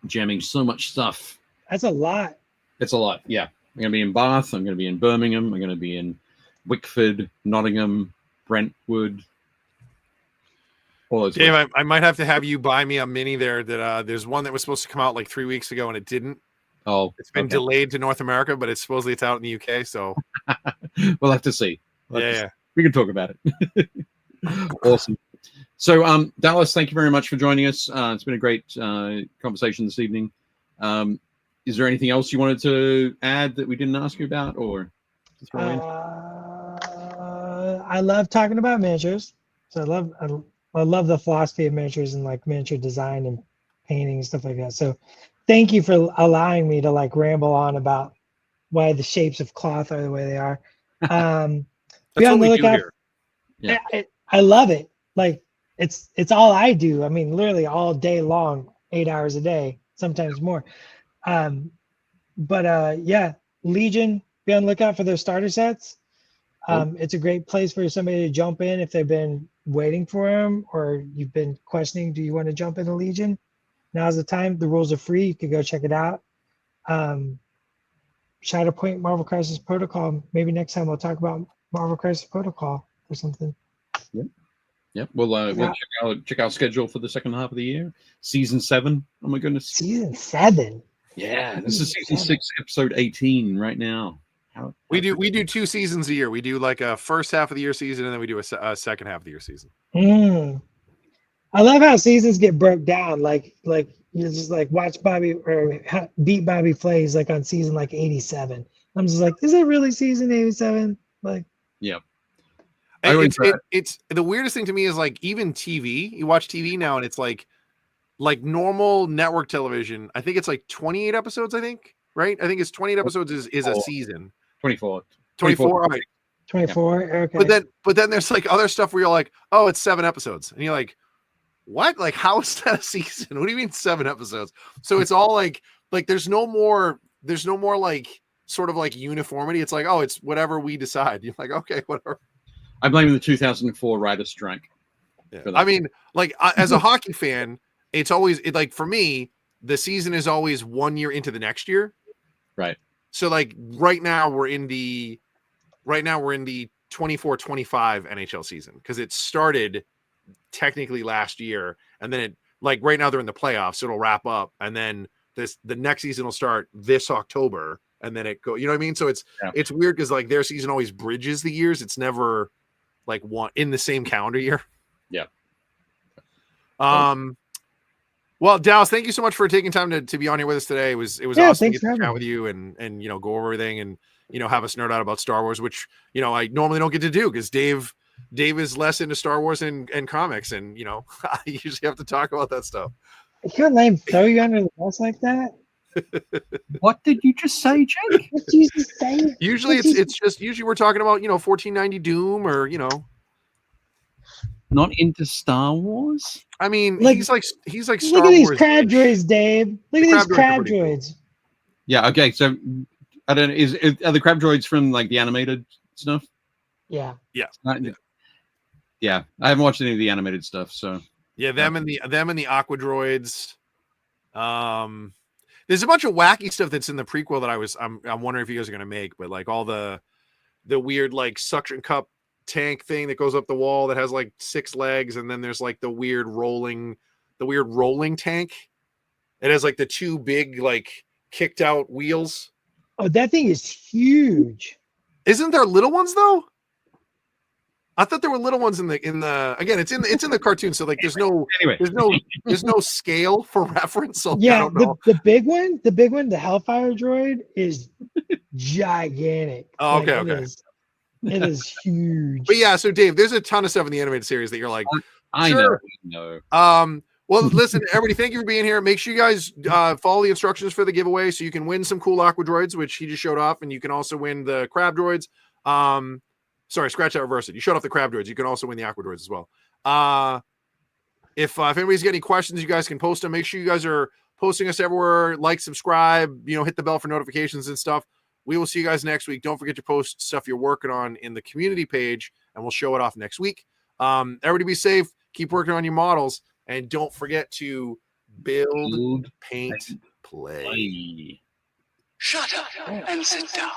Jamming so much stuff. That's a lot. It's a lot, yeah. I'm going to be in Bath. I'm going to be in Birmingham. I'm going to be in Wickford, Nottingham, Brentwood. Dave, I might have to have you buy me a mini there. That there's one that was supposed to come out like 3 weeks ago and it didn't. Oh, it's been delayed to North America, but it's supposedly it's out in the UK. So we'll have to see. Yeah, we can talk about it. Awesome. So, Dallas, thank you very much for joining us. It's been a great conversation this evening. Is there anything else you wanted to add that we didn't ask you about, or to throw in? I love talking about miniatures. So I love the philosophy of miniatures and like miniature design and painting and stuff like that. So thank you for allowing me to like ramble on about why the shapes of cloth are the way they are. That's what we do here. Yeah. I love it. Like it's all I do. I mean, literally all day long, 8 hours a day, sometimes more. Yeah, Legion, be on the lookout for their starter sets. It's a great place for somebody to jump in if they've been waiting for them or you've been questioning, do you want to jump into Legion? Now's the time. The rules are free. You can go check it out. Shatterpoint, Marvel Crisis Protocol. Maybe next time we'll talk about Marvel Crisis Protocol or something. Yep. We'll check our schedule for the second half of the year. Season 7. Oh my goodness. Season 7. Yeah, this is season 6, episode 18 right now. We do 2 seasons a year. We do like a first half of the year season, and then we do a second half of the year season. I love how seasons get broke down. Like you just like watch Bobby or beat Bobby Flays like on season like 87. I'm just like, is it really season 87? Like, yeah. It's the weirdest thing to me is like even TV. You watch TV now, and it's like normal network television. I think it's like 28 episodes. I think, right? I think it's 28 episodes is a season. 24. 24. All right. 24. Okay. But then there's like other stuff where you're like, oh, it's 7 episodes, and you're like, what? Like, how is that a season? What do you mean 7 episodes? So it's all like there's no more like sort of like uniformity. It's like, oh, it's whatever we decide. You're like, okay, whatever. I blame the 2004 writer's strike. Yeah. I mean, like as a hockey fan, it's always like for me, the season is always 1 year into the next year. Right. So like right now we're in the 24-25 NHL season because it started technically last year, and then it like right now they're in the playoffs, so it'll wrap up, and then the next season will start this October, and then it go. You know what I mean? So it's weird because like their season always bridges the years. It's never like one in the same calendar year. Yeah. Well, Dallas, thank you so much for taking time to be on here with us today. It was awesome to get to chat with you and go over everything and have us nerd out about Star Wars, which I normally don't get to do because Dave is less into Star Wars and comics, and I usually have to talk about that stuff. You can't let him throw you under the bus like that. What did you just say, Jake? What did you just say? Usually usually we're talking about 1490 Doom or Not into Star Wars. I mean, he's like Star Wars. Look at these crab droids, Dave. Look at these crab droids. Yeah. Okay. So I don't know. Are the crab droids from like the animated stuff? Yeah. Yeah, I haven't watched any of the animated stuff, so Yeah, them and the Aqua Droids. There's a bunch of wacky stuff that's in the prequel that I'm wondering if you guys are gonna make, but like all the weird like suction cup tank thing that goes up the wall that has like 6 legs, and then there's like the weird rolling tank. It has like the 2 big like kicked out wheels. Oh, that thing is huge. Isn't there little ones though? I thought there were little ones in the again, it's in the cartoon, so like there's no scale for reference. So Yeah, the big one, the Hellfire droid is gigantic. Oh, okay. It is huge. But yeah, so Dave, there's a ton of stuff in the animated series that you're like, I sure. know. Well, listen, everybody, thank you for being here. Make sure you guys follow the instructions for the giveaway so you can win some cool Aqua Droids, which he just showed off, and you can also win the Crab Droids. Sorry, scratch that, reverse it. You showed off the Crab Droids. You can also win the Aqua Droids as well. If anybody's got any questions, you guys can post them. Make sure you guys are posting us everywhere. Like, subscribe, hit the bell for notifications and stuff. We will see you guys next week. Don't forget to post stuff you're working on in the community page, and we'll show it off next week. Everybody be safe. Keep working on your models. And don't forget to build, paint, play. Shut up and sit down.